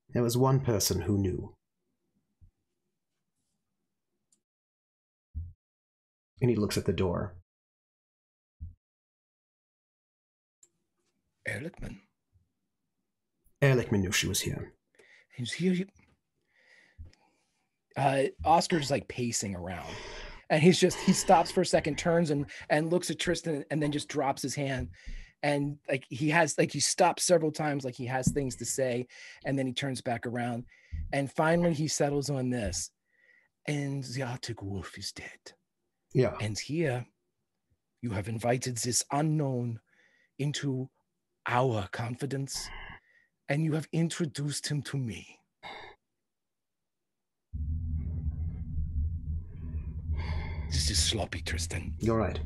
There was one person who knew. And he looks at the door. Ehrlichman. Ehrlichman knew she was here. He's here. Oscar's like pacing around. And he stops for a second, turns and looks at Tristan, and then just drops his hand. And he stops several times, like he has things to say, and then he turns back around. And finally he settles on this. And the Arctic Wolf is dead. Yeah. And here you have invited this unknown into our confidence, and you have introduced him to me. This is sloppy, Tristan. You're right.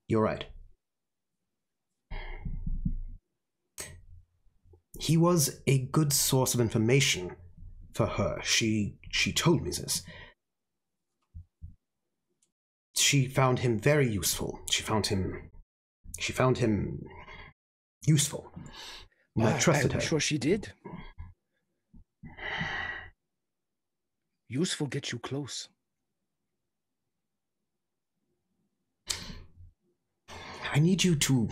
You're right. He was a good source of information for her. She told me this. She found him very useful. She found him useful. And I trusted her. I'm sure she did. Useful gets you close. I need you to...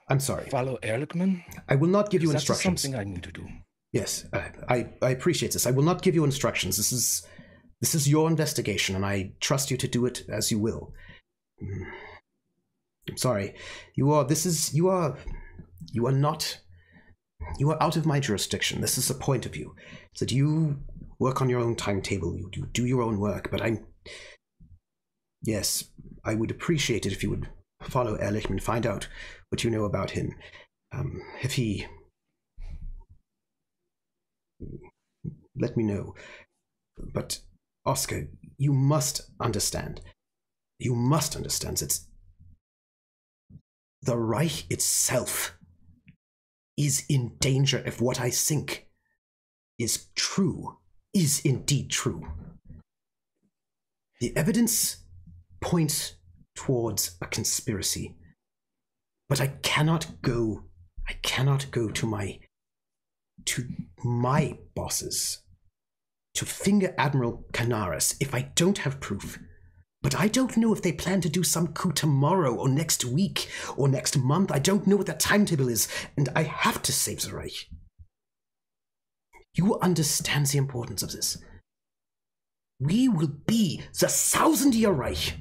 I'm sorry. Follow Ehrlichman? I will not give you instructions. That's something I need to do. Yes, I appreciate this. I will not give you instructions. This is your investigation, and I trust you to do it as you will. I'm sorry. You are out of my jurisdiction. This is the point of view. So that you work on your own timetable, you do your own work, but yes, I would appreciate it if you would follow Ehrlichman, find out what you know about him. If he... let me know. But, Oscar, you must understand. You must understand that the Reich itself is in danger if what I think is true is indeed true. The evidence points towards a conspiracy, but I cannot go to my bosses to finger Admiral Canaris if I don't have proof. But I don't know if they plan to do some coup tomorrow or next week or next month. I don't know what the timetable is, and I have to save the Reich. You understand the importance of this. We will be the 1,000-year Reich.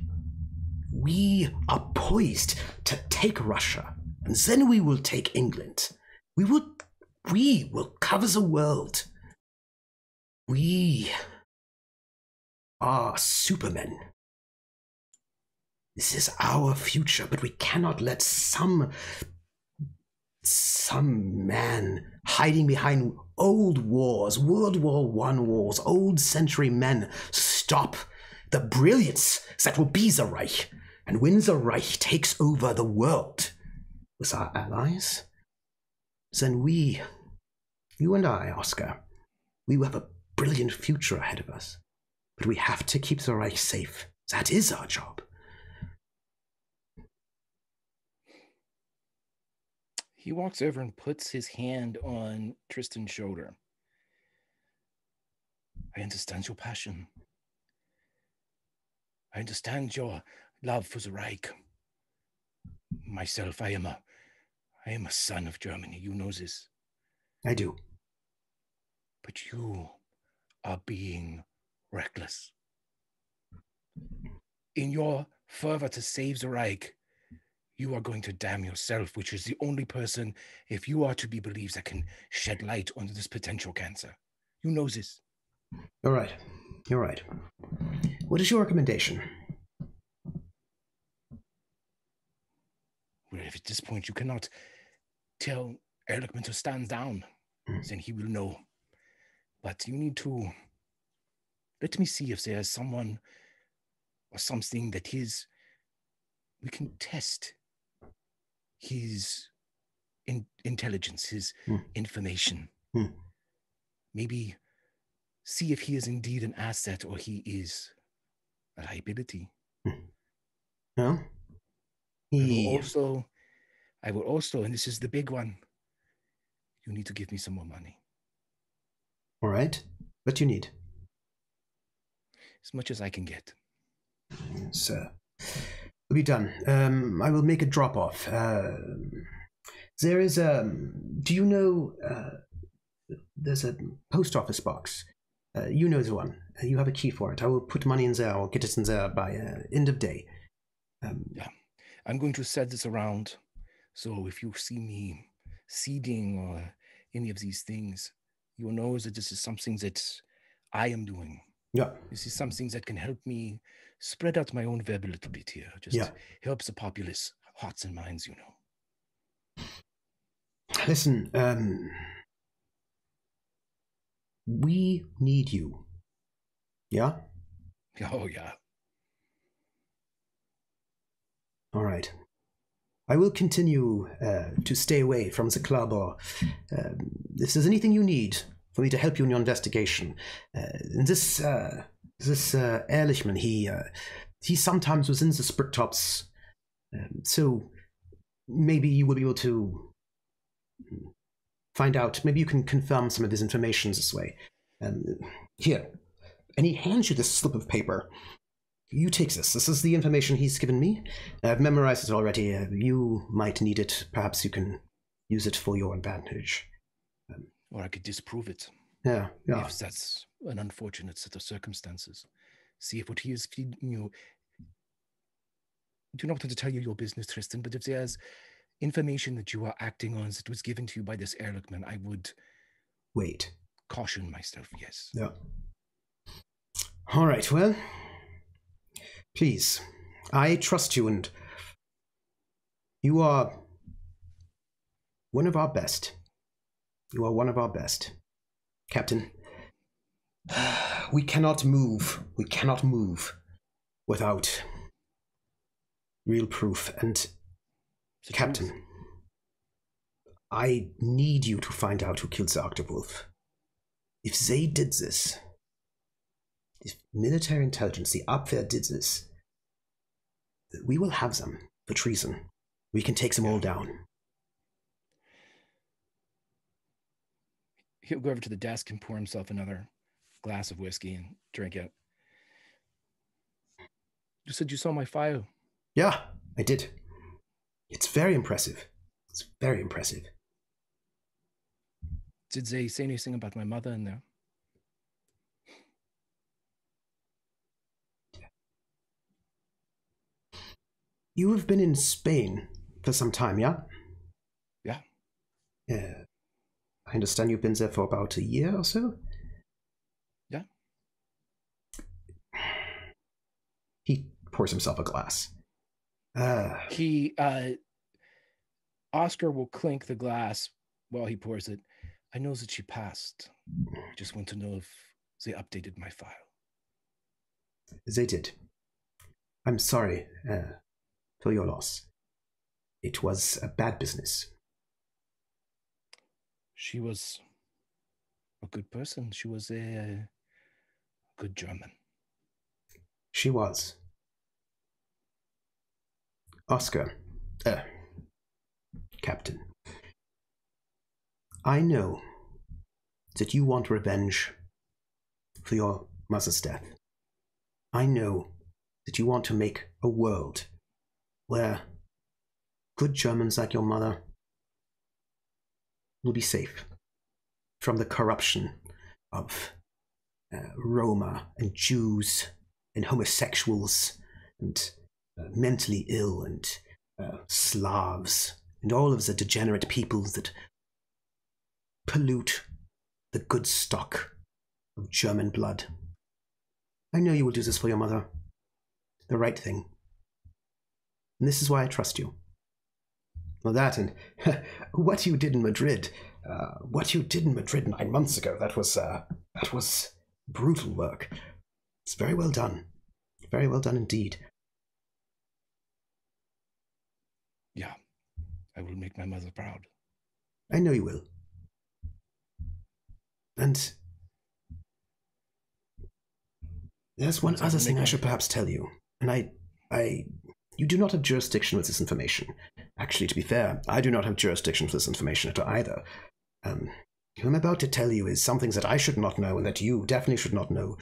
We are poised to take Russia, and then we will take England. We will cover the world. We are supermen. This is our future, but we cannot let some man hiding behind old wars, World War I wars, old century men stop the brilliance that will be the Reich. And when the Reich takes over the world with our allies, then you and I, Oscar, we will have a brilliant future ahead of us. But we have to keep the Reich safe. That is our job. He walks over and puts his hand on Tristan's shoulder. I understand your passion. I understand your love for the Reich. Myself, I am a son of Germany. You know this. I do. But you are being reckless. In your fervor to save the Reich, you are going to damn yourself, which is the only person, if you are to be believed, that can shed light on this potential cancer. You know this. All right. You're right. What is your recommendation? Well, if at this point you cannot tell Ehrlichman to stand down, then he will know. But you need to let me see if there's someone or something that we can test his intelligence, his information. Maybe see if he is indeed an asset or he is a liability. No? I will also, and this is the big one, you need to give me some more money. All right. What do you need? As much as I can get. Yes, will be done. I will make a drop-off. There is do you know, there's a post office box. You know the one. You have a key for it. I will put money in there. I'll get it in there by end of day. Yeah. I'm going to set this around. So if you see me seeding or any of these things, you will know that this is something that I am doing. Yeah. This is something that can help me spread out my own web a little bit here. Just helps the populace, hearts and minds, you know. Listen, we need you. Yeah? Oh, yeah. All right. I will continue to stay away from the club, or if there's anything you need for me to help you in your investigation. And this Ehrlichman, he sometimes was in the sprit tops, so maybe you will be able to find out. Maybe you can confirm some of his information this way. Here, and he hands you this slip of paper. You take this. This is the information he's given me. I've memorized it already. You might need it. Perhaps you can use it for your advantage. Or I could disprove it. Yeah. If that's an unfortunate set of circumstances. See if what he is feeding you. I do not want to tell you your business, Tristan, but if there's information that you are acting on that was given to you by this Ehrlichman, I would wait. Caution myself, yes. Yeah. All right, well, please, I trust you, and you are one of our best. You are one of our best. Captain, we cannot move. We cannot move without real proof. And Captain, I need you to find out who killed the Octawolf. If they did this, if military intelligence, the Abwehr did this, we will have them for treason. We can take them all down. He'll go over to the desk and pour himself another glass of whiskey and drink it. You said you saw my file. Yeah, I did. It's very impressive. It's very impressive. Did they say anything about my mother in there? You have been in Spain for some time, yeah? Yeah. Yeah. I understand you've been there for about a year or so? Yeah. He pours himself a glass. Oscar will clink the glass while he pours it. I know that she passed. I just want to know if they updated my file. They did. I'm sorry for your loss. It was a bad business. She was a good person. She was a good German. She was. Oscar, Captain, I know that you want revenge for your mother's death. I know that you want to make a world where good Germans like your mother will be safe from the corruption of Roma and Jews and homosexuals and mentally ill and Slavs and all of the degenerate peoples that pollute the good stock of German blood. I know you will do this for your mother. The right thing. And this is why I trust you. Well, that and what you did in Madrid. What you did in Madrid 9 months ago, that was brutal work. It's very well done. Very well done indeed. Yeah, I will make my mother proud. I know you will. And there's one other thing I should perhaps tell you. And you do not have jurisdiction with this information. Actually, to be fair, I do not have jurisdiction for this information either. What I'm about to tell you is some things that I should not know and that you definitely should not know.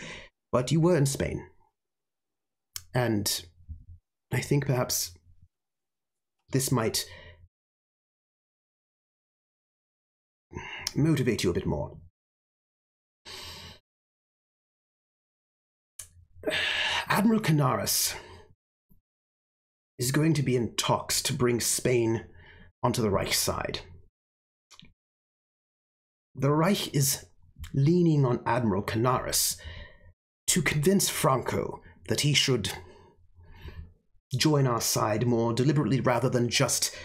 But you were in Spain. And I think perhaps this might motivate you a bit more. Admiral Canaris is going to be in talks to bring Spain onto the Reich side. The Reich is leaning on Admiral Canaris to convince Franco that he should join our side more deliberately rather than just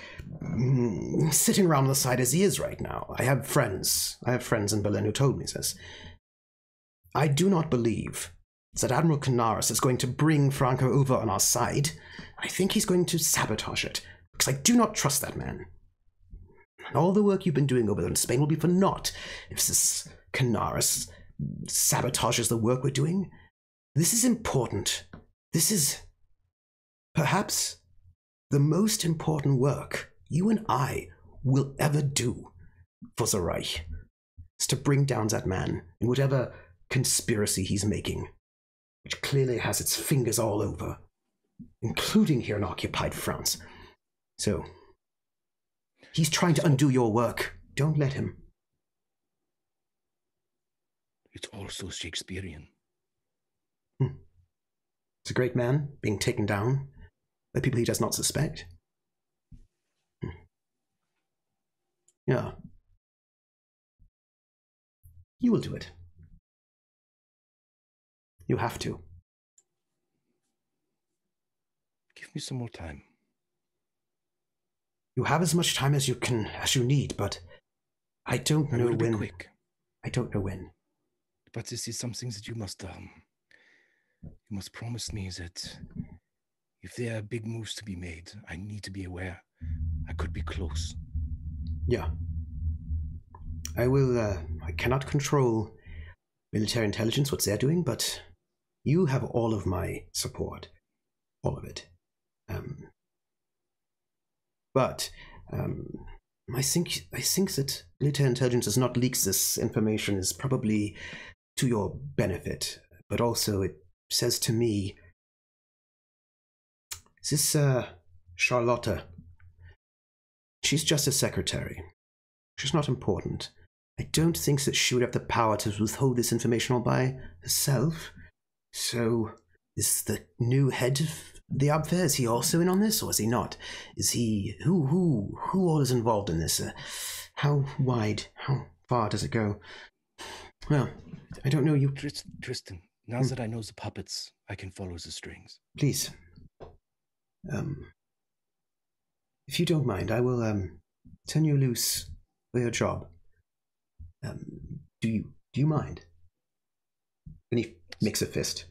sitting around on the side as he is right now. I have friends in Berlin who told me this. I do not believe that Admiral Canaris is going to bring Franco over on our side. I think he's going to sabotage it, because I do not trust that man. And all the work you've been doing over there in Spain will be for naught if this Canaris sabotages the work we're doing. This is important. This is perhaps the most important work you and I will ever do for the Reich. Is to bring down that man in whatever conspiracy he's making, which clearly has its fingers all over, including here in occupied France. So, he's trying to undo your work. Don't let him. It's also Shakespearean. It's a great man being taken down by people he does not suspect. Yeah. You will do it. You have to. Give me some more time. You have as much time as you need, but I don't know when. Be quick. I don't know when. But this is something that you must promise me that if there are big moves to be made, I need to be aware. I could be close. Yeah. I will, I cannot control military intelligence, what they're doing, but you have all of my support. All of it. But I think that military intelligence does not leak this information is probably to your benefit, but also it says to me, this Charlotte, she's just a secretary. She's not important. I don't think that she would have the power to withhold this information all by herself. So, is the new head of the Abwehr, is he also in on this, or is he not? Is he... Who all is involved in this? How wide, how far does it go? Well, I don't know you... Tristan, now that I know the puppets, I can follow the strings. Please. If you don't mind, I will turn you loose for your job. Do you mind? And he makes a fist.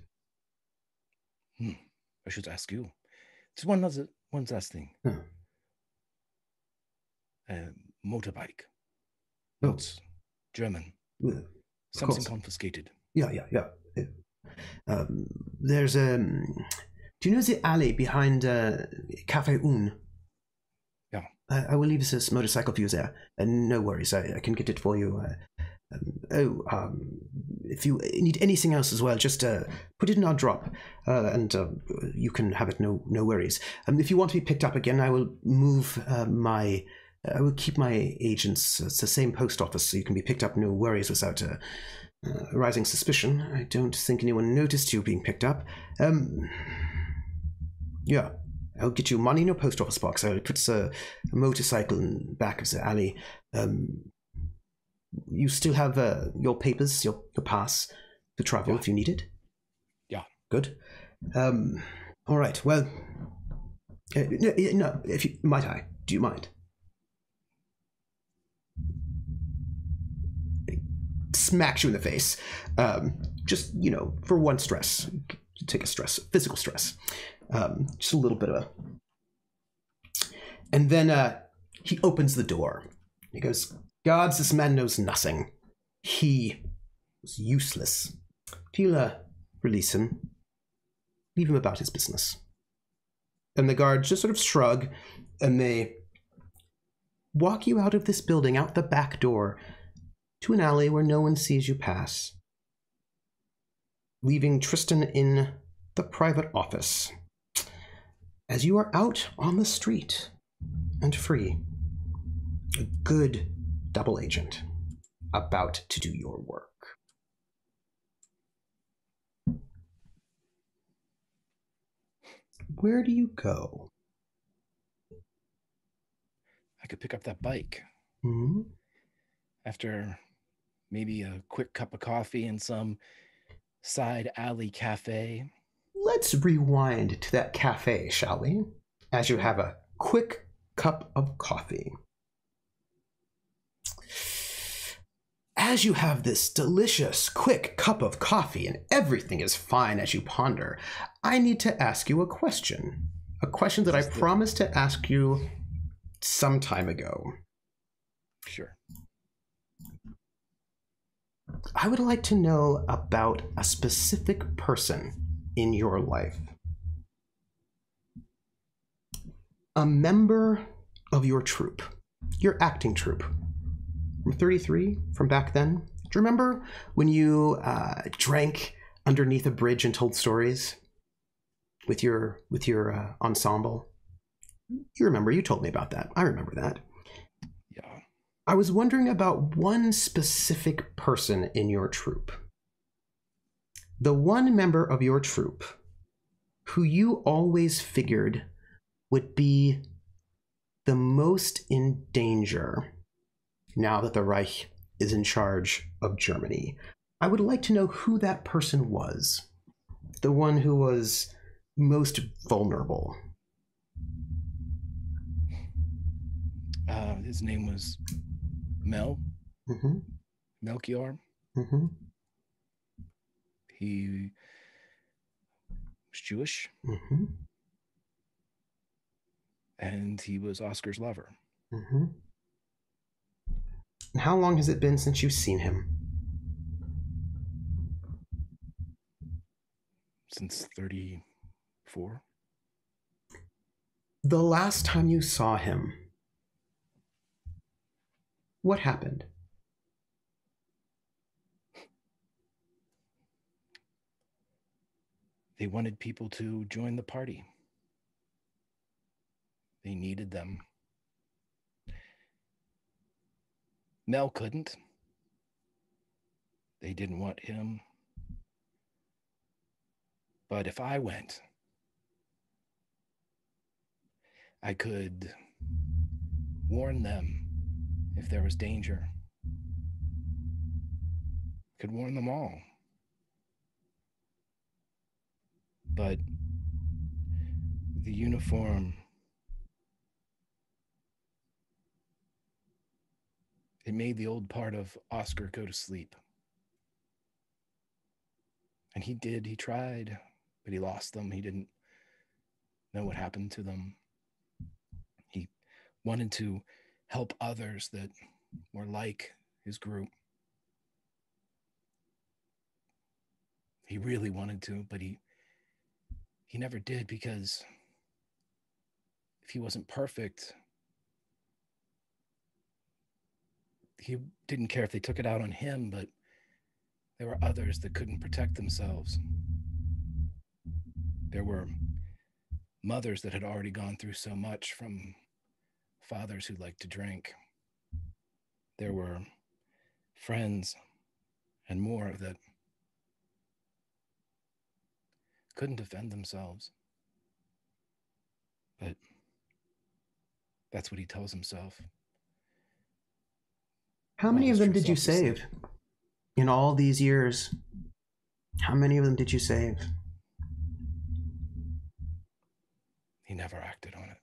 I should ask you. It's one last thing. Motorbike. Oh. It's German. Something confiscated. Yeah. There's do you know the alley behind Café Un? Yeah. I will leave this motorcycle for you there. No worries, I can get it for you. If you need anything else as well, just put it in our drop, and you can have it. No worries. If you want to be picked up again, I will move I will keep my agents. It's the same post office, so you can be picked up. No worries, without arising suspicion. I don't think anyone noticed you being picked up. Yeah. I'll get you money in your post office box. I'll put a motorcycle in the back of the alley. You still have your papers, your pass to travel if you need it? Yeah. Good. All right. Well, no, if you might I? Do you mind? Smacks you in the face. Just, for one stress. Take a stress, physical stress. Just a little bit of a... And then he opens the door. He goes, "Guards, this man knows nothing. He was useless. If you'll release him, leave him about his business." And the guards just sort of shrug, and they walk you out of this building, out the back door, to an alley where no one sees you pass, leaving Tristan in the private office. As you are out on the street and free, a good double agent about to do your work. Where do you go? I could pick up that bike. Mm-hmm. After maybe a quick cup of coffee in some side alley cafe. Let's rewind to that cafe, shall we? As you have a quick cup of coffee. As you have this delicious, quick cup of coffee and everything is fine as you ponder, I need to ask you a question. A question that I promised to ask you some time ago. Sure. I would like to know about a specific person in your life. A member of your troupe, your acting troupe, from 33, from back then. Do you remember when you drank underneath a bridge and told stories with your ensemble? You remember, you told me about that. I remember that. Yeah. I was wondering about one specific person in your troupe. The one member of your troupe who you always figured would be the most in danger now that the Reich is in charge of Germany. I would like to know who that person was. The one who was most vulnerable. His name was Mel. Mm-hmm. Melchior. Mm-hmm. He was Jewish. Mm-hmm. And he was Oscar's lover. Mm-hmm. And how long has it been since you've seen him? Since 34. The last time you saw him, what happened? They wanted people to join the party. They needed them. Mel couldn't. They didn't want him. But if I went, I could warn them if there was danger. Could warn them all. But the uniform, it made the old part of Oscar go to sleep. And he did, he tried, but he lost them. He didn't know what happened to them. He wanted to help others that were like his group. He really wanted to, but he never did, because if he wasn't perfect, he didn't care if they took it out on him, but there were others that couldn't protect themselves. There were mothers that had already gone through so much from fathers who liked to drink. There were friends and more that couldn't defend themselves. But that's what he tells himself. How many of them did you save in all these years? How many of them did you save? He never acted on it.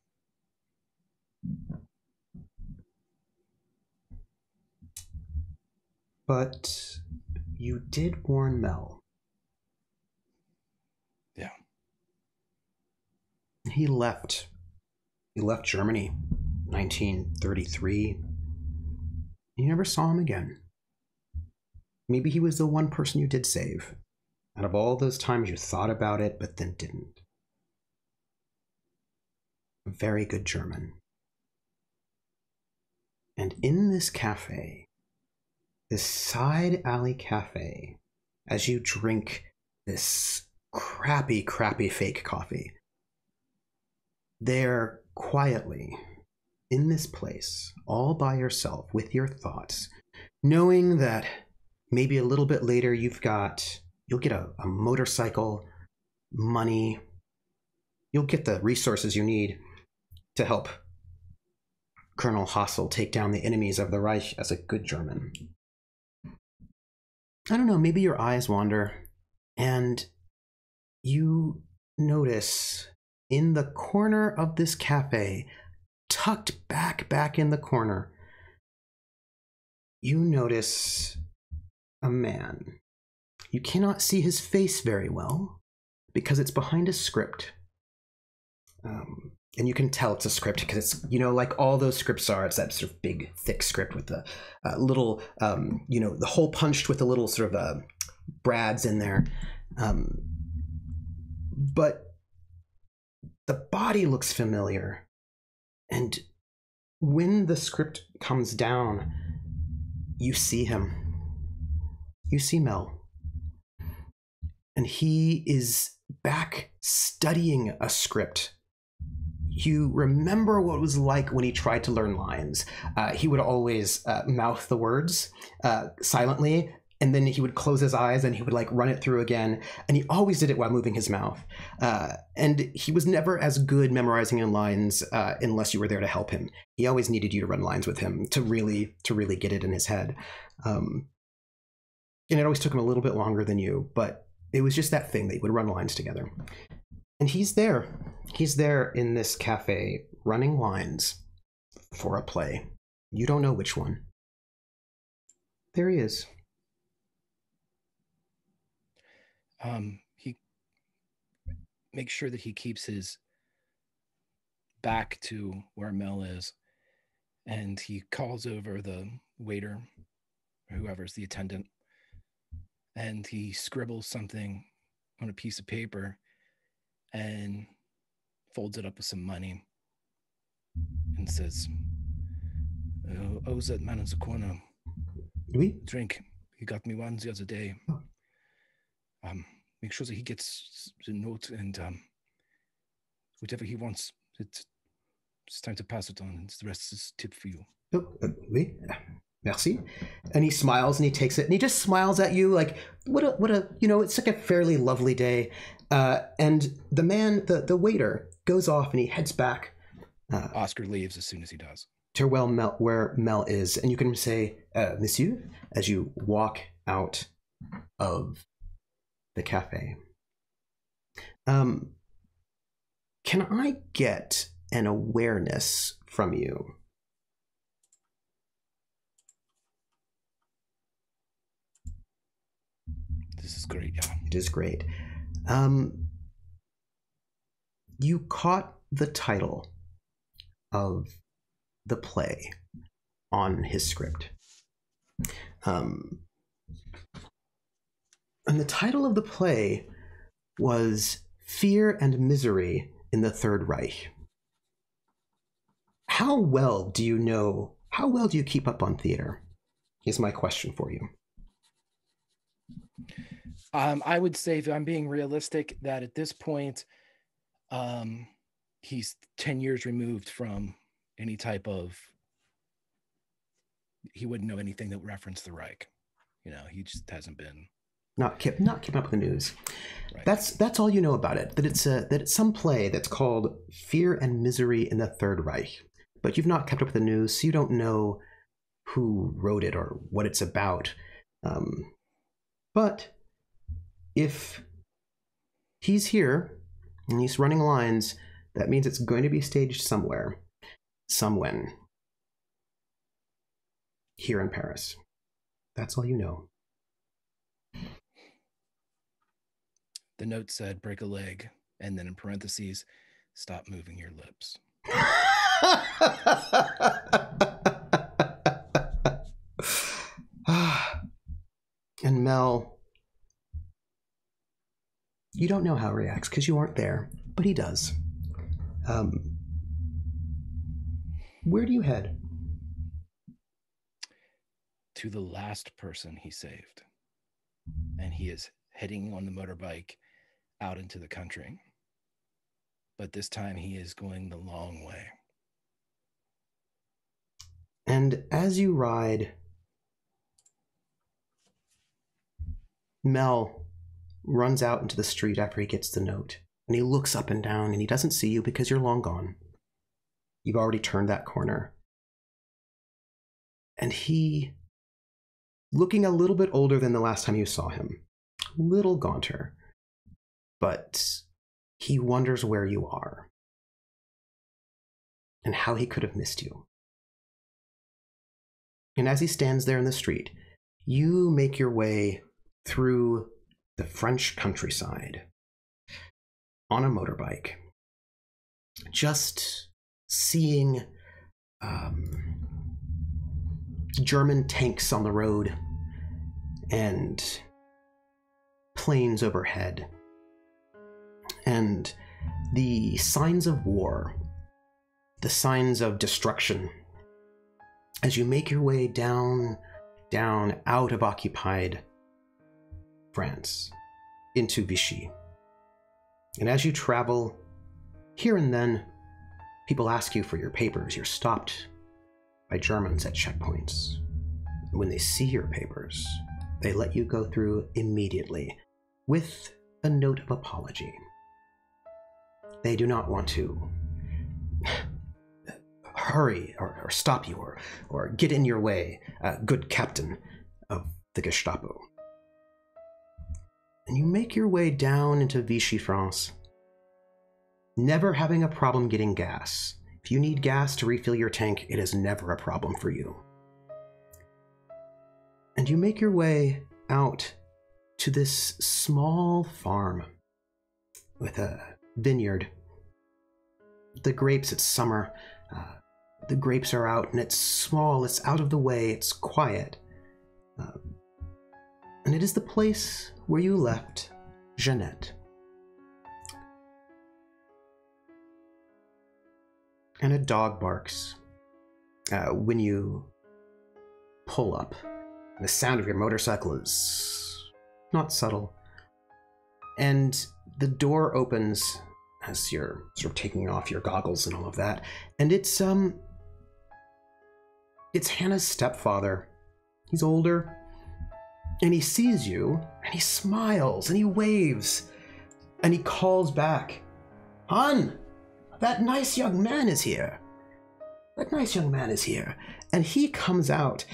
But you did warn Mel. Yeah. He left. He left Germany, 1933. You never saw him again. Maybe he was the one person you did save. Out of all those times you thought about it, but then didn't. A very good German. And in this cafe, this side alley cafe, as you drink this crappy fake coffee, there quietly, in this place, all by yourself, with your thoughts, knowing that maybe a little bit later you'll get a motorcycle, money, you'll get the resources you need to help Colonel Hassel take down the enemies of the Reich as a good German. I don't know, maybe your eyes wander and you notice in the corner of this cafe, tucked back in the corner, you notice a man. You cannot see his face very well because it's behind a script. And you can tell it's a script because it's, like all those scripts are, it's that sort of big, thick script with the little, the hole punched with the little sort of brads in there. But the body looks familiar. And when the script comes down, you see him. You see Mel. And he is back studying a script. You remember what it was like when he tried to learn lines. He would always mouth the words silently, and then he would close his eyes and he would run it through again. And he always did it while moving his mouth. And he was never as good memorizing lines unless you were there to help him. He always needed you to run lines with him to really get it in his head. And it always took him a little bit longer than you, but it was just that thing that you would run lines together. And he's there. He's there in this cafe running lines for a play. You don't know which one. There he is. He makes sure that he keeps his back to where Mel is, and he calls over the waiter, or whoever's the attendant, and he scribbles something on a piece of paper and folds it up with some money and says, "Oh, that man in the corner. Oui? Drink. He got me one the other day. Make sure that he gets the note and whatever he wants, it's time to pass it on. And the rest is tip for you." Oh, oui. Merci. And he smiles and he takes it and he just smiles at you like, what a, it's like a fairly lovely day. And the man, the waiter goes off and he heads back. Oscar leaves as soon as he does. To where Mel is. And you can say, Monsieur, as you walk out of the cafe. Can I get an awareness from you? This is great, yeah. It is great. You caught the title of the play on his script. And the title of the play was Fear and Misery in the Third Reich. How well do you keep up on theater? is my question for you. I would say, if I'm being realistic, that at this point, he's 10 years removed from any type of, he wouldn't know anything that referenced the Reich. You know, he just hasn't been not kept up with the news. Right. That's all you know about it. That it's some play that's called Fear and Misery in the Third Reich. But you've not kept up with the news, so you don't know who wrote it or what it's about. But if he's here and he's running lines, that means it's going to be staged somewhere, somewhen, here in Paris. That's all you know. The note said, break a leg, and then in parentheses, stop moving your lips. And Mel, you don't know how he reacts because you weren't there, but he does. Where do you head? To the last person he saved. And he is heading on the motorbike out into the country. But this time he is going the long way. And as you ride, Mel runs out into the street after he gets the note. And he looks up and down, and he doesn't see you because you're long gone. You've already turned that corner. And he, looking a little bit older than the last time you saw him, a little gaunter, but he wonders where you are and how he could have missed you. And as he stands there in the street, you make your way through the French countryside on a motorbike, just seeing German tanks on the road and planes overhead and the signs of war, the signs of destruction as you make your way down out of occupied France into Vichy. And as you travel, here and then, people ask you for your papers. You're stopped by Germans at checkpoints. When they see your papers, they let you go through immediately with a note of apology. They do not want to hurry or stop you or get in your way, good captain of the Gestapo. And you make your way down into Vichy, France, never having a problem getting gas. If you need gas to refill your tank, it is never a problem for you. And you make your way out to this small farm with a vineyard. The grapes, it's summer. The grapes are out, and it's small, it's out of the way, it's quiet. And it is the place where you left Jeanette. And a dog barks when you pull up. The sound of your motorcycle is not subtle. And the door opens as you're sort of taking off your goggles and all of that. And it's Hannah's stepfather. He's older. And he sees you, and he smiles, and he waves, and he calls back, "Hun, that nice young man is here. That nice young man is here." And he comes out,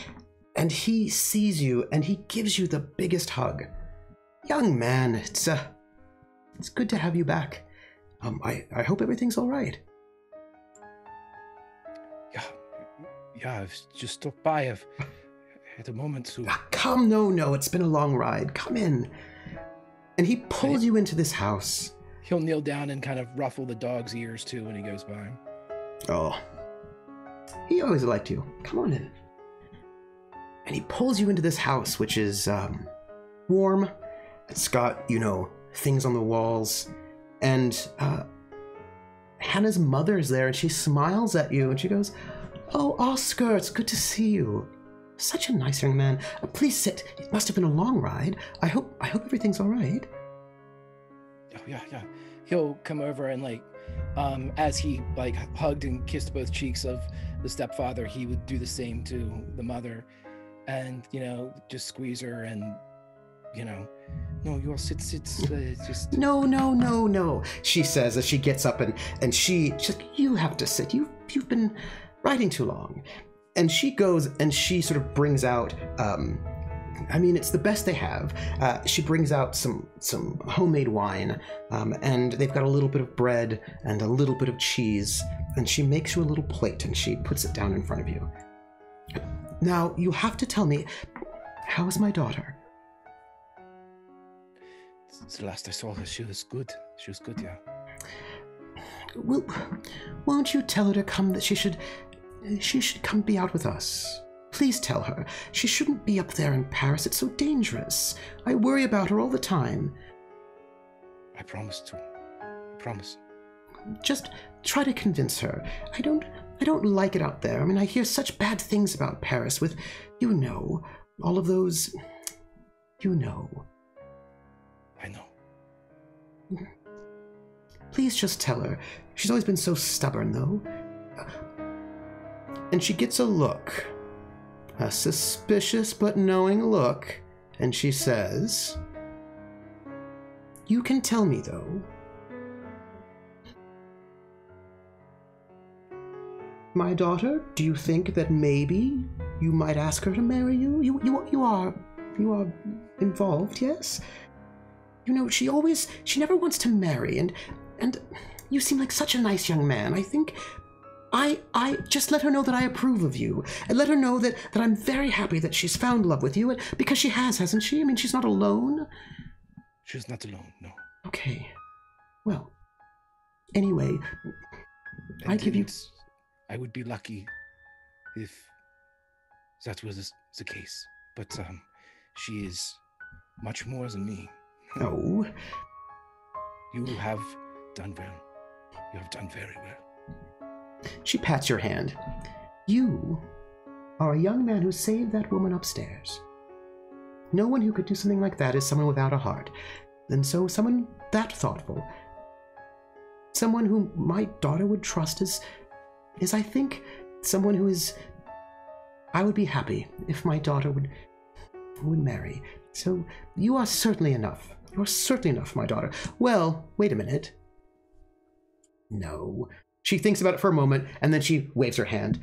and he sees you, and he gives you the biggest hug. "Young man, it's good to have you back. I hope everything's all right." Yeah, I've just stopped by. I've had a moment to... Come, no, it's been a long ride. Come in. And he pulls you into this house. He'll kneel down and kind of ruffle the dog's ears, too, when he goes by. Oh. He always liked you. Come on in. And he pulls you into this house, which is warm. It's got, things on the walls. And Hannah's mother's there, and she smiles at you, and she goes, "Oh, Oscar, it's good to see you." Such a nice young man. Please sit. It must have been a long ride. I hope everything's all right. Oh, yeah. He'll come over and, like, as he, like, hugged and kissed both cheeks of the stepfather, he would do the same to the mother and, you know, just squeeze her and, you know, no, you all sit, just... No, she says as she gets up and she's like, you have to sit. You've been riding too long. And she goes and she sort of brings out, I mean, it's the best they have. She brings out some homemade wine, and they've got a little bit of bread and a little bit of cheese, and she makes you a little plate and she puts it down in front of you. Now, you have to tell me, how is my daughter? The last I saw her, she was good. She was good, yeah. Well, won't you tell her to come, that she should come be out with us? Please tell her. She shouldn't be up there in Paris. It's so dangerous. I worry about her all the time. I promise to. I promise. Just try to convince her. I don't like it out there. I mean, I hear such bad things about Paris with, you know, all of those, you know. I know. Please just tell her. She's always been so stubborn, though. And she gets a look. A suspicious but knowing look. And she says, you can tell me, though. My daughter, do you think that maybe you might ask her to marry you? You are involved, yes? You know, she never wants to marry, and you seem like such a nice young man. I think I just let her know that I approve of you, and let her know that I'm very happy that she's found love with you, because she has, hasn't she? I mean, she's not alone. She's not alone, no. Okay. Well, anyway, I give you... I would be lucky if that was the case, but she is much more than me. Oh. You have done well. You have done very well. She pats your hand. You are a young man who saved that woman upstairs. No one who could do something like that is someone without a heart. And so someone that thoughtful, someone whom my daughter would trust is I think someone who is... I would be happy if my daughter would marry. So you are certainly enough. You are certainly enough, my daughter. Well, wait a minute. No. She thinks about it for a moment, and then she waves her hand.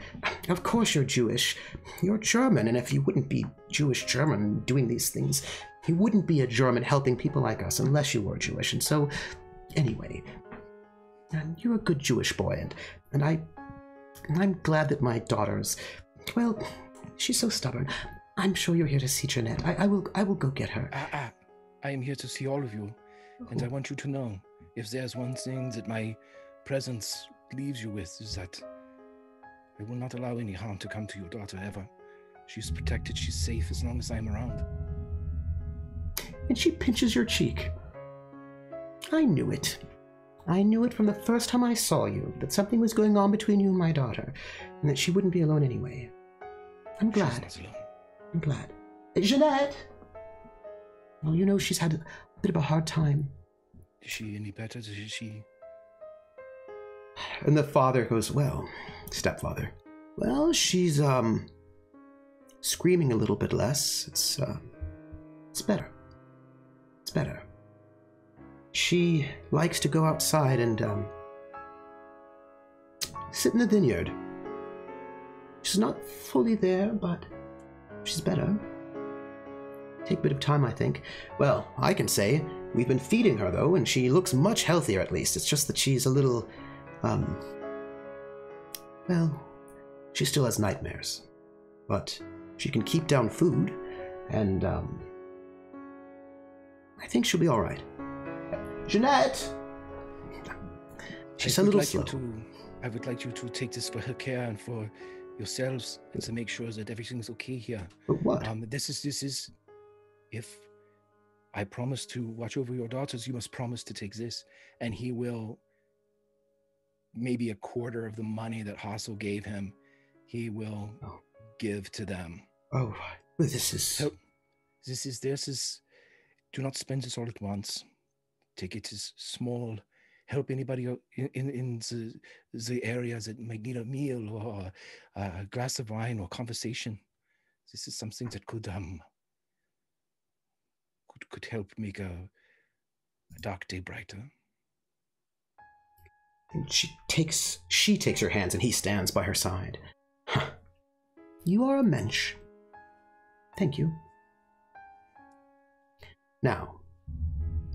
Of course you're Jewish. You're German, and if you wouldn't be Jewish-German doing these things, you wouldn't be a German helping people like us unless you were Jewish. And so, anyway, you're a good Jewish boy, and I'm glad that my daughter's... Well, she's so stubborn. I'm sure you're here to see Jeanette. I will go get her. I am here to see all of you, and I want you to know, if there's one thing that my presence leaves you with, is that I will not allow any harm to come to your daughter ever. She's protected, she's safe as long as I'm around. And she pinches your cheek. I knew it. I knew it from the first time I saw you, that something was going on between you and my daughter, and that she wouldn't be alone anyway. I'm glad. She's not alone. I'm glad. Jeanette! Well, you know, she's had a bit of a hard time. Is she any better? Is she... And the father goes, well, stepfather, well, she's, screaming a little bit less. It's better. It's better. She likes to go outside and, sit in the vineyard. She's not fully there, but she's better. Take a bit of time, I think. Well, I can say we've been feeding her, though, and she looks much healthier, at least. It's just that she's a little, well, she still has nightmares. But she can keep down food, and, I think she'll be all right. Jeanette! She's a little slow. I would like you to take this for her care and for yourselves, and to make sure that everything's okay here. But what? This is, if I promise to watch over your daughters, you must promise to take this, and he will, maybe a quarter of the money that Hassel gave him, he will give to them. Oh, this is... Help. This is... Do not spend this all at once. Take it as small. Help anybody in the areas that might need a meal or a glass of wine or conversation. This is something that could help make a dark day brighter. And she takes her hands and he stands by her side. Huh. You are a mensch. Thank you. Now,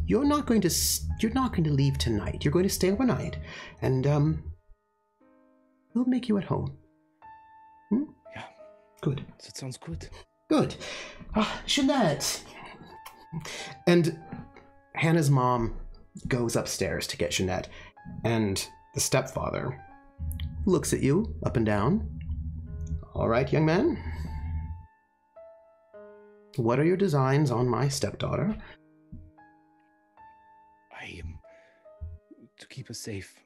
you're not going to leave tonight. You're going to stay overnight, and we'll make you at home. Hmm? Yeah. Good. That sounds good. Good. Jeanette. And Hannah's mom goes upstairs to get Jeanette, and the stepfather looks at you up and down. All right, young man. What are your designs on my stepdaughter? I am to keep her safe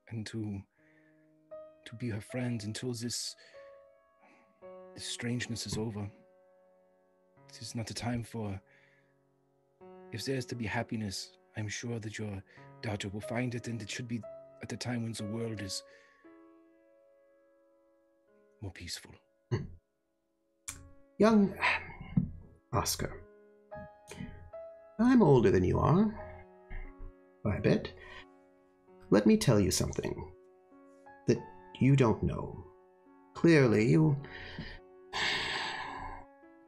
and to be her friend until this strangeness is over. This is not the time for... If there is to be happiness, I'm sure that your daughter will find it, and it should be at the time when the world is more peaceful. Young Oscar, I'm older than you are, by a bit. Let me tell you something that you don't know. Clearly,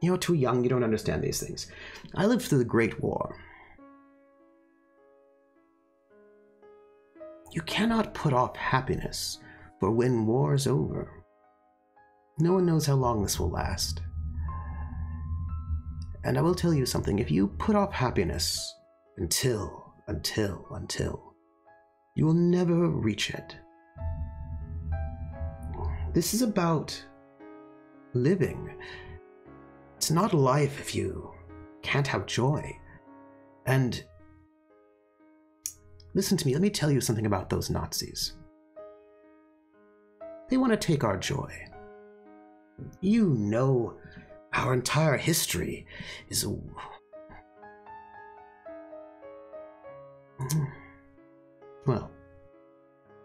you're too young, you don't understand these things. I lived through the Great War. You cannot put off happiness for when war's over. No one knows how long this will last. And I will tell you something, if you put off happiness until, you will never reach it. This is about living. It's not life if you can't have joy. And listen to me, let me tell you something about those Nazis. They want to take our joy. You know, our entire history is... Well,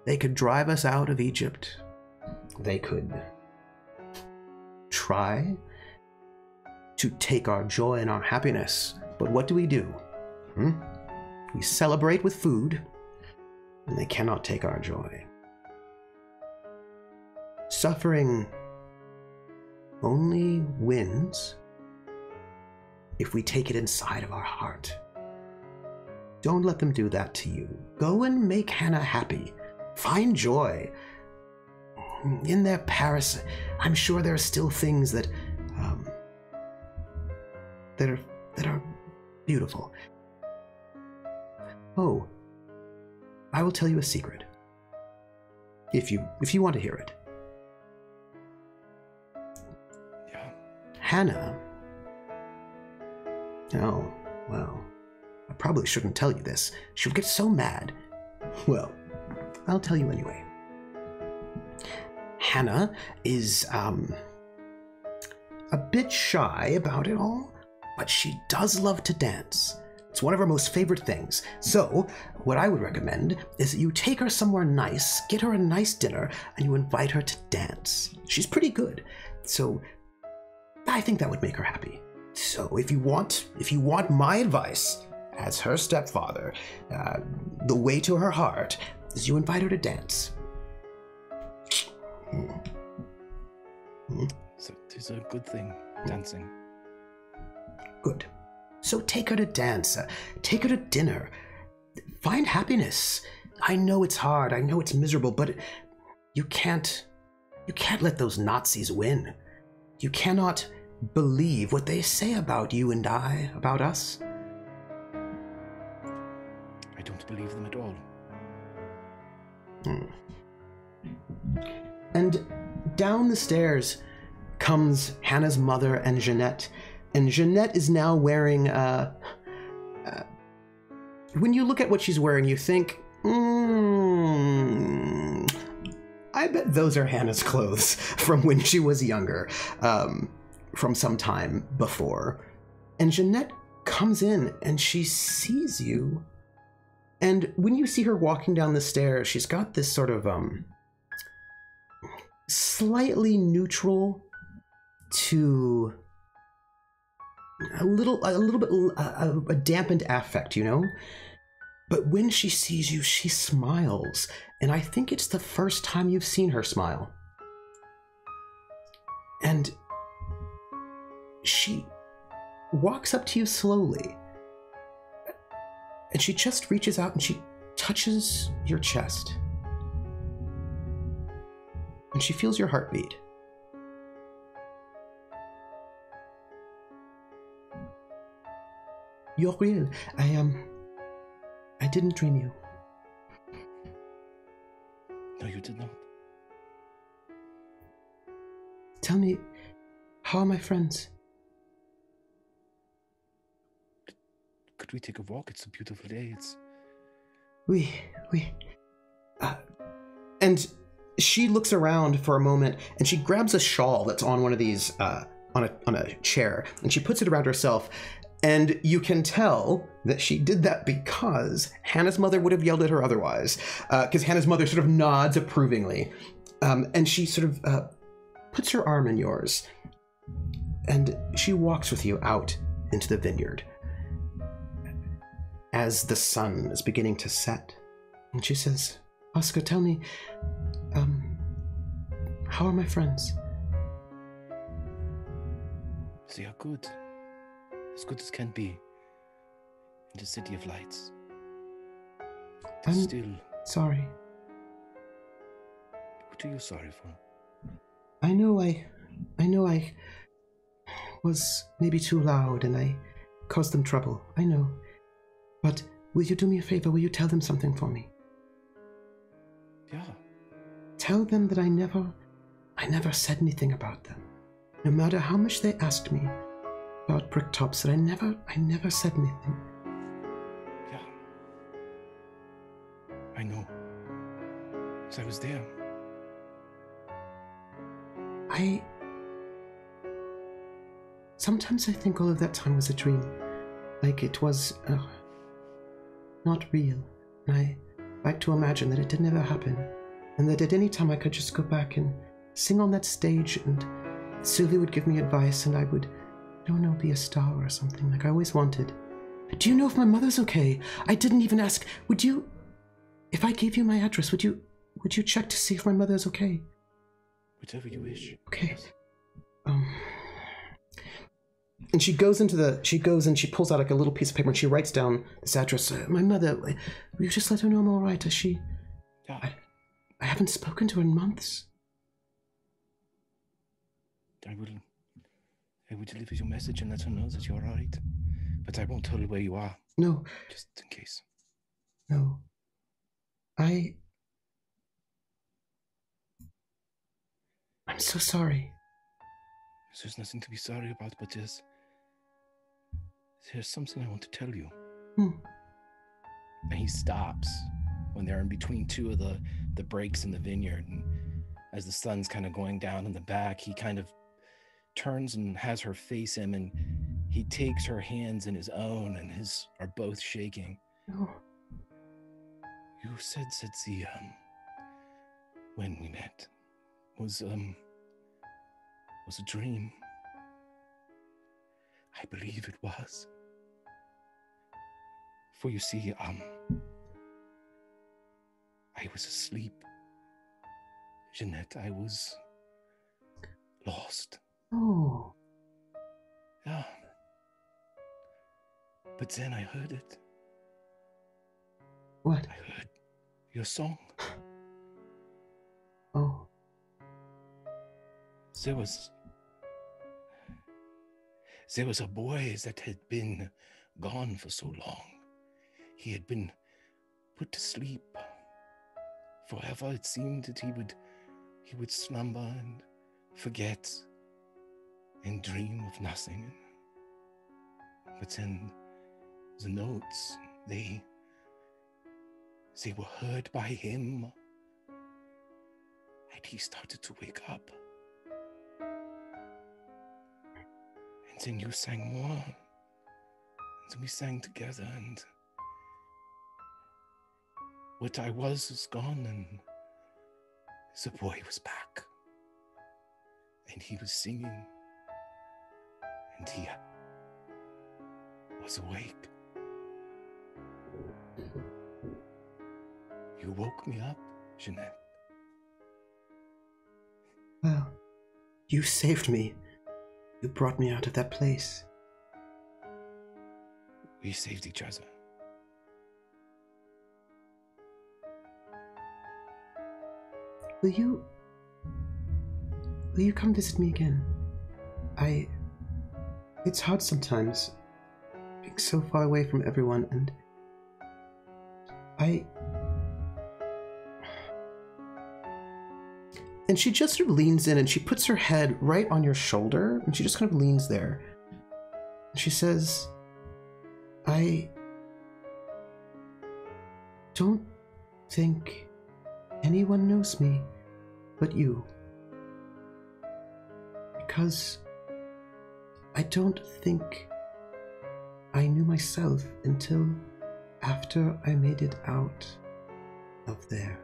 they could drive us out of Egypt. They could try to take our joy and our happiness. But what do? We celebrate with food, and they cannot take our joy. Suffering only wins if we take it inside of our heart. Don't let them do that to you. Go and make Hannah happy. Find joy. In their Paris, I'm sure there are still things that are beautiful. Oh, I will tell you a secret. If you want to hear it. Yeah. Hannah. Oh, well, I probably shouldn't tell you this. She'll get so mad. Well, I'll tell you anyway. Hannah is, a bit shy about it all, but she does love to dance. It's one of her most favorite things. So, what I would recommend is that you take her somewhere nice, get her a nice dinner, and you invite her to dance. She's pretty good. So, I think that would make her happy. So, if you want my advice as her stepfather, the way to her heart is you invite her to dance. So it's a good thing, dancing. Good. So take her to dance, take her to dinner. Find happiness. I know it's hard, I know it's miserable, but you can't let those Nazis win. You cannot believe what they say about you and I, about us. I don't believe them at all. And down the stairs comes Hannah's mother and Jeanette. And Jeanette is now wearing, when you look at what she's wearing, you think, I bet those are Hannah's clothes from when she was younger. from some time before. And Jeanette comes in and she sees you. And when you see her walking down the stairs, she's got this sort of slightly neutral to a little bit a dampened affect, you know? But when she sees you, she smiles. And I think it's the first time you've seen her smile. And she walks up to you slowly. And she just reaches out and she touches your chest. And she feels your heartbeat. You're real. I didn't dream you. No, you did not. Tell me, how are my friends? Could we take a walk? It's a beautiful day. And she looks around for a moment and she grabs a shawl that's on one of these, on a chair, and she puts it around herself. And you can tell that she did that because Hannah's mother would have yelled at her otherwise, because Hannah's mother sort of nods approvingly. And she sort of puts her arm in yours. And she walks with you out into the vineyard as the sun is beginning to set. And she says, Oscar, tell me, how are my friends? They are good. As good as can be in the City of Lights. I'm still sorry. What are you sorry for? I know I was maybe too loud and I caused them trouble. I know. But will you do me a favor? Will you tell them something for me? Yeah. Tell them that I never said anything about them. No matter how much they asked me about Bricktops, that I never said anything. Yeah. I know. Because I was there. Sometimes I think all of that time was a dream. Like it was not real. And I like to imagine that it didn't ever happen. And that at any time I could just go back and sing on that stage and Sylvie would give me advice and I would, I don't know, be a star or something like I always wanted. Do you know if my mother's okay? I didn't even ask. Would you, if I gave you my address, would you check to see if my mother's okay? Whichever you wish. Okay. And she goes and she pulls out like a little piece of paper and she writes down this address. My mother, will you just let her know I'm all right? Is she? Yeah. I haven't spoken to her in months. I will deliver your message and let her know that you're all right. But I won't tell her where you are. No. Just in case. No. I'm so sorry. There's nothing to be sorry about, but there's something I want to tell you. And he stops when they're in between two of the breaks in the vineyard. And as the sun's kind of going down in the back, he kind of turns and has her face him, and he takes her hands in his own, and his are both shaking. No. You said that the when we met was a dream. I believe it was. For you see, I was asleep. Jeanette, I was lost. Oh. Yeah. But then I heard it. What? I heard your song. Oh. There was a boy that had been gone for so long. He had been put to sleep. Forever it seemed that he would slumber and forget and dream of nothing. But then the notes, they were heard by him. And he started to wake up. And then you sang more. And we sang together, and what I was is gone, and the boy was back. And he was singing, and he was awake. You woke me up, Jeanette. Well, you saved me. You brought me out of that place. We saved each other. Will you come visit me again? It's hard sometimes, being so far away from everyone, and And she just sort of leans in and she puts her head right on your shoulder, and she just kind of leans there. And she says, I don't think anyone knows me but you. Because I don't think I knew myself until after I made it out of there.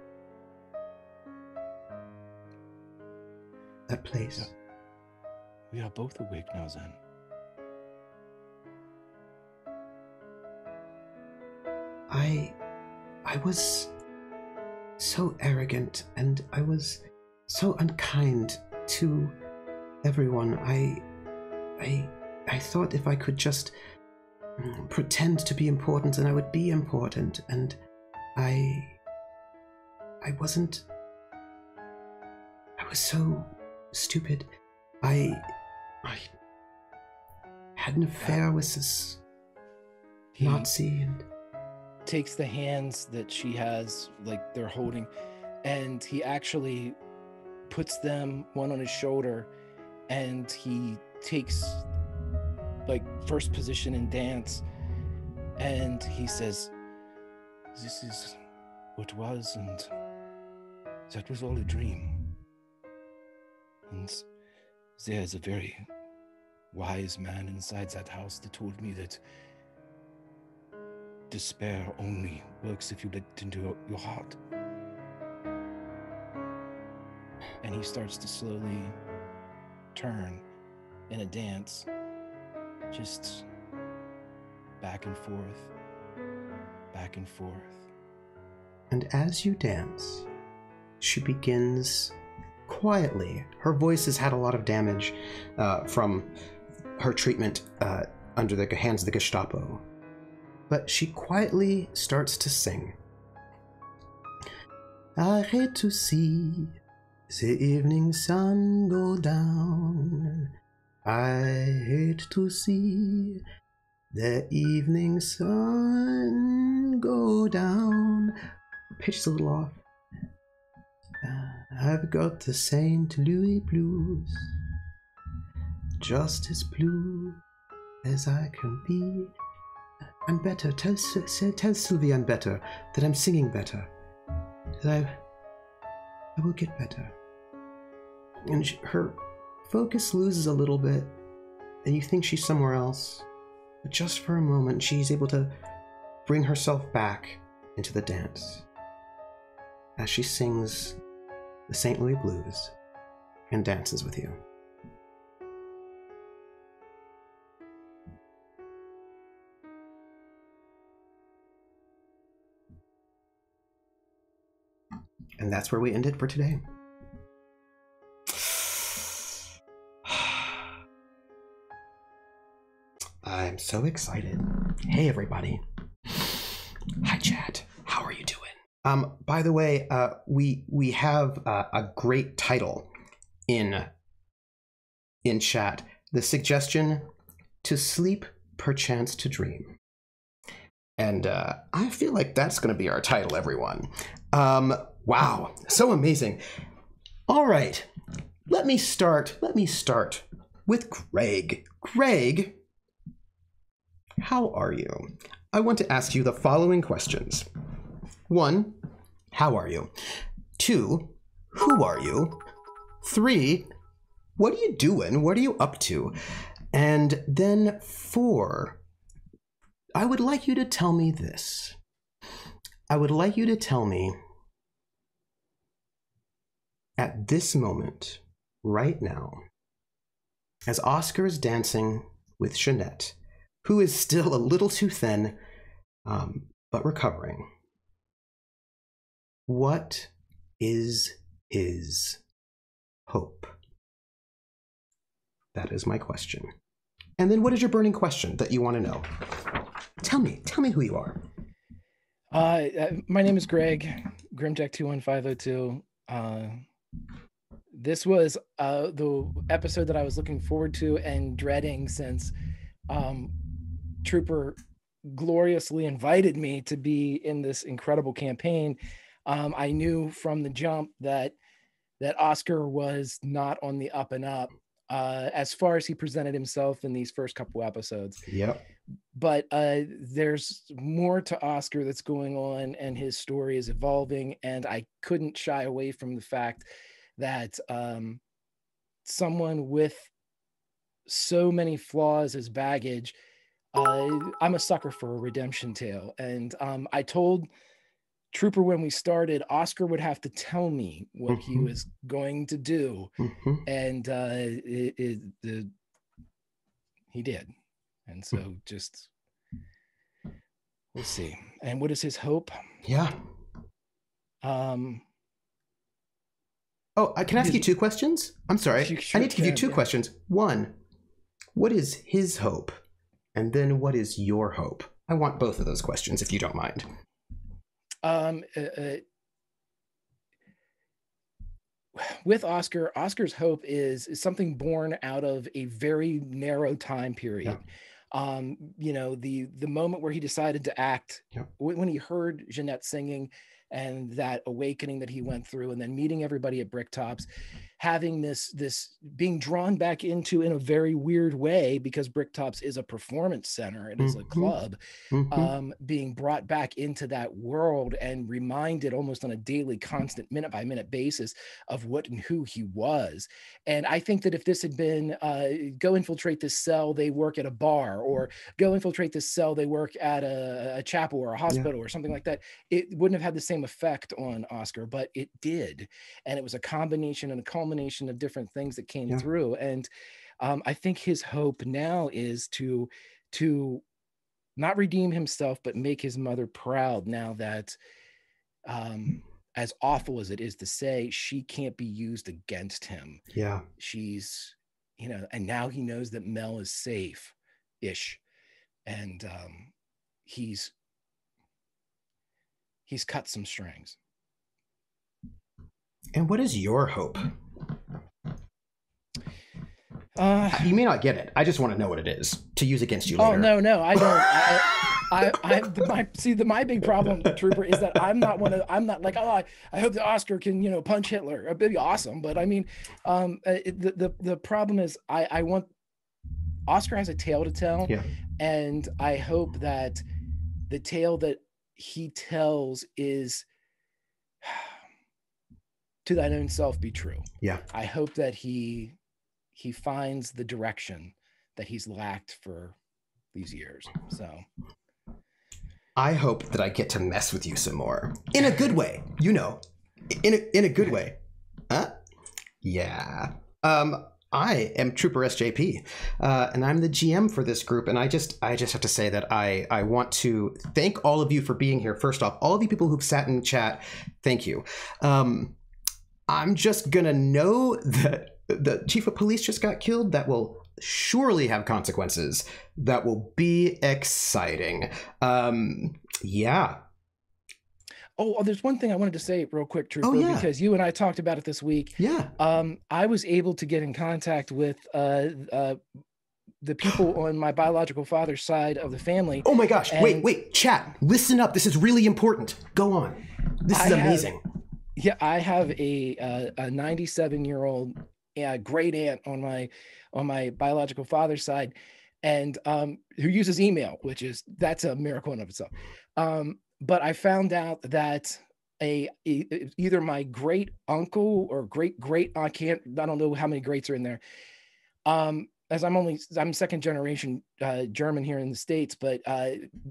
That place. We are both awake now, Zen. I was so arrogant, and I was so unkind to everyone. I thought if I could just pretend to be important, then I would be important, and I was so stupid. I had an affair with this Nazi, and takes the hands that she has, like they're holding, and he actually puts them one on his shoulder, and he takes like first position in dance, and he says, this is what was, and that was all a dream. And there's a very wise man inside that house that told me that despair only works if you let it into your heart. And he starts to slowly turn in a dance, just back and forth, back and forth. And as you dance, she begins quietly. Her voice has had a lot of damage from her treatment under the hands of the Gestapo. But she quietly starts to sing. I hate to see the evening sun go down. I hate to see the evening sun go down. Her pitch is a little off. I've got the St. Louis blues, just as blue as I can be. I'm better. Tell Sylvie I'm better, that I'm singing better, that I will get better. And her focus loses a little bit, and you think she's somewhere else, but just for a moment she's able to bring herself back into the dance as she sings the St. Louis Blues and dances with you. And that's where we end it for today. I'm so excited. Hey, everybody. Hi, chat. How are you doing? By the way, we have a great title in chat. The suggestion: to sleep, perchance to dream. And I feel like that's going to be our title, everyone. Wow, so amazing. All right, let me start with Greg. Greg, how are you? I want to ask you the following questions. 1, how are you? 2, who are you? 3, what are you doing? What are you up to? And then 4, I would like you to tell me this. I would like you to tell me at this moment, right now, as Oscar is dancing with Jeanette, who is still a little too thin, but recovering, what is his hope? That is my question. And then what is your burning question that you want to know? Tell me who you are. My name is Greg, Grimjack 21502. This was the episode that I was looking forward to and dreading since Trooper gloriously invited me to be in this incredible campaign. I knew from the jump that Oscar was not on the up and up as far as he presented himself in these first couple episodes. Yep. But there's more to Oscar that's going on, and his story is evolving, and I couldn't shy away from the fact that someone with so many flaws as baggage, I'm a sucker for a redemption tale. And I told Trooper when we started, Oscar would have to tell me what he was going to do. And he did. And so just, we'll see. And what is his hope? Yeah. Oh, I can ask you 2 questions? I'm sorry. I need to give you 2 questions. 1, what is his hope? And then what is your hope? I want both of those questions, if you don't mind. With Oscar's hope is something born out of a very narrow time period. The moment where he decided to act, when he heard Jeanette singing, and that awakening that he went through, and then meeting everybody at Bricktops, having this being drawn back into, in a very weird way, because Bricktops is a performance center, it is a club, being brought back into that world and reminded almost on a daily, constant, minute by minute basis of what and who he was. And I think that if this had been go infiltrate this cell, they work at a bar, or go infiltrate this cell, they work at a chapel or a hospital or something like that, it wouldn't have had the same effect on Oscar, but it did. And it was a combination and a culmination of different things that came through. And I think his hope now is to not redeem himself, but make his mother proud, now that as awful as it is to say, she can't be used against him. Yeah. She's, and now he knows that Mel is safe-ish. And he's cut some strings. And what is your hope? You may not get it. I just want to know what it is to use against you later. Oh, no, I don't. My big problem, Trooper, is that I'm not like, I hope that Oscar can, punch Hitler. It'd be awesome. But I mean, the problem is I want, Oscar has a tale to tell. Yeah. And I hope that the tale that he tells is to thine own self be true. Yeah. I hope that he finds the direction that he's lacked for these years. So I hope that I get to mess with you some more in a good way, in a good way. Yeah. I am troopersjp, and I'm the GM for this group. And I just have to say that I want to thank all of you for being here. First off, all of you people who've sat in chat, thank you. I'm just gonna know that the chief of police just got killed. That will surely have consequences. That will be exciting. Yeah. Oh, there's one thing I wanted to say real quick, Trooper, because you and I talked about it this week. Yeah. I was able to get in contact with the people on my biological father's side of the family. Oh my gosh. Wait, chat. Listen up. This is really important. Go on. This is amazing. I have a 97-year-old great aunt on my biological father's side, and who uses email, that's a miracle in of itself. But I found out that either my great uncle or great I don't know how many greats are in there, as I'm second generation German here in the States, but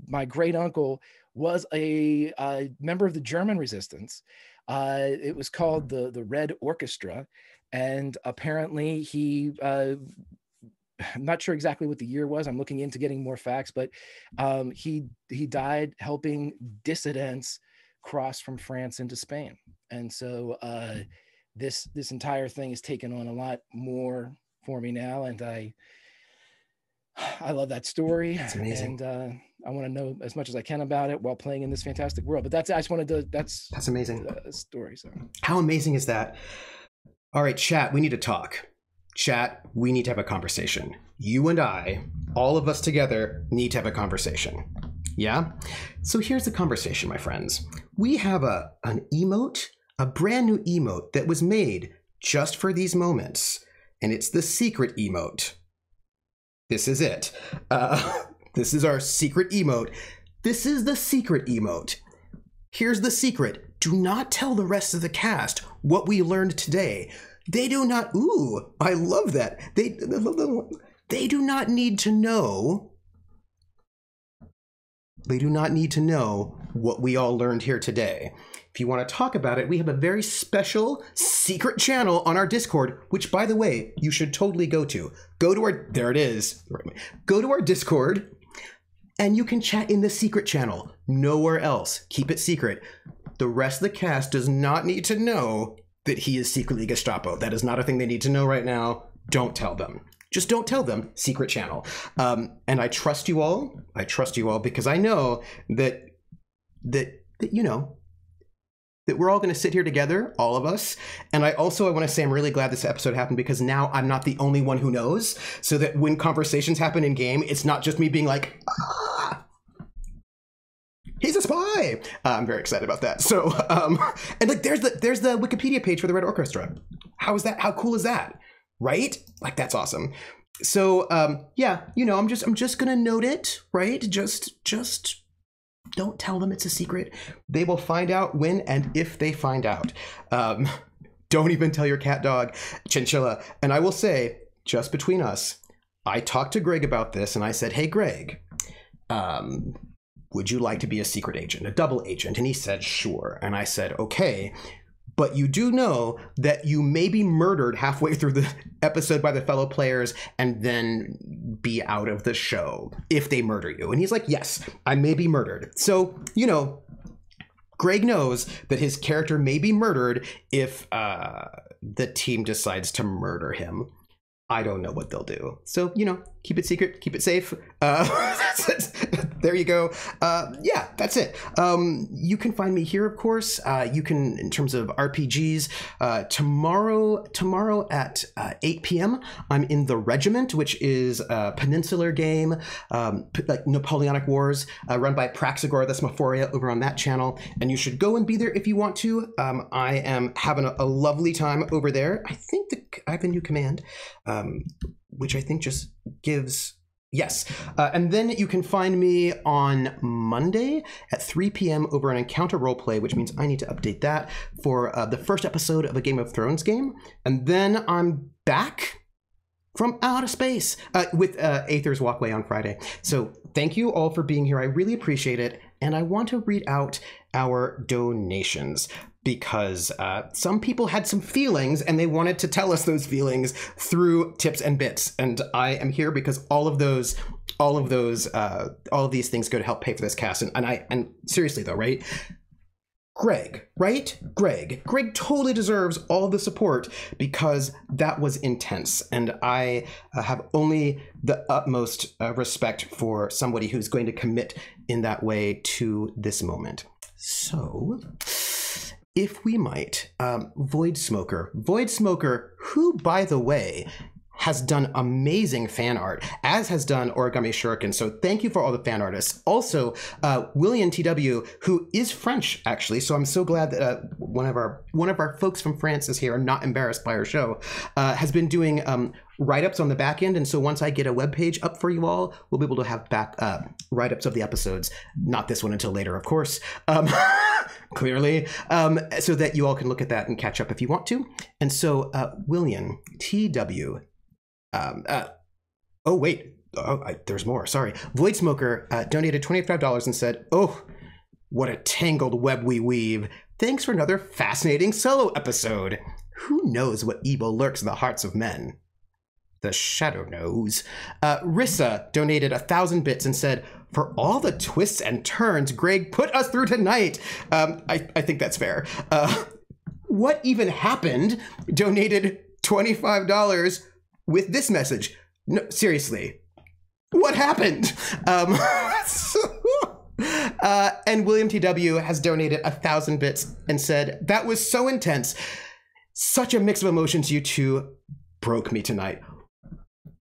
my great uncle was a member of the German resistance. It was called the Red Orchestra, and apparently he, I'm not sure exactly what the year was. I'm looking into getting more facts, but he died helping dissidents cross from France into Spain, and so this entire thing has taken on a lot more for me now, and I love that story. That's amazing. And I want to know as much as I can about it while playing in this fantastic world. But I just wanted to, that's amazing. Story. So how amazing is that? All right, chat, we need to talk. Chat, we need to have a conversation. You and I, all of us together, need to have a conversation. Yeah? So here's the conversation, my friends. We have an emote, a brand new emote that was made just for these moments. And it's the secret emote. This is it. This is our secret emote. This is the secret emote. Here's the secret. Do not tell the rest of the cast what we learned today. They do not, ooh, I love that. They do not need to know. They do not need to know what we all learned here today. If you want to talk about it, we have a very special secret channel on our Discord, which, by the way, you should totally go to. Go to our, there it is. Go to our Discord, and you can chat in the secret channel. Nowhere else. Keep it secret. The rest of the cast does not need to know that he is secretly Gestapo. That is not a thing they need to know right now. Don't tell them. Just don't tell them. Secret channel. And I trust you all. I trust you all because I know that you know, that we're all going to sit here together, all of us. And I want to say I'm really glad this episode happened because now I'm not the only one who knows, so that when conversations happen in game, it's not just me being like, he's a spy. I'm very excited about that. So, and like, there's the Wikipedia page for the Red Orchestra. How is that? How cool is that? Right? Like, that's awesome. So, yeah, you know, I'm just going to note it, right? Just don't tell them it's a secret. They will find out when and if they find out. Don't even tell your cat, dog, chinchilla. And I will say, just between us, I talked to Greg about this and I said, hey, Greg, would you like to be a secret agent, a double agent? And he said, sure. And I said, okay. But you do know that you may be murdered halfway through the episode by the fellow players and then be out of the show if they murder you. And he's like, yes, I may be murdered. So, you know, Greg knows that his character may be murdered if the team decides to murder him. I don't know what they'll do. So, you know, keep it secret, keep it safe. There you go. Yeah, that's it. You can find me here, of course. You can, in terms of RPGs, tomorrow at 8 p.m., I'm in The Regiment, which is a peninsular game, like Napoleonic Wars, run by Praxagora the Smophoria over on that channel. And you should go and be there if you want to. I am having a lovely time over there. I think I have a new command, which I think just gives... Yes. And then you can find me on Monday at 3 p.m. over an Encounter Roleplay, which means I need to update that for the first episode of a Game of Thrones game. And then I'm back from outer space with Aether's Walkway on Friday. So thank you all for being here. I really appreciate it. And I want to read out our donations, because some people had some feelings and they wanted to tell us those feelings through tips and bits. And I am here because all of these things go to help pay for this cast. And seriously though, right? Greg, right? Greg totally deserves all the support because that was intense. And I have only the utmost respect for somebody who's going to commit in that way to this moment. So... if we might, Void Smoker, who, by the way, has done amazing fan art, as has done Origami Shuriken. So thank you for all the fan artists. Also, William TW, who is French, actually. So I'm so glad that one of our folks from France is here, not embarrassed by our show, has been doing write-ups on the back end. And so once I get a webpage up for you all, we'll be able to have back write-ups of the episodes. Not this one until later, of course. Clearly, so that you all can look at that and catch up if you want to. And so, William TW, Oh, wait. There's more. Sorry. Void Smoker donated $25 and said, "Oh, what a tangled web we weave. Thanks for another fascinating solo episode. Who knows what evil lurks in the hearts of men?" The Shadow knows. Rissa donated 1,000 bits and said, "For all the twists and turns Greg put us through tonight." I think that's fair. What Even Happened donated $25 with this message. No, seriously. What happened? And William TW has donated 1,000 bits and said, "That was so intense. Such a mix of emotions. You two broke me tonight."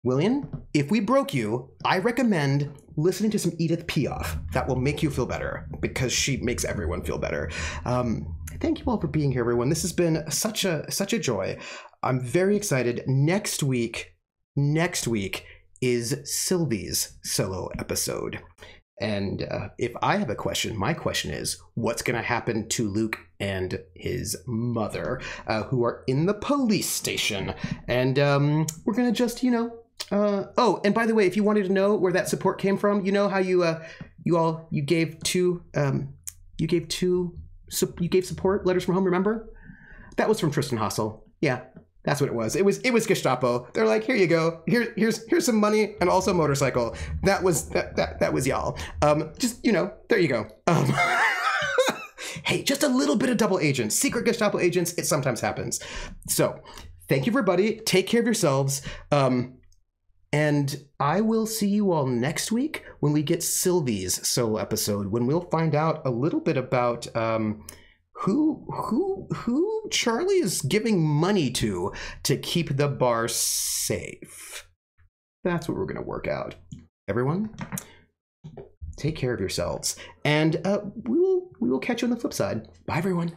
William, if we broke you, I recommend listening to some Edith Piaf. That will make you feel better because she makes everyone feel better. Thank you all for being here, everyone. This has been such a joy. I'm very excited. Next week is Sylvie's solo episode. And if I have a question, my question is, what's going to happen to Luke and his mother, who are in the police station? And we're going to just, oh, and by the way, if you wanted to know where that support came from, you know how you gave support letters from home, remember? That was from Tristan Hassel. Yeah. That's what it was. It was Gestapo. They're like, "Here you go. Here's some money and also a motorcycle." That was y'all. Just there you go. Hey, just a little bit of double agents, secret Gestapo agents. It sometimes happens. So, thank you, everybody. Take care of yourselves. And I will see you all next week when we get Sylvie's solo episode, when we'll find out a little bit about who Charlie is giving money to keep the bar safe. That's what we're going to work out. Everyone, take care of yourselves, and we will catch you on the flip side. Bye, everyone.